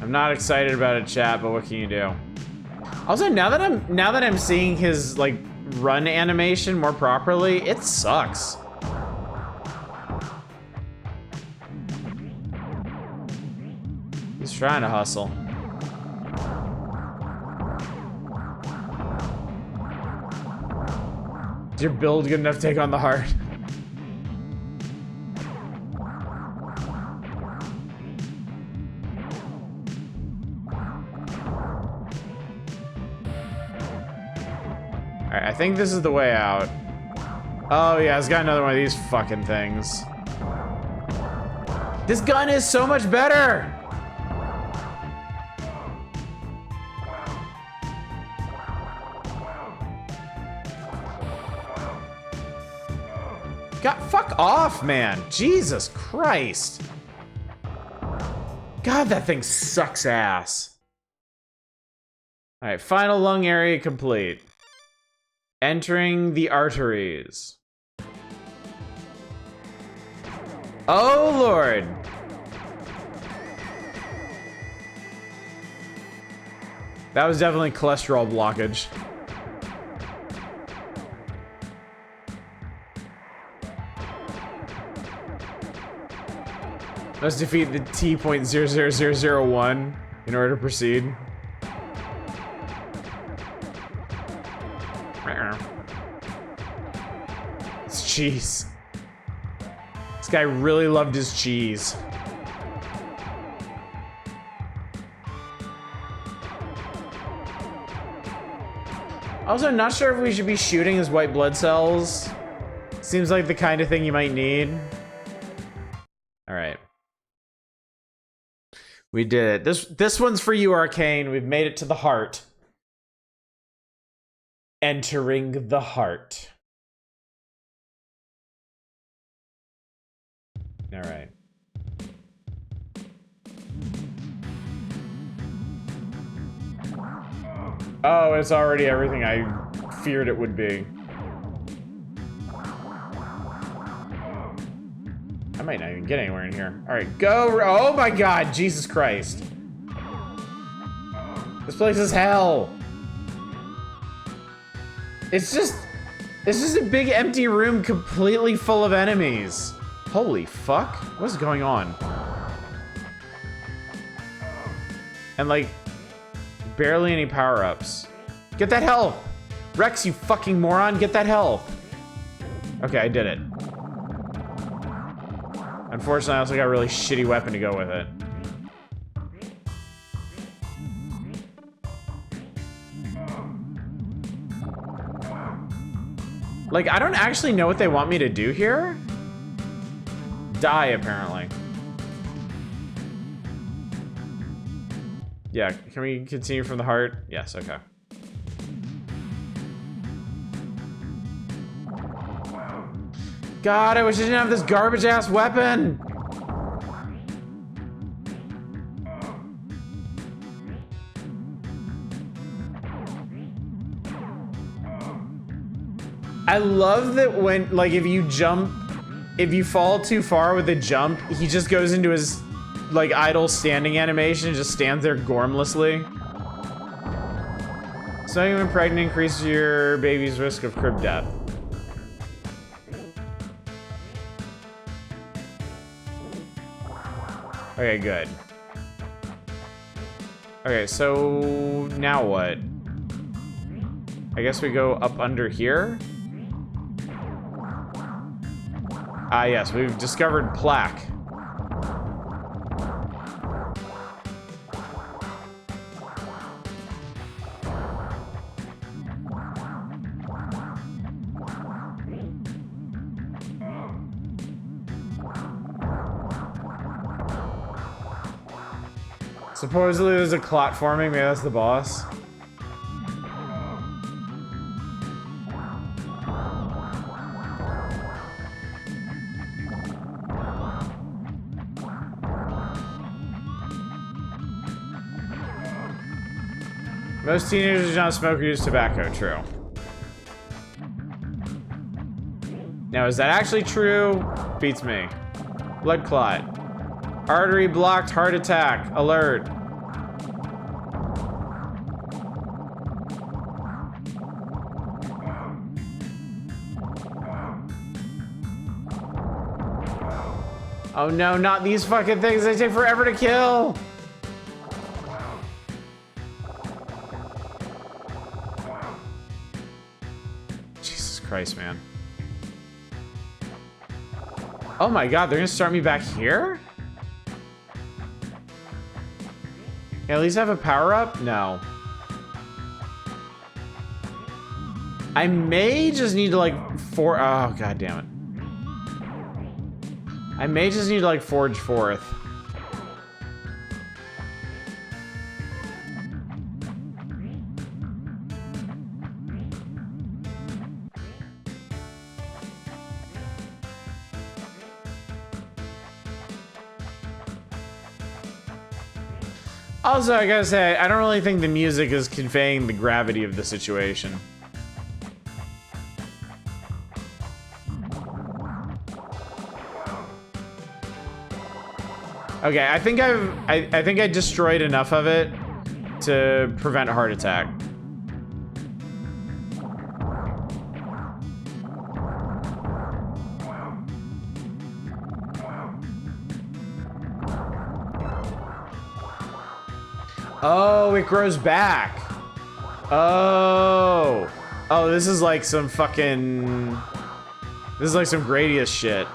I'm not excited about it, chat, but what can you do? Also, now that I'm seeing his, like, run animation more properly, it sucks. He's trying to hustle. Is your build good enough to take on the heart? Alright, I think this is the way out. Oh yeah, it's got another one of these fucking things. This gun is so much better! God, fuck off, man. Jesus Christ. God, that thing sucks ass. Alright, final lung area complete. Entering the arteries. Oh, Lord. That was definitely cholesterol blockage. Let's defeat the T.00001 in order to proceed. It's cheese. This guy really loved his cheese. Also, not sure if we should be shooting his white blood cells. Seems like the kind of thing you might need. All right. We did it. This one's for you, Arcane. We've made it to the heart. Entering the heart. All right. Oh, it's already everything I feared it would be. I might not even get anywhere in here. All right, go. Oh my God, Jesus Christ. This place is hell. It's just a big empty room completely full of enemies. Holy fuck, what's going on? And like, barely any power-ups. Get that health! Rex, you fucking moron, get that health! Okay, I did it. Unfortunately, I also got a really shitty weapon to go with it. Like, I don't actually know what they want me to do here. Die, apparently. Yeah, can we continue from the heart? Yes, okay. God, I wish I didn't have this garbage-ass weapon! I love that when, like, if you fall too far with a jump, he just goes into his, like, idle standing animation and just stands there gormlessly. Snowing when pregnant increases your baby's risk of crib death. Okay, good. Okay, so now what? I guess we go up under here? Ah, yes, we've discovered plaque. Supposedly there's a clot forming, maybe that's the boss. Most teenagers do not smoke or use tobacco, true. Now, is that actually true? Beats me. Blood clot. Artery blocked, heart attack. Alert. Oh no, not these fucking things. They take forever to kill. Jesus Christ, man. Oh my god, they're gonna start me back here? Can I at least have a power-up? No. I may just need to like oh god damn it. I may just need to like forge forth. Also, I gotta say, I don't really think the music is conveying the gravity of the situation. Okay, I think I destroyed enough of it to prevent a heart attack. Oh, it grows back. Oh. Oh, this is like some fucking... This is like some Gradius shit.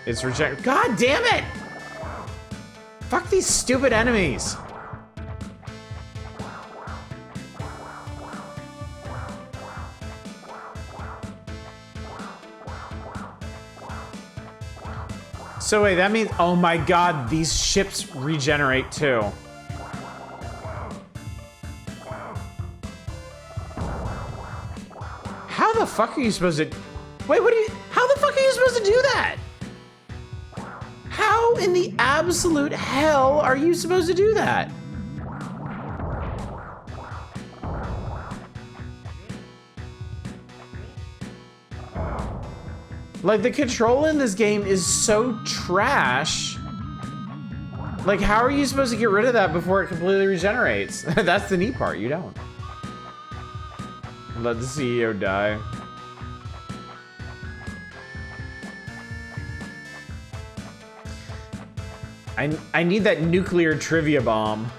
It's rejected. God damn it! Fuck these stupid enemies. So wait, that means, oh my god, these ships regenerate too. How the fuck are you supposed to, wait, how the fuck are you supposed to do that? How in the absolute hell are you supposed to do that? Like, the control in this game is so trash. Like, how are you supposed to get rid of that before it completely regenerates? That's the neat part, you don't. Let the CEO die. I need that nuclear trivia bomb.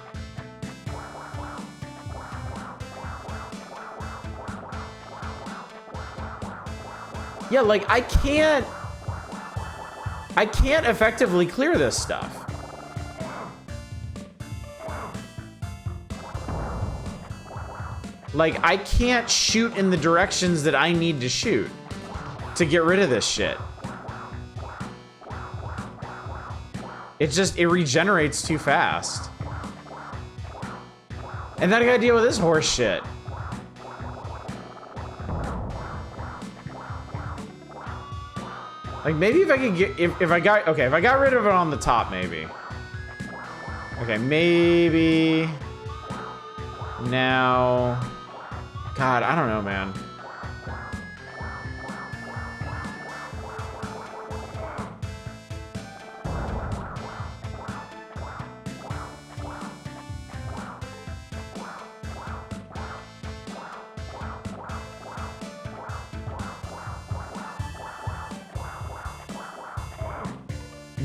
Yeah, like, I can't effectively clear this stuff. Like, I can't shoot in the directions that I need to shoot to get rid of this shit. It regenerates too fast. And then I gotta deal with this horse shit. Like, maybe if I could get, if I got rid of it on the top, maybe. Okay, maybe. Now. God, I don't know, man.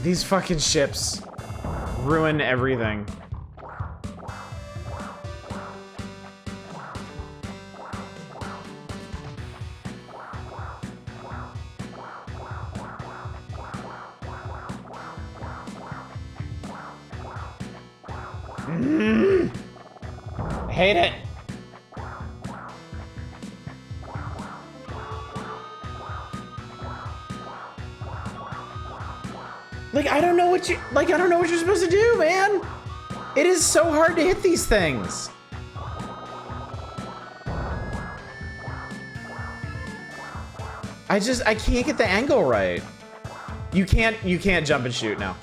These fucking ships ruin everything. I hate it. Like, I don't know what you're supposed to do, man. It is so hard to hit these things. I can't get the angle right. You can't jump and shoot now.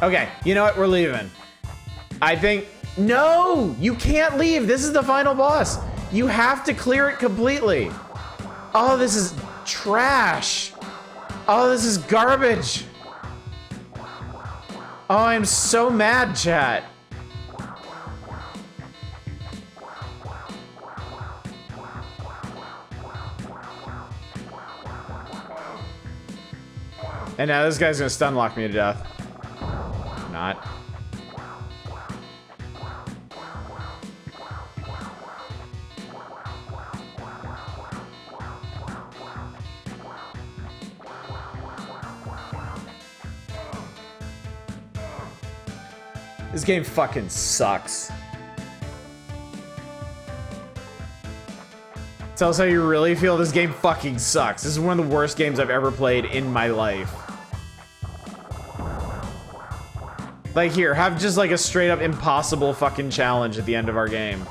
Okay, you know what? We're leaving. I think... No! You can't leave! This is the final boss! You have to clear it completely! Oh, this is trash! Oh, this is garbage! Oh, I'm so mad, chat. And now this guy's gonna stun lock me to death. Not. This game fucking sucks. Tell us how you really feel. This game fucking sucks. This is one of the worst games I've ever played in my life. Like here, have just like a straight up impossible fucking challenge at the end of our game.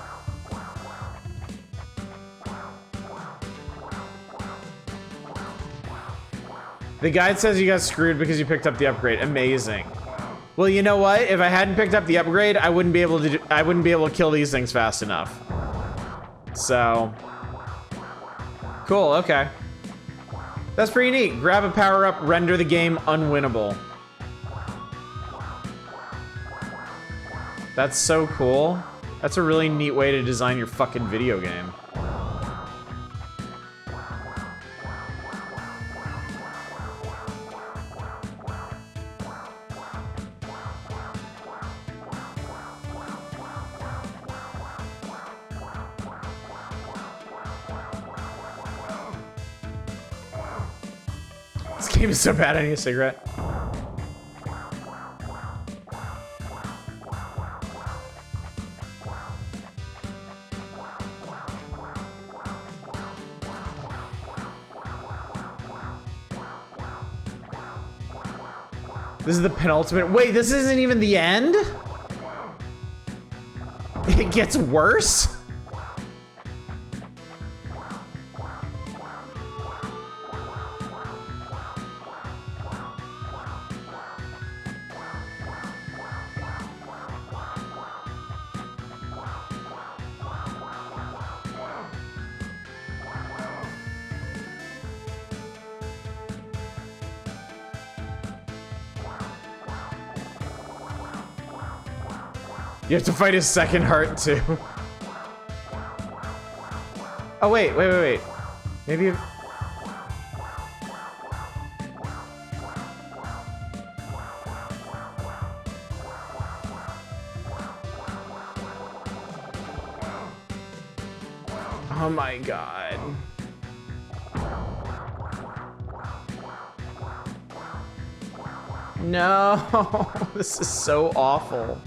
The guide says you got screwed because you picked up the upgrade. Amazing. Well, you know what? If I hadn't picked up the upgrade, I wouldn't be able to kill these things fast enough. So, cool, okay. That's pretty neat. Grab a power-up, render the game unwinnable. That's so cool. That's a really neat way to design your fucking video game. This game is so bad, I need a cigarette. This is the penultimate. Wait, this isn't even the end? It gets worse? You have to fight his second heart, too. Oh, wait. Maybe... Oh my god. No, this is so awful.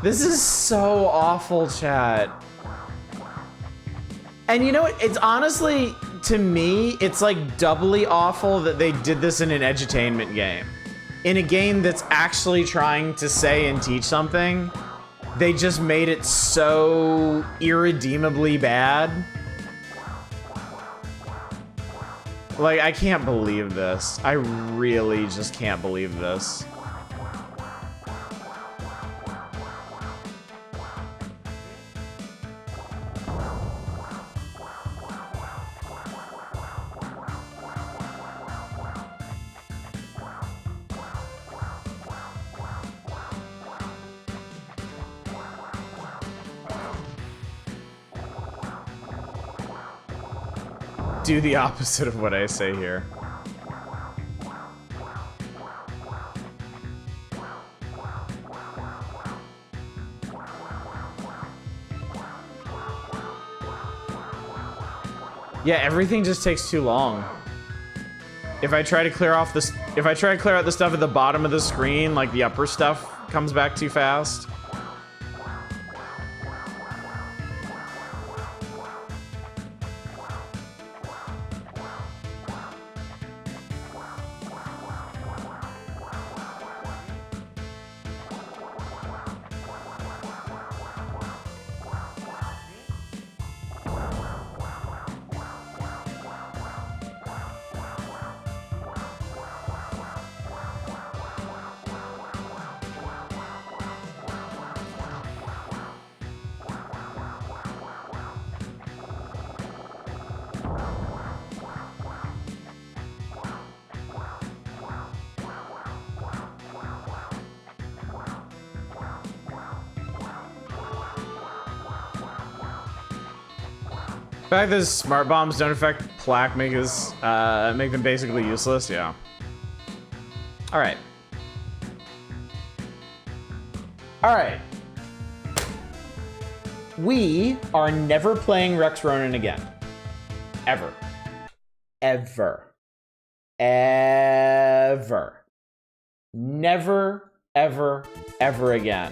This is so awful, chat. And you know what? It's honestly, to me, it's like doubly awful that they did this in an edutainment game. In a game that's actually trying to say and teach something, they just made it so irredeemably bad. Like, I can't believe this. I really just can't believe this. Do the opposite of what I say here. Yeah, everything just takes too long. If I try to clear off this, if I try to clear out the stuff at the bottom of the screen, like the upper stuff comes back too fast. fact that smart bombs don't affect plaque make them basically useless, yeah. Alright. Alright. We are never playing Rex Ronan again. Ever. Ever. Ever. Never, ever, ever again.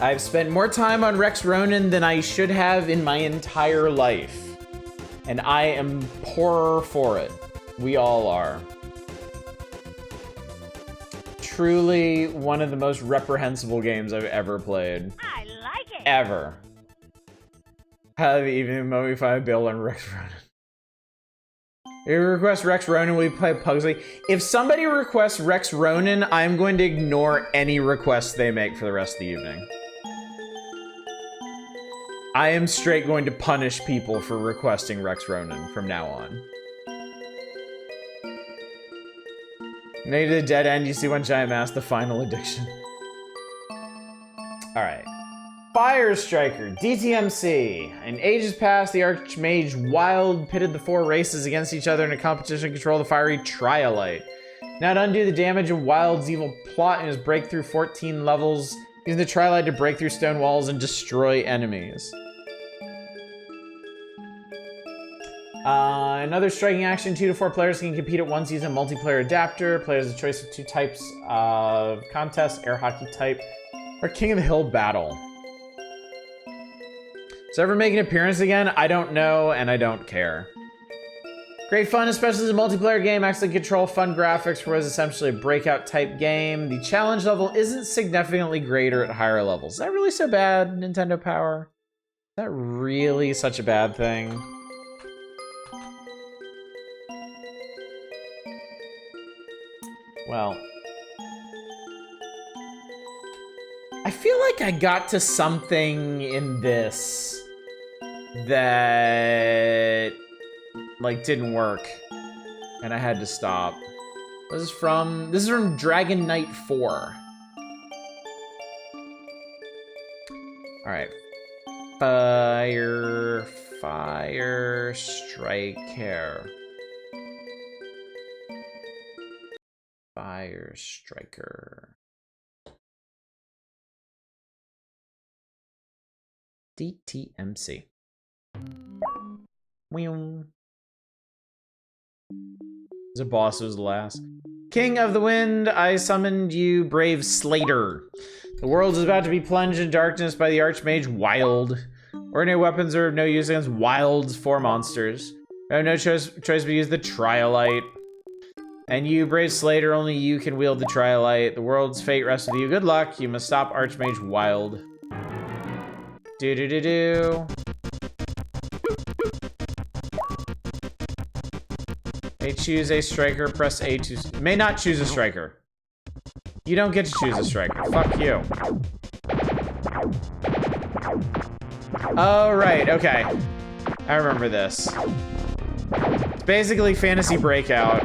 I've spent more time on Rex Ronan than I should have in my entire life. And I am poorer for it. We all are. Truly one of the most reprehensible games I've ever played. I like it. Ever. Have even mummified build on Rex Ronan. If you request Rex Ronan, we play Pugsley. If somebody requests Rex Ronan, I'm going to ignore any requests they make for the rest of the evening. I am straight going to punish people for requesting Rex Ronan from now on. Now to the dead end, you see one giant mass, the final addiction. Alright. Firestriker, DTMC. In ages past, the Archmage Wild pitted the 4 races against each other in a competition to control the fiery Triolite. Now to undo the damage of Wild's evil plot in his breakthrough 14 levels, using the Triolite to break through stone walls and destroy enemies. Another striking action, 2 to 4 players can compete at once using a multiplayer adapter. Players have a choice of 2 types of contests, air hockey type, or King of the Hill battle. Does it ever make an appearance again? I don't know, and I don't care. Great fun, especially as a multiplayer game. Excellent control, fun graphics for what is essentially a breakout type game. The challenge level isn't significantly greater at higher levels. Is that really so bad, Nintendo Power? Is that really such a bad thing? Well, I feel like I got to something in this that, like, didn't work, and I had to stop. This is from Dragon Knight 4. All right, Firestriker. Firestriker. DTMC. The boss was the last. King of the Wind, I summoned you, brave Slater. The world is about to be plunged in darkness by the Archmage Wild. Ordinary weapons are of no use against Wild's 4 monsters. I have no choice but to use the Triolite. And you, brave Slater, only you can wield the Triolite. The world's fate rests with you. Good luck. You must stop Archmage Wild. Do-do-do-do. May choose a striker, press A to... May not choose a striker. You don't get to choose a striker. Fuck you. Oh, right, okay. I remember this. It's basically Fantasy Breakout,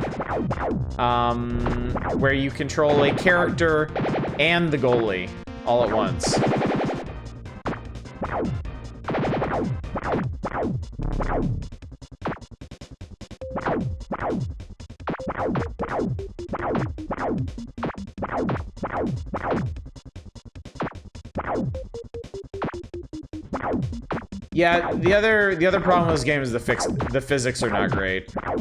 where you control a character and the goalie all at once. Yeah, the other problem with this game is the physics are not great. I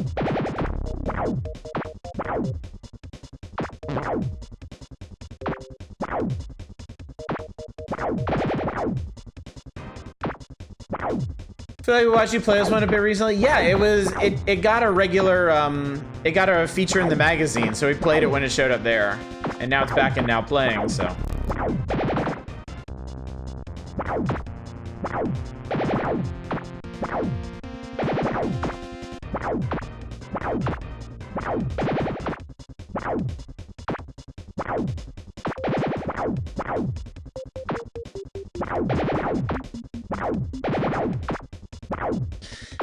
feel like we watched you play this one a bit recently. Yeah, it got a regular it got a feature in the magazine, so we played it when it showed up there. And now it's back and now playing, so.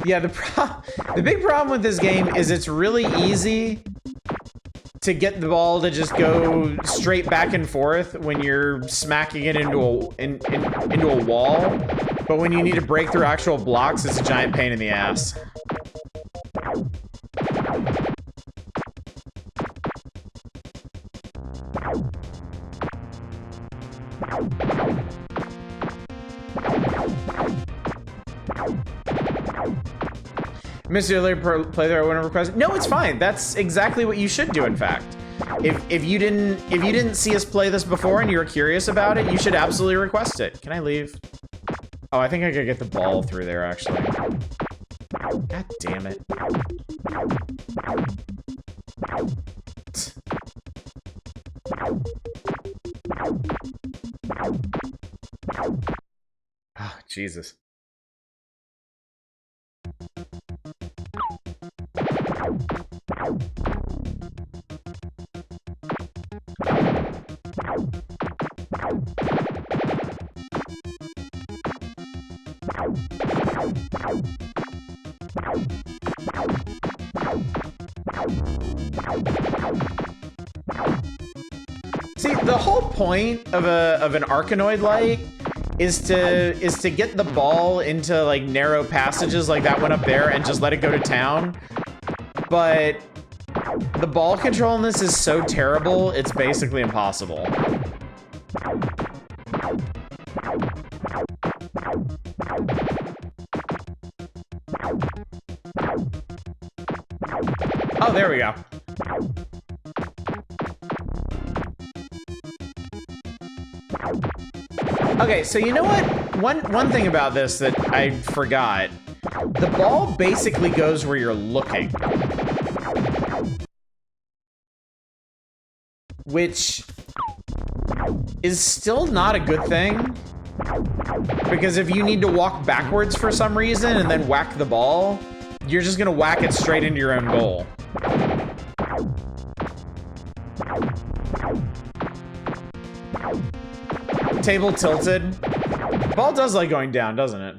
Yeah, the big problem with this game is it's really easy to get the ball to just go straight back and forth when you're smacking it into a wall. But when you need to break through actual blocks, it's a giant pain in the ass. Missed the earlier playthrough I wouldn't request. No, it's fine. That's exactly what you should do, in fact. If you didn't see us play this before and you were curious about it, you should absolutely request it. Can I leave? Oh, I think I could get the ball through there, actually. God damn it. Oh, Jesus. See, the whole point of an Arkanoid light is to get the ball into like narrow passages like that one up there and just let it go to town. But the ball control in this is so terrible, it's basically impossible. Oh, there we go. Okay, so you know what? One thing about this that I forgot. The ball basically goes where you're looking. Which is still not a good thing. Because if you need to walk backwards for some reason and then whack the ball, you're just gonna whack it straight into your own goal. Table tilted. The ball does like going down, doesn't it?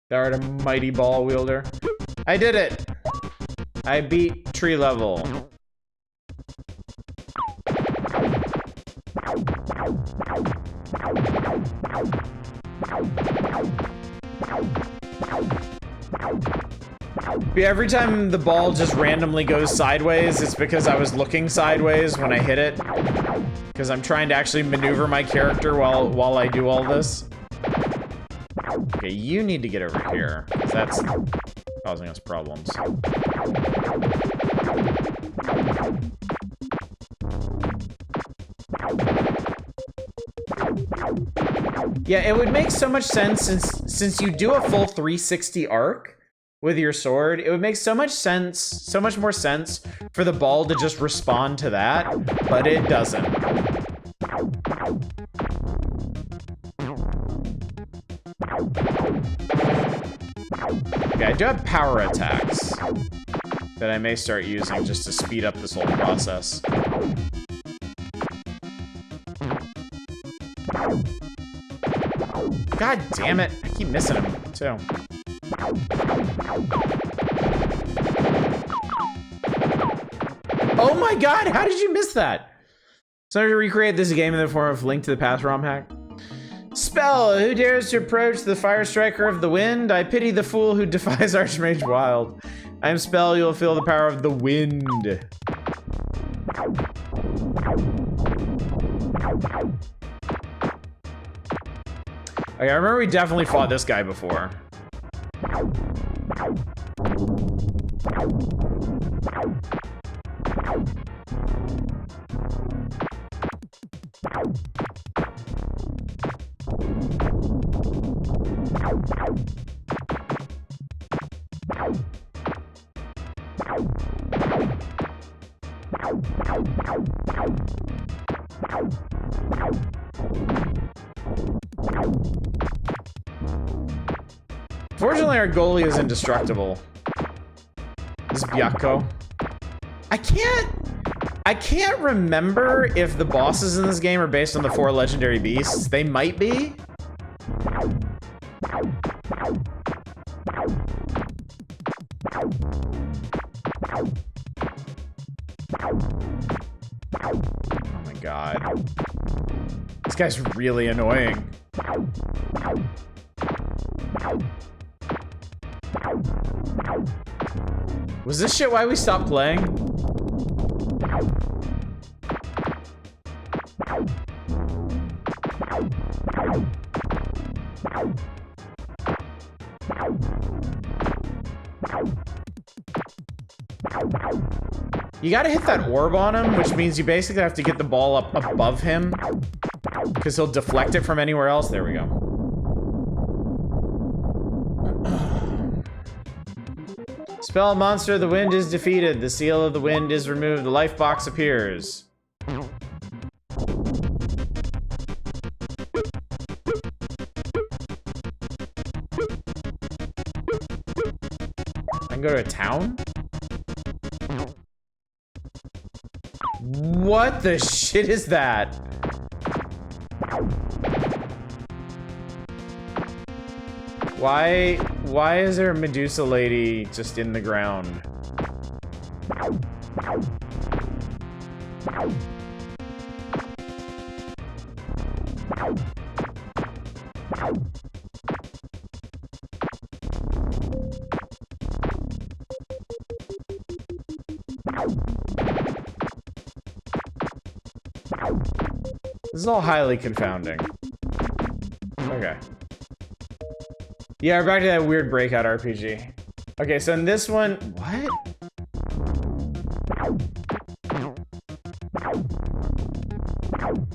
Thou art a mighty ball wielder. I did it! I beat tree level. Every time the ball just randomly goes sideways, it's because I was looking sideways when I hit it. Because I'm trying to actually maneuver my character while I do all this. Okay, you need to get over here, because that's causing us problems. Yeah, it would make so much sense since you do a full 360 arc with your sword, it would make so much more sense for the ball to just respond to that, but it doesn't. Okay, I do have power attacks that I may start using just to speed up this whole process. God damn it, I keep missing him, too. Oh my god, how did you miss that? So to recreate this game in the form of Link to the Past ROM hack. Spell, who dares to approach the Firestriker of the wind? I pity the fool who defies Archmage Wild. I am Spell, you'll feel the power of the wind. Okay, I remember we definitely fought this guy before. Fortunately, our goalie is indestructible. This is Byakko. I can't remember if the bosses in this game are based on the 4 legendary beasts. They might be. Oh my god. This guy's really annoying. Was this shit why we stopped playing? You gotta hit that orb on him, which means you basically have to get the ball up above him, because he'll deflect it from anywhere else. There we go. Spell monster of the wind is defeated. The seal of the wind is removed. The life box appears. I can go to a town? What the shit is that? Why is there a Medusa lady just in the ground? This is all highly confounding. Okay. Yeah, we're back to that weird breakout RPG. Okay, so in this one, what?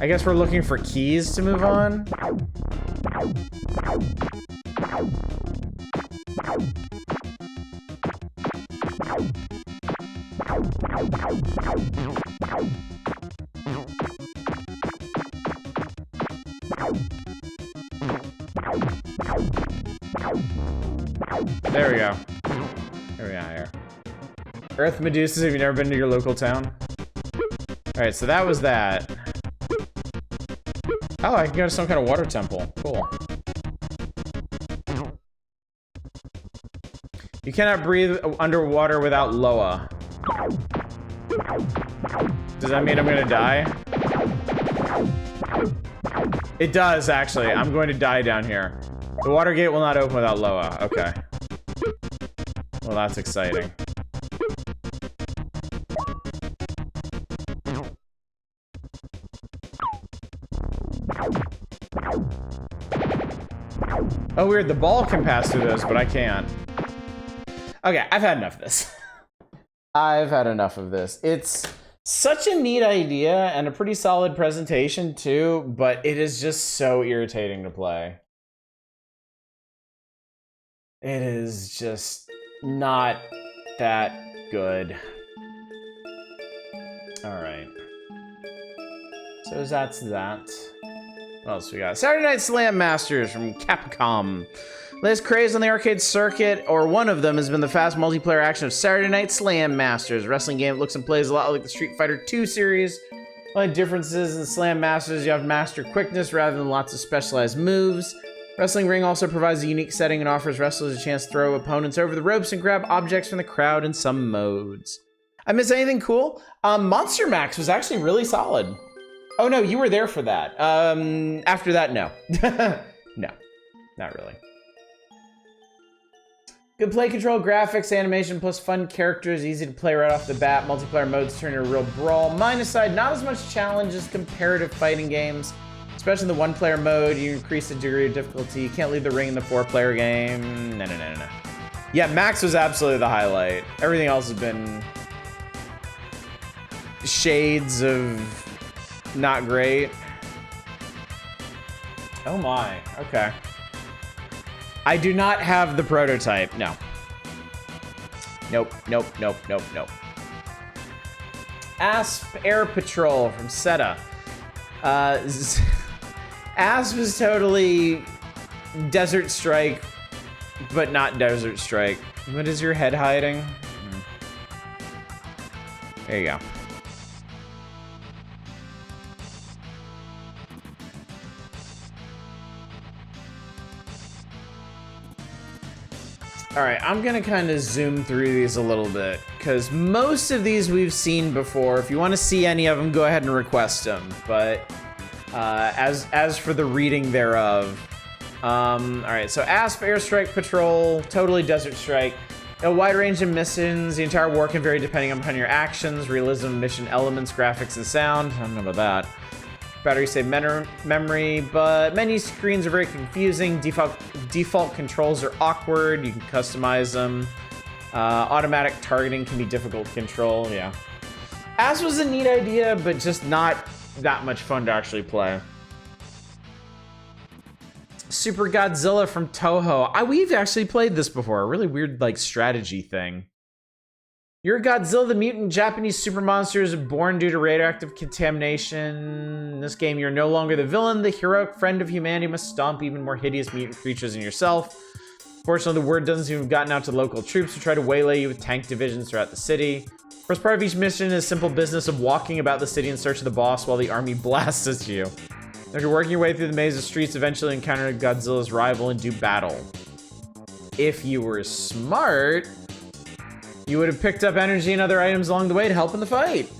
I guess we're looking for keys to move on. There we go. There we are here. Earth Medusas, have you never been to your local town? Alright, so that was that. Oh, I can go to some kind of water temple. Cool. You cannot breathe underwater without Loa. Does that mean I'm gonna die? It does, actually. I'm going to die down here. The water gate will not open without Loa. Okay. Well, that's exciting. Oh, weird. The ball can pass through those, but I can't. Okay, I've had enough of this. I've had enough of this. It's such a neat idea and a pretty solid presentation, too, but it is just so irritating to play. It is just not that good. Alright. So that's that. What else we got? Saturday Night Slam Masters from Capcom. Latest craze on the arcade circuit, or one of them, has been the fast multiplayer action of Saturday Night Slam Masters. A wrestling game that looks and plays a lot like the Street Fighter II series. Only differences in Slam Masters, you have master quickness rather than lots of specialized moves. Wrestling Ring also provides a unique setting and offers wrestlers a chance to throw opponents over the ropes and grab objects from the crowd in some modes. I miss anything cool? Monster Max was actually really solid. Oh no, you were there for that. After that, no. No, not really. Good play control, graphics, animation, plus fun characters, easy to play right off the bat. Multiplayer modes turn into a real brawl. Minus side, not as much challenge as comparative fighting games. Especially in the one-player mode, you increase the degree of difficulty. You can't leave the ring in the 4-player game. No. Yeah, Max was absolutely the highlight. Everything else has been shades of not great. Oh my, okay. I do not have the prototype, no. Nope. Asp Air Patrol from Seta. Asp is totally Desert Strike, but not Desert Strike. What is your head hiding? There you go. All right, I'm gonna kind of zoom through these a little bit because most of these we've seen before. If you want to see any of them, go ahead and request them. But as for the reading thereof, all right. So Asp, Airstrike, Patrol, totally Desert Strike. A wide range of missions. The entire war can vary depending upon your actions, realism, mission elements, graphics, and sound. I don't know about that. Battery save memory, but menu screens are very confusing. Default controls are awkward. You can customize them. Automatic targeting can be difficult to control. Yeah. As was a neat idea, but just not that much fun to actually play. Super Godzilla from Toho. We've actually played this before. A really weird, like, strategy thing. You're Godzilla, the mutant Japanese super monster is born due to radioactive contamination. In this game, you're no longer the villain. The heroic friend of humanity must stomp even more hideous mutant creatures than yourself. Fortunately, the word doesn't seem to have gotten out to local troops who try to waylay you with tank divisions throughout the city. First part of each mission is simple business of walking about the city in search of the boss while the army blasts at you. If you're working your way through the maze of streets, eventually encounter Godzilla's rival and do battle. If you were smart, you would have picked up energy and other items along the way to help in the fight.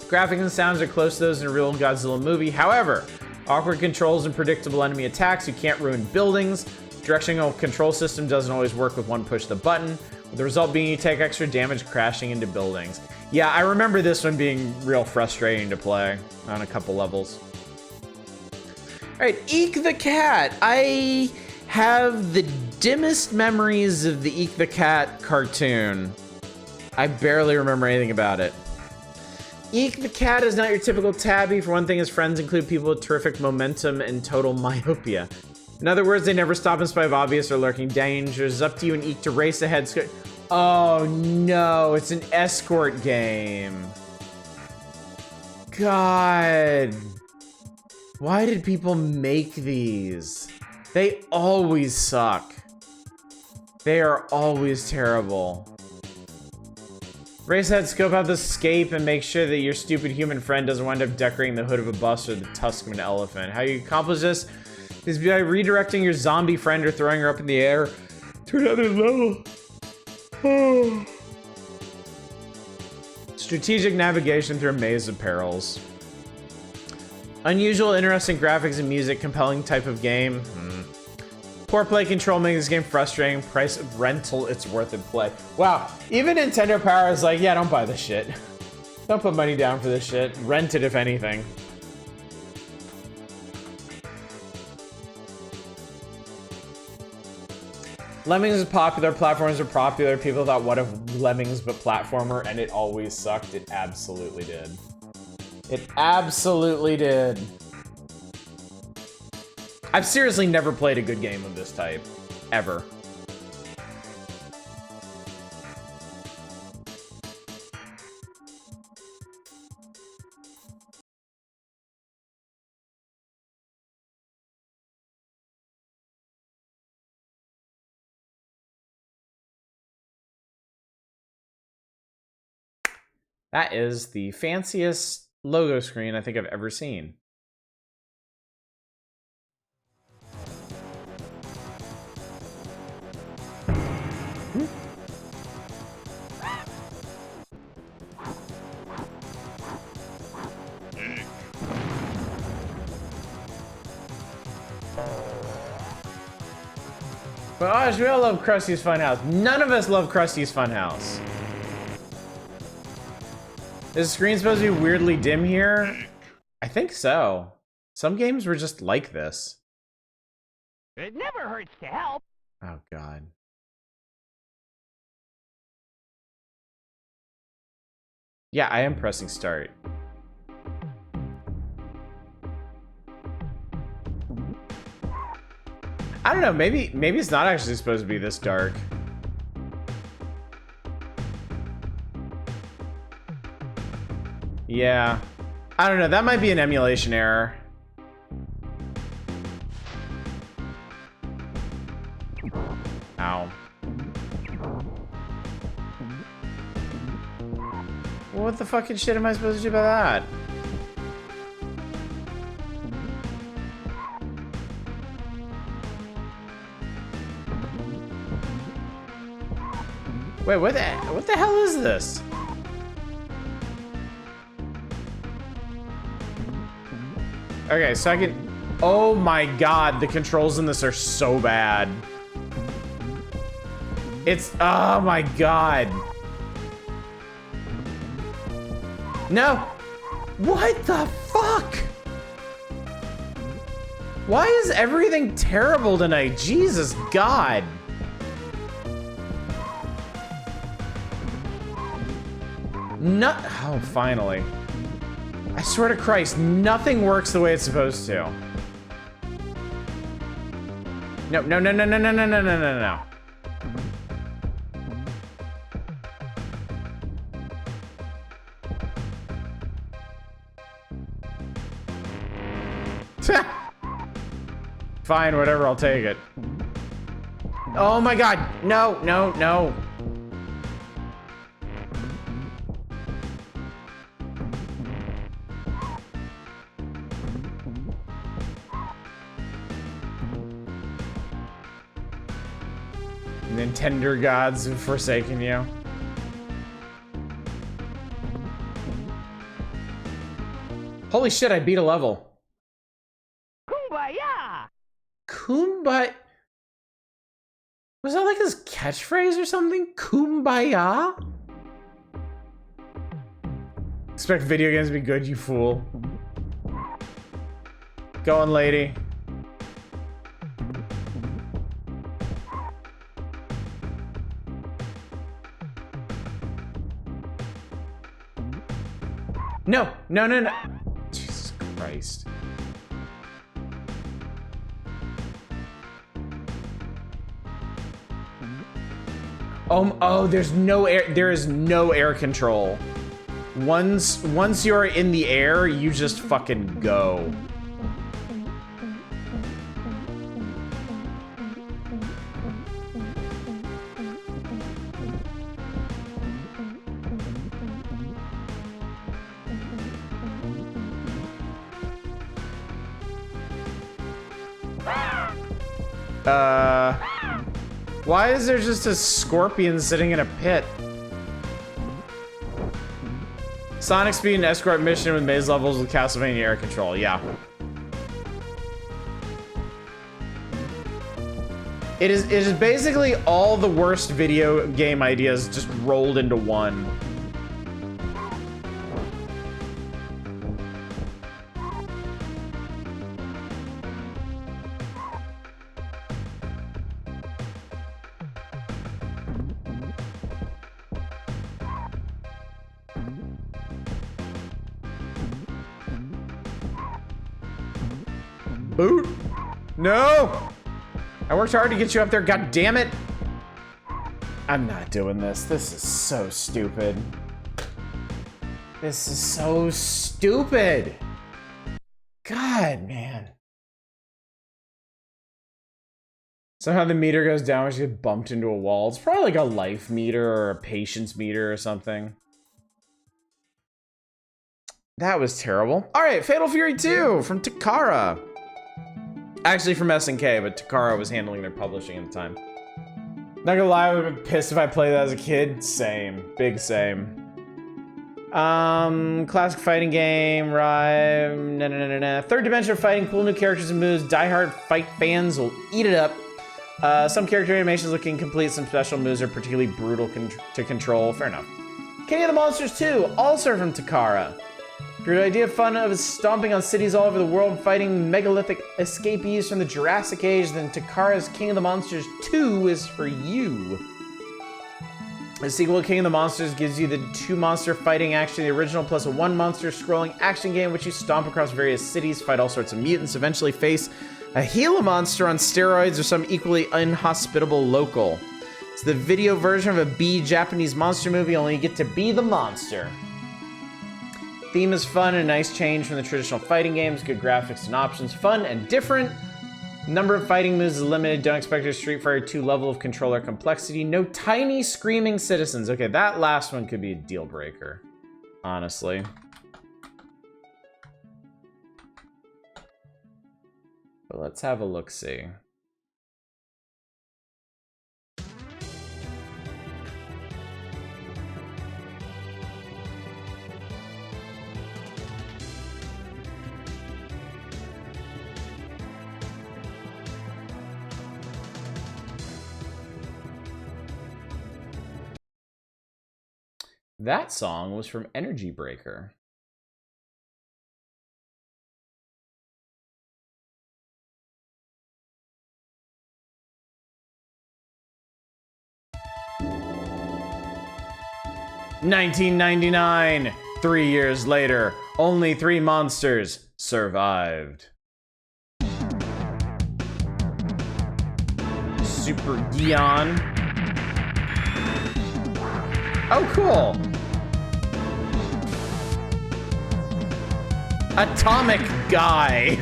Graphics and sounds are close to those in a real Godzilla movie. However, awkward controls and predictable enemy attacks, you can't ruin buildings. Directional control system doesn't always work with one push of the button, with the result being you take extra damage crashing into buildings. Yeah, I remember this one being real frustrating to play on a couple levels. All right, Eek the Cat. I have the dimmest memories of the Eek the Cat cartoon. I barely remember anything about it. Eek the Cat is not your typical tabby. For one thing, his friends include people with terrific momentum and total myopia. In other words, they never stop in spite of obvious or lurking dangers. It's up to you and Eek to race ahead. Oh no, it's an escort game. God. Why did people make these? They always suck. They are always terrible. Race ahead, scope out the escape, and make sure that your stupid human friend doesn't wind up decorating the hood of a bus or the tusk of an elephant. How you accomplish this is by redirecting your zombie friend or throwing her up in the air to another level. Oh. Strategic navigation through a maze of perils. Unusual, interesting graphics and music, compelling type of game. Poor play control makes this game frustrating. Price of rental, it's worth it play. Wow, even Nintendo Power is like, yeah, don't buy this shit. Don't put money down for this shit. Rent it if anything. Lemmings is popular, platformers are popular. People thought, what if Lemmings but platformer? And it always sucked. It absolutely did. It absolutely did. I've seriously never played a good game of this type. Ever. That is the fanciest logo screen I think I've ever seen. But gosh, we all love Krusty's Funhouse. None of us love Krusty's Funhouse. Is the screen supposed to be weirdly dim here? I think so. Some games were just like this. It never hurts to help. Oh, God. Yeah, I am pressing start. I don't know, maybe it's not actually supposed to be this dark. Yeah. I don't know, that might be an emulation error. Ow. What the fucking shit am I supposed to do about that? Wait, what the hell is this? Okay, so I can... Oh my god, the controls in this are so bad. It's... Oh my god. No! What the fuck? Why is everything terrible tonight? Jesus God. No... Oh, finally. I swear to Christ, nothing works the way it's supposed to. No, no, no, no, no, no, no, no, no, no, no. Fine, whatever, I'll take it. Oh my god, no, no, no. Nintendo gods have forsaken you. Holy shit, I beat a level. Kumbaya! Kumbaya? Was that like his catchphrase or something? Kumbaya? Expect video games to be good, you fool. Go on, lady. No, no, no, no. Jesus Christ. Oh, there's no air. There is no air control. Once you're in the air, you just fucking go. Why is there just a scorpion sitting in a pit? Sonic Speed and Escort mission with maze levels with Castlevania air control, yeah. It is basically all the worst video game ideas just rolled into one. Boot? No! I worked hard to get you up there, god damn it! I'm not doing this. This is so stupid. This is so stupid! God, man. Somehow the meter goes down when you get bumped into a wall. It's probably like a life meter or a patience meter or something. That was terrible. Alright, Fatal Fury 2 from Takara. Actually from SNK, but Takara was handling their publishing at the time. Not gonna lie, I would have been pissed if I played that as a kid. Same. Big same. Classic fighting game, right? Third dimension fighting, cool new characters and moves. Die-hard fight fans will eat it up. Some character animations looking complete, some special moves are particularly brutal to control. Fair enough. King of the Monsters 2, also from Takara. If your idea of fun of stomping on cities all over the world, fighting megalithic escapees from the Jurassic Age, then Takara's King of the Monsters 2 is for you. The sequel, King of the Monsters, gives you the 2 monster fighting action, the original, plus a 1 monster scrolling action game in which you stomp across various cities, fight all sorts of mutants, eventually face a Gila monster on steroids or some equally inhospitable local. It's the video version of a B Japanese monster movie, only you get to be the monster. Theme is fun and a nice change from the traditional fighting games, good graphics and options, fun and different. Number of fighting moves is limited. Don't expect a Street Fighter 2 level of controller complexity. No tiny screaming citizens. Okay, that last one could be a deal breaker, honestly. But let's have a look-see. That song was from Energy Breaker. $1999. 3 years later, only 3 monsters survived. Super Gion. Oh, cool. Atomic Guy.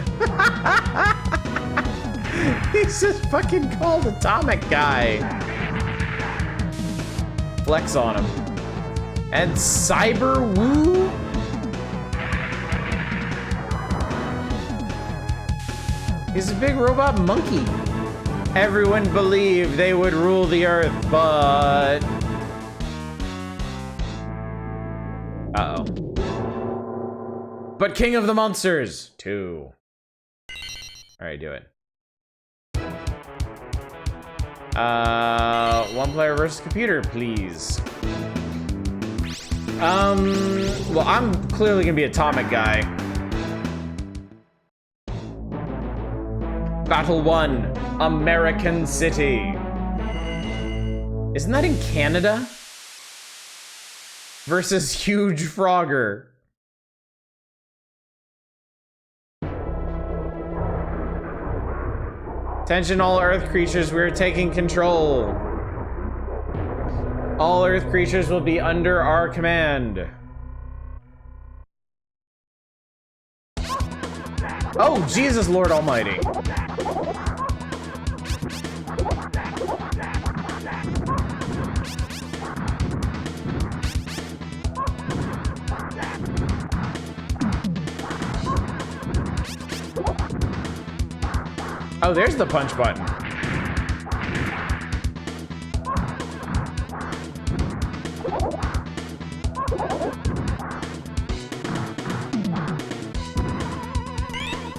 He's just fucking called Atomic Guy. Flex on him. And Cyber Woo? He's a big robot monkey. Everyone believed they would rule the earth, but... Uh-oh. But King of the Monsters 2. Alright, do it. One player versus computer, please. Well, I'm clearly gonna be Atomic Guy. Battle 1, American City. Isn't that in Canada? Versus Huge Frogger. Attention all Earth creatures, we're taking control. All Earth creatures will be under our command. Oh, Jesus Lord Almighty. Oh, there's the punch button.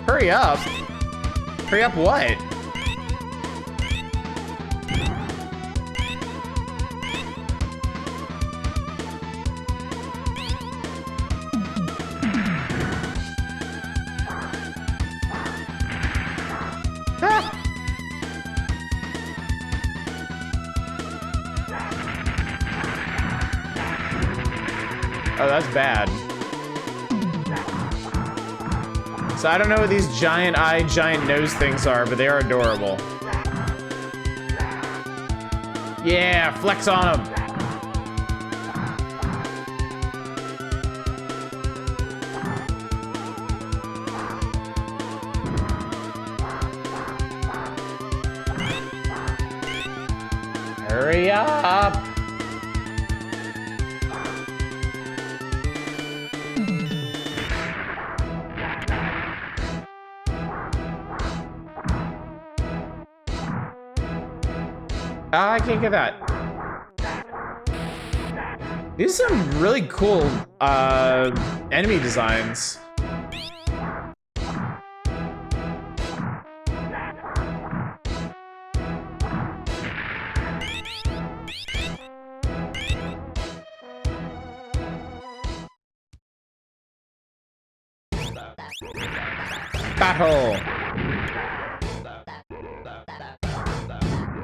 Hurry up. Hurry up what? Oh, that's bad. So I don't know what these giant eye, giant nose things are, but they are adorable. Yeah, flex on them. Hurry up. I can't get that. These are some really cool enemy designs. Battle.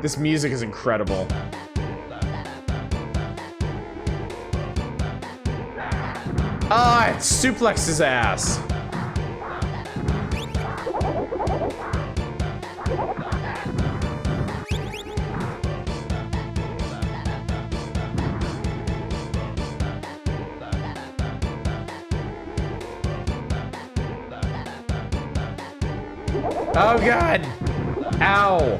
This music is incredible. Ah, it suplexed his ass. Oh God. Ow.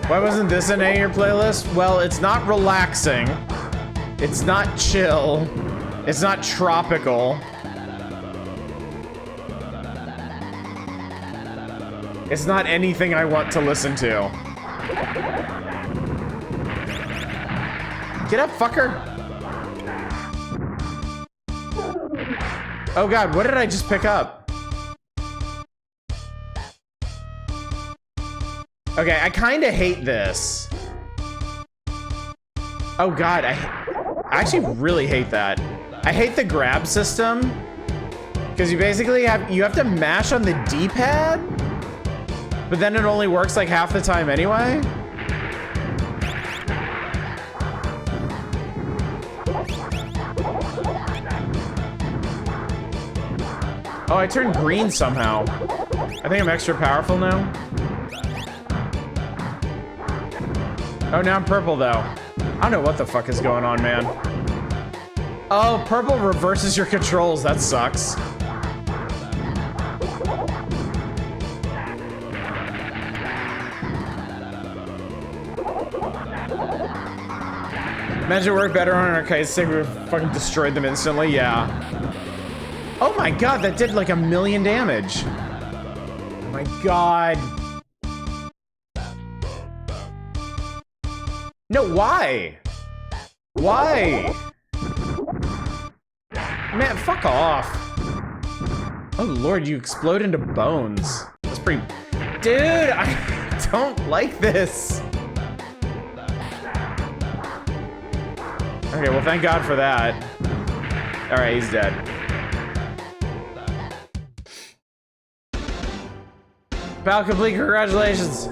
Why wasn't this in any of your playlist? Well, it's not relaxing. It's not chill. It's not tropical. It's not anything I want to listen to. Get up, fucker. Oh god, what did I just pick up? Okay, I kind of hate this. Oh god, I actually really hate that. I hate the grab system because you basically have to mash on the D-pad, but then it only works like half the time anyway. Oh, I turned green somehow. I think I'm extra powerful now. Oh, now I'm purple though. I don't know what the fuck is going on, man. Oh, purple reverses your controls. That sucks. Imagine it worked better on an arcade stick. We would have fucking destroyed them instantly. Yeah. Oh my god, that did like 1,000,000 damage. Oh my god. No, why? Why? Man, fuck off. Oh lord, you explode into bones. That's pretty... Dude, I don't like this. Okay, well thank god for that. Alright, he's dead. Battle complete, congratulations.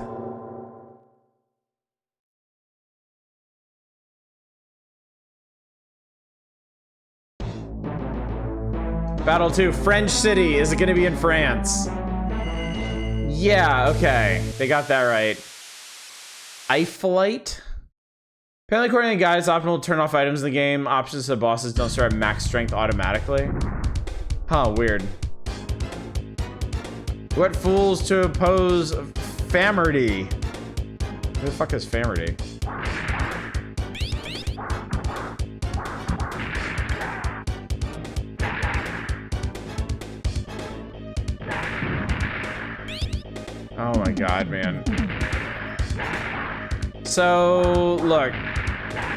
Battle 2, French City. Is it gonna be in France? Yeah, okay. They got that right. Eiffelight? Apparently, according to the guide, it's optional to turn off items in the game. Options to the bosses don't start at max strength automatically. Huh, weird. What fools to oppose Famerty? Who the fuck is Famerty? Oh my god, man. So, look.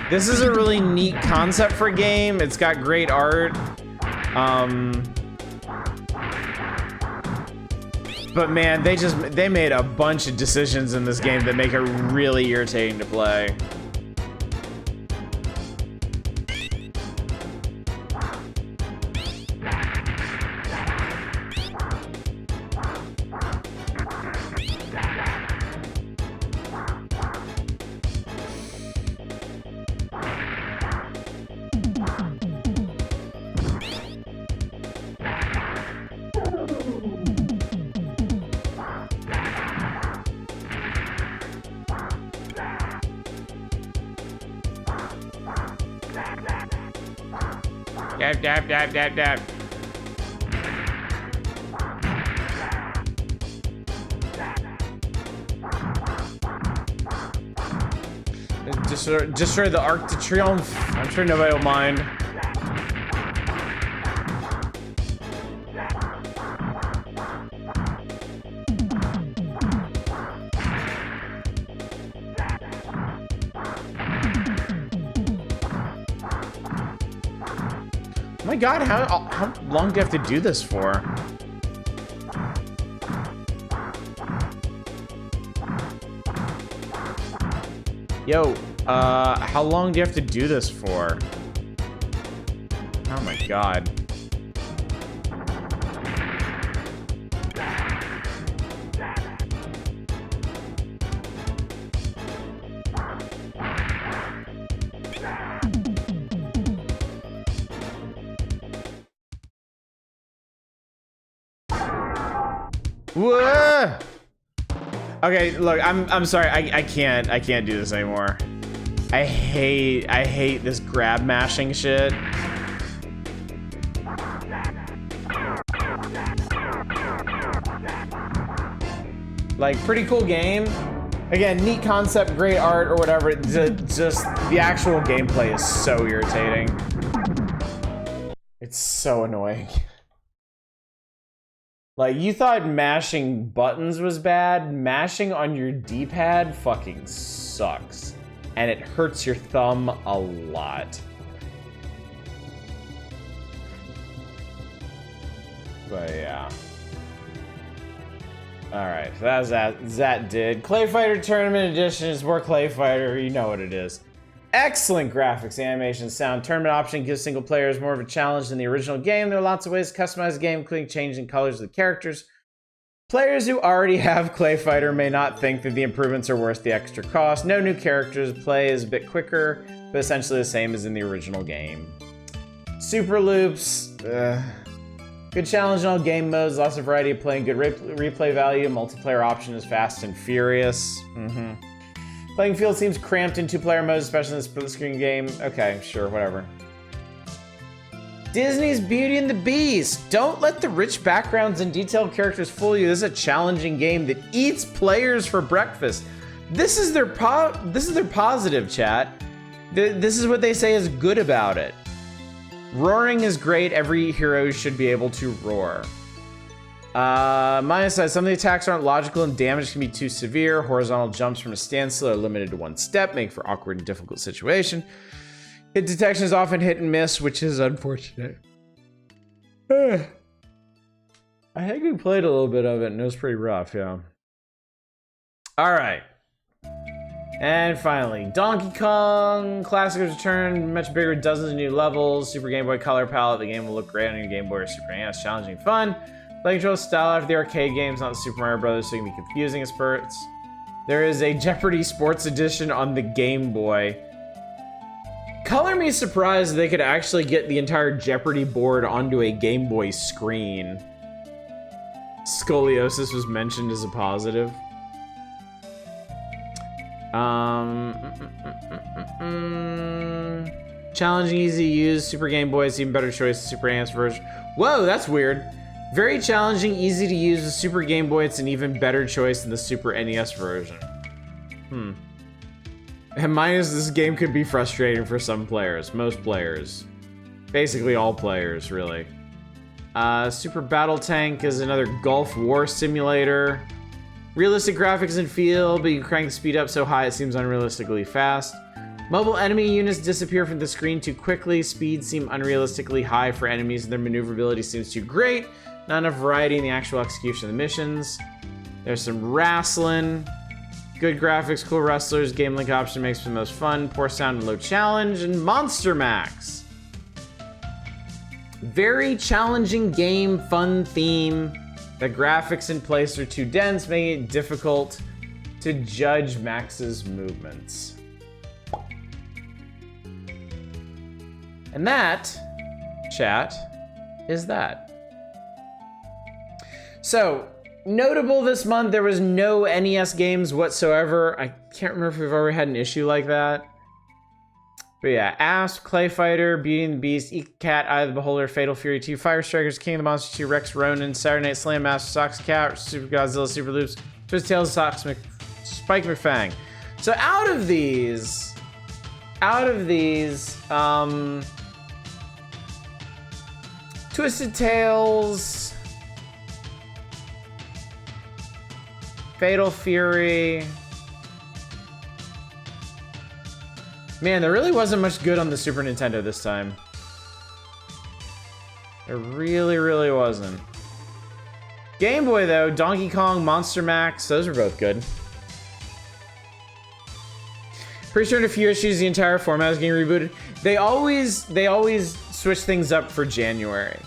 This is a really neat concept for a game. It's got great art. But man, they made a bunch of decisions in this game that make it really irritating to play. Dab, dab, dab, dab. Destroy the Arc de Triomphe. I'm sure nobody will mind. Oh my god, how long do you have to do this for? Yo, how long do you have to do this for? Oh my god. Whoa! Okay, look, I'm sorry, I can't do this anymore. I hate this grab mashing shit. Like, pretty cool game. Again, neat concept, great art, or whatever. Just the actual gameplay is so irritating. It's so annoying. Like, you thought mashing buttons was bad? Mashing on your D-pad fucking sucks. And it hurts your thumb a lot. But yeah. Alright, so that was that did. Clay Fighter Tournament Edition is more Clay Fighter, you know what it is. Excellent graphics, animation, sound. Tournament option gives single players more of a challenge than the original game. There are lots of ways to customize the game, including changing colors of the characters. Players who already have Clay Fighter may not think that the improvements are worth the extra cost. No new characters, play is a bit quicker, but essentially the same as in the original game. Super Loops, good challenge in all game modes, lots of variety of playing, good replay value, multiplayer option is fast and furious. Playing field seems cramped in two-player modes, especially in this split-screen game. Okay, sure, whatever. Disney's Beauty and the Beast. Don't let the rich backgrounds and detailed characters fool you. This is a challenging game that eats players for breakfast. This is their positive, chat. This is what they say is good about it. Roaring is great. Every hero should be able to roar. Minus side, some of the attacks aren't logical and damage can be too severe. Horizontal jumps from a standstill are limited to one step, making for awkward and difficult situation. Hit detection is often hit and miss, which is unfortunate. I think we played a little bit of it and it was pretty rough, yeah. All right. And finally, Donkey Kong Classic has returned, much bigger, dozens of new levels, Super Game Boy Color palette. The game will look great on your Game Boy or Super NES. Challenging, fun. Play control style after the arcade games, not Super Mario Brothers, so it can be confusing at spurts. There is a Jeopardy Sports Edition on the Game Boy. Color me surprised they could actually get the entire Jeopardy board onto a Game Boy screen. Scoliosis was mentioned as a positive. Challenging, easy to use. Super Game Boy is even better choice. Super NES version. Whoa, that's weird. Very challenging, easy to use with Super Game Boy. It's an even better choice than the Super NES version. And minus this game could be frustrating for some players. Most players. Basically all players, really. Super Battle Tank is another Gulf War simulator. Realistic graphics and feel, but you crank the speed up so high it seems unrealistically fast. Mobile enemy units disappear from the screen too quickly. Speeds seem unrealistically high for enemies, and their maneuverability seems too great. Not enough variety in the actual execution of the missions. There's some wrestling. Good graphics, cool wrestlers. Game link option makes for the most fun. Poor sound and low challenge. And Monster Max. Very challenging game, fun theme. The graphics in place are too dense, making it difficult to judge Max's movements. And that, chat, is that. So, notable this month, there was no NES games whatsoever. I can't remember if we've ever had an issue like that. But yeah, Asp, Clay Fighter, Beauty and the Beast, Eat Cat, Eye of the Beholder, Fatal Fury 2, Firestrikers, King of the Monsters 2, Rex Ronan, Saturday Night Slam Master, Sox Cat, Super Godzilla, Super Loops, Twisted Tales, Spike McFang. So out of these, Twisted Tales, Fatal Fury. Man, there really wasn't much good on the Super Nintendo this time. There really, really wasn't. Game Boy, though, Donkey Kong, Monster Max, those were both good. Pretty sure in a few issues, the entire format is getting rebooted. They always switch things up for January.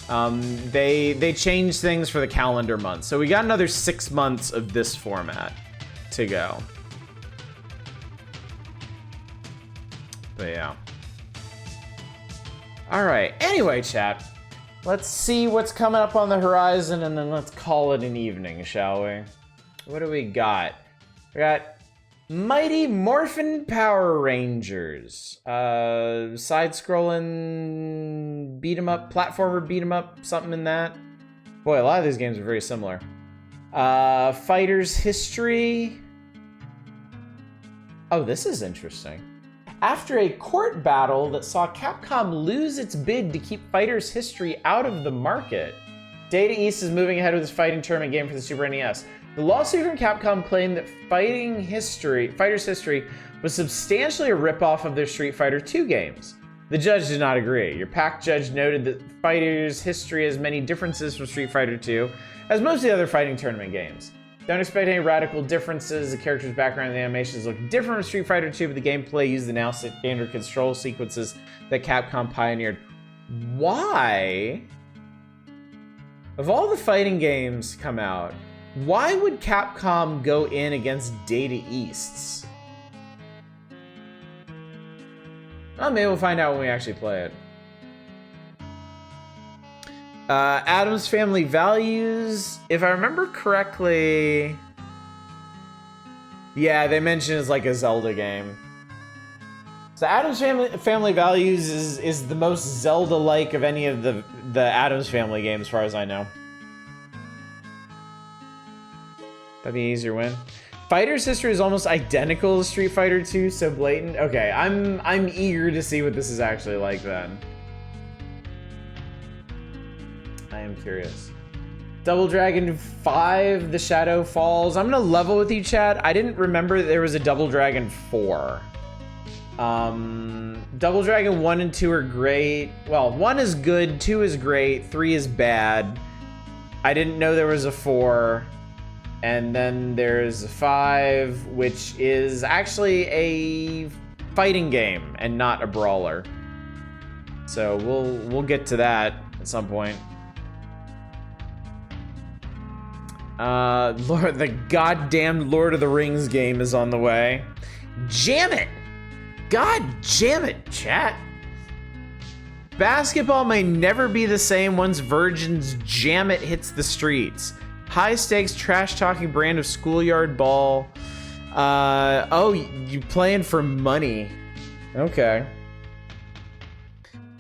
They change things for the calendar month. So we got another 6 months of this format to go. But yeah. Alright, anyway, chat. Let's see what's coming up on the horizon and then let's call it an evening, shall we? What do we got? We got Mighty Morphin Power Rangers. Side-scrolling beat 'em up, platformer beat 'em up, something in that. Boy, a lot of these games are very similar. Fighter's history. Oh, this is interesting. After a court battle that saw Capcom lose its bid to keep Fighter's history out of the market, Data East is moving ahead with its fighting tournament game for the Super NES. The lawsuit from Capcom claimed that Fighter's history was substantially a ripoff of their Street Fighter II games. The judge did not agree. Your PAC judge noted that Fighter's history has many differences from Street Fighter II, as most of the other fighting tournament games. Don't expect any radical differences. The character's background and the animations look different from Street Fighter II, but the gameplay used the now standard control sequences that Capcom pioneered. Why? Of all the fighting games come out, why would Capcom go in against Data East's? Well, maybe we'll find out when we actually play it. Addams Family Values, if I remember correctly, yeah, they mention it's like a Zelda game. So Addams Family Values is the most Zelda-like of any of the Addams Family games, as far as I know. That'd be an easier win. Fighter's history is almost identical to Street Fighter 2, so blatant. Okay, I'm eager to see what this is actually like then. I am curious. Double Dragon 5, The Shadow Falls. I'm gonna level with you, chat. I didn't remember that there was a Double Dragon 4. Double Dragon 1 and 2 are great. Well, 1 is good, 2 is great, 3 is bad. I didn't know there was a 4. And then there's a 5, which is actually a fighting game and not a brawler. So we'll get to that at some point. The goddamn Lord of the Rings game is on the way. Jam it! God jam it, chat. Basketball may never be the same once Virgin's Jam It hits the streets. High stakes, trash talking brand of schoolyard ball. Oh, you playing for money. Okay.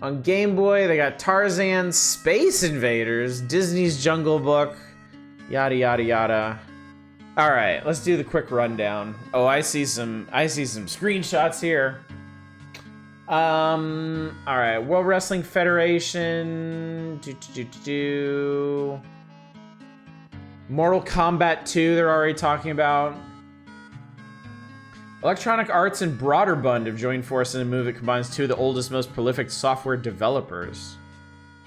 On Game Boy, they got Tarzan, Space Invaders, Disney's Jungle Book, yada yada yada. All right, let's do the quick rundown. Oh, I see some screenshots here. All right, World Wrestling Federation. Mortal Kombat 2, they're already talking about. Electronic Arts and Broderbund have joined forces in a move that combines two of the oldest, most prolific software developers.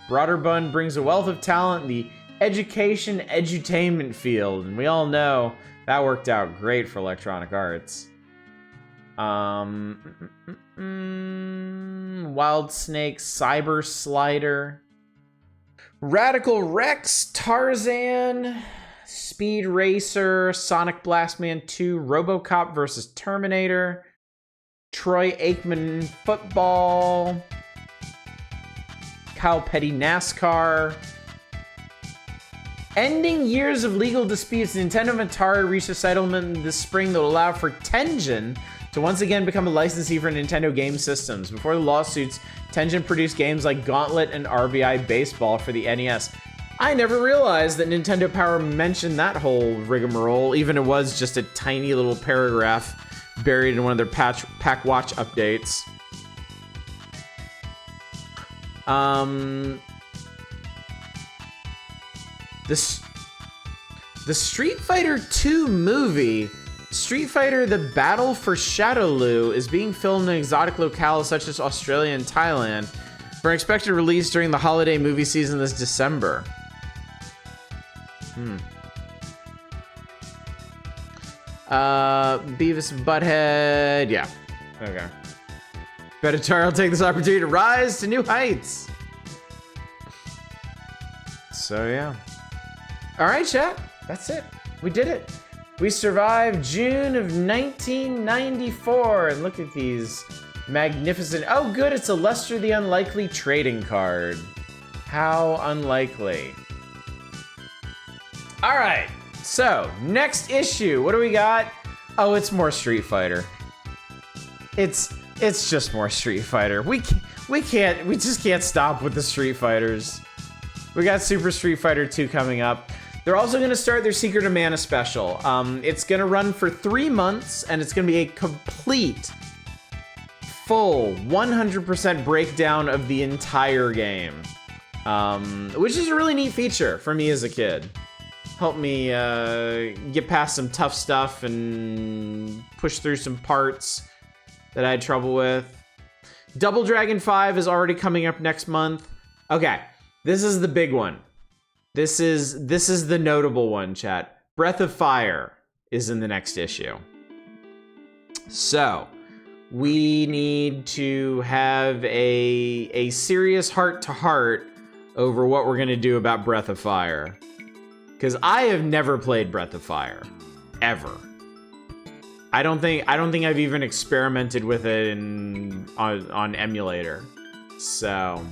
Broderbund brings a wealth of talent in the education edutainment field, and we all know that worked out great for Electronic Arts. Wild Snake, Cyber Slider, Radical Rex, Tarzan, Speed Racer, Sonic Blastman 2, RoboCop vs. Terminator, Troy Aikman Football, Kyle Petty NASCAR. Ending years of legal disputes, Nintendo and Atari reached a settlement this spring that will allow for Tengen to once again become a licensee for Nintendo game systems. Before the lawsuits, Tengen produced games like Gauntlet and RBI Baseball for the NES. I never realized that Nintendo Power mentioned that whole rigmarole, even it was just a tiny little paragraph buried in one of their Pack Watch updates. The Street Fighter 2 movie, Street Fighter The Battle for Shadowloo, is being filmed in exotic locales such as Australia and Thailand for an expected release during the holiday movie season this December. Beavis and Butthead, yeah. Okay. Bet Atari will take this opportunity to rise to new heights. So yeah. All right, chat. That's it. We did it. We survived June of 1994, and look at these magnificent. Oh, good. It's a Lester the Unlikely trading card. How unlikely. All right. So next issue. What do we got? Oh, it's more Street Fighter. It's just more Street Fighter. We just can't stop with the Street Fighters. We got Super Street Fighter 2 coming up. They're also going to start their Secret of Mana special. It's going to run for 3 months, and it's going to be a complete, full, 100% breakdown of the entire game, which is a really neat feature for me as a kid. Helped me get past some tough stuff and push through some parts that I had trouble with. Double Dragon 5 is already coming up next month. Okay, this is the big one. This is the notable one, chat. Breath of Fire is in the next issue. So, we need to have a serious heart-to-heart over what we're gonna do about Breath of Fire. Because I have never played Breath of Fire, ever. I don't think I've even experimented with it on emulator. So,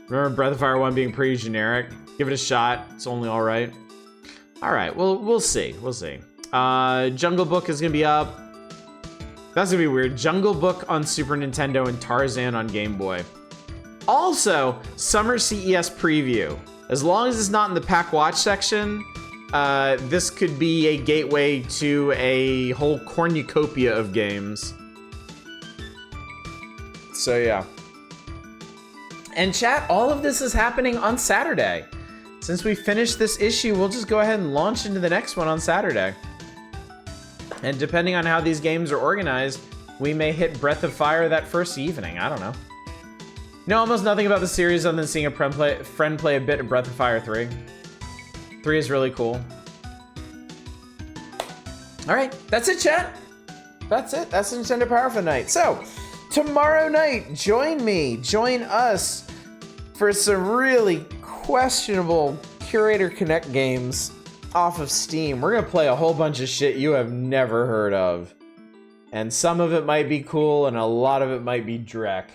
remember Breath of Fire 1 being pretty generic? Give it a shot. It's only all right. All right. Well, we'll see. We'll see. Jungle Book is gonna be up. That's gonna be weird. Jungle Book on Super Nintendo and Tarzan on Game Boy. Also, Summer CES preview. As long as it's not in the Pack Watch section, this could be a gateway to a whole cornucopia of games. So yeah. And chat, all of this is happening on Saturday. Since we finished this issue, we'll just go ahead and launch into the next one on Saturday. And depending on how these games are organized, we may hit Breath of Fire that first evening. I don't know. Know almost nothing about the series other than seeing a friend play a bit of Breath of Fire 3. 3 is really cool. All right, that's it, chat. That's it. That's Nintendo Power for night. So, tomorrow night, join us for some really questionable Curator Connect games off of Steam. We're gonna play a whole bunch of shit you have never heard of. And some of it might be cool, and a lot of it might be dreck.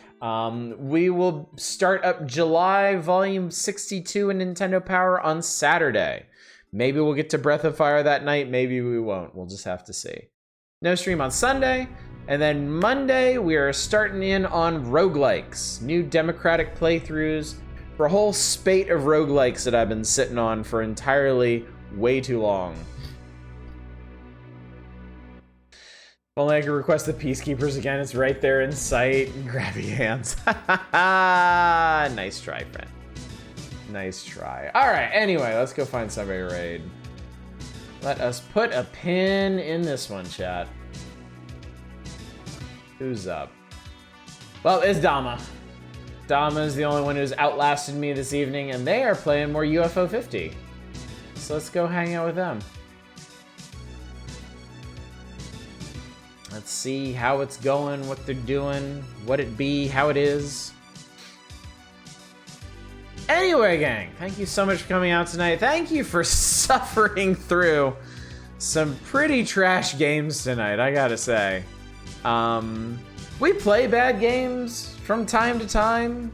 We will start up July Volume 62 in Nintendo Power on Saturday. Maybe we'll get to Breath of Fire that night, maybe we won't. We'll just have to see. No stream on Sunday, and then Monday we are starting in on roguelikes. New democratic playthroughs for a whole spate of roguelikes that I've been sitting on for entirely way too long. If only I could request the Peacekeepers again. It's right there in sight. Grabby hands. Nice try, friend. Nice try. All right, anyway, let's go find somebody to raid. Let us put a pin in this one, chat. Who's up? Well, it's Dama. Dama is the only one who's outlasted me this evening, and they are playing more UFO 50. So let's go hang out with them. Let's see how it's going, what they're doing, what it be, how it is. Anyway, gang, thank you so much for coming out tonight. Thank you for suffering through some pretty trash games tonight, I gotta say. We play bad games from time to time.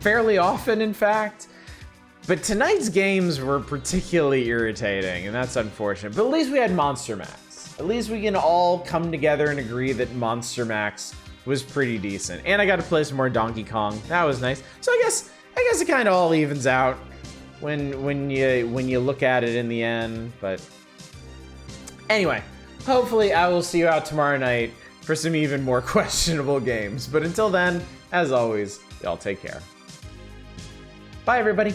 Fairly often, in fact. But tonight's games were particularly irritating, and that's unfortunate. But at least we had Monster Max. At least we can all come together and agree that Monster Max was pretty decent. And I got to play some more Donkey Kong. That was nice. So I guess it kind of all evens out when you look at it in the end. But anyway, hopefully I will see you out tomorrow night for some even more questionable games. But until then, as always, y'all take care. Bye, everybody.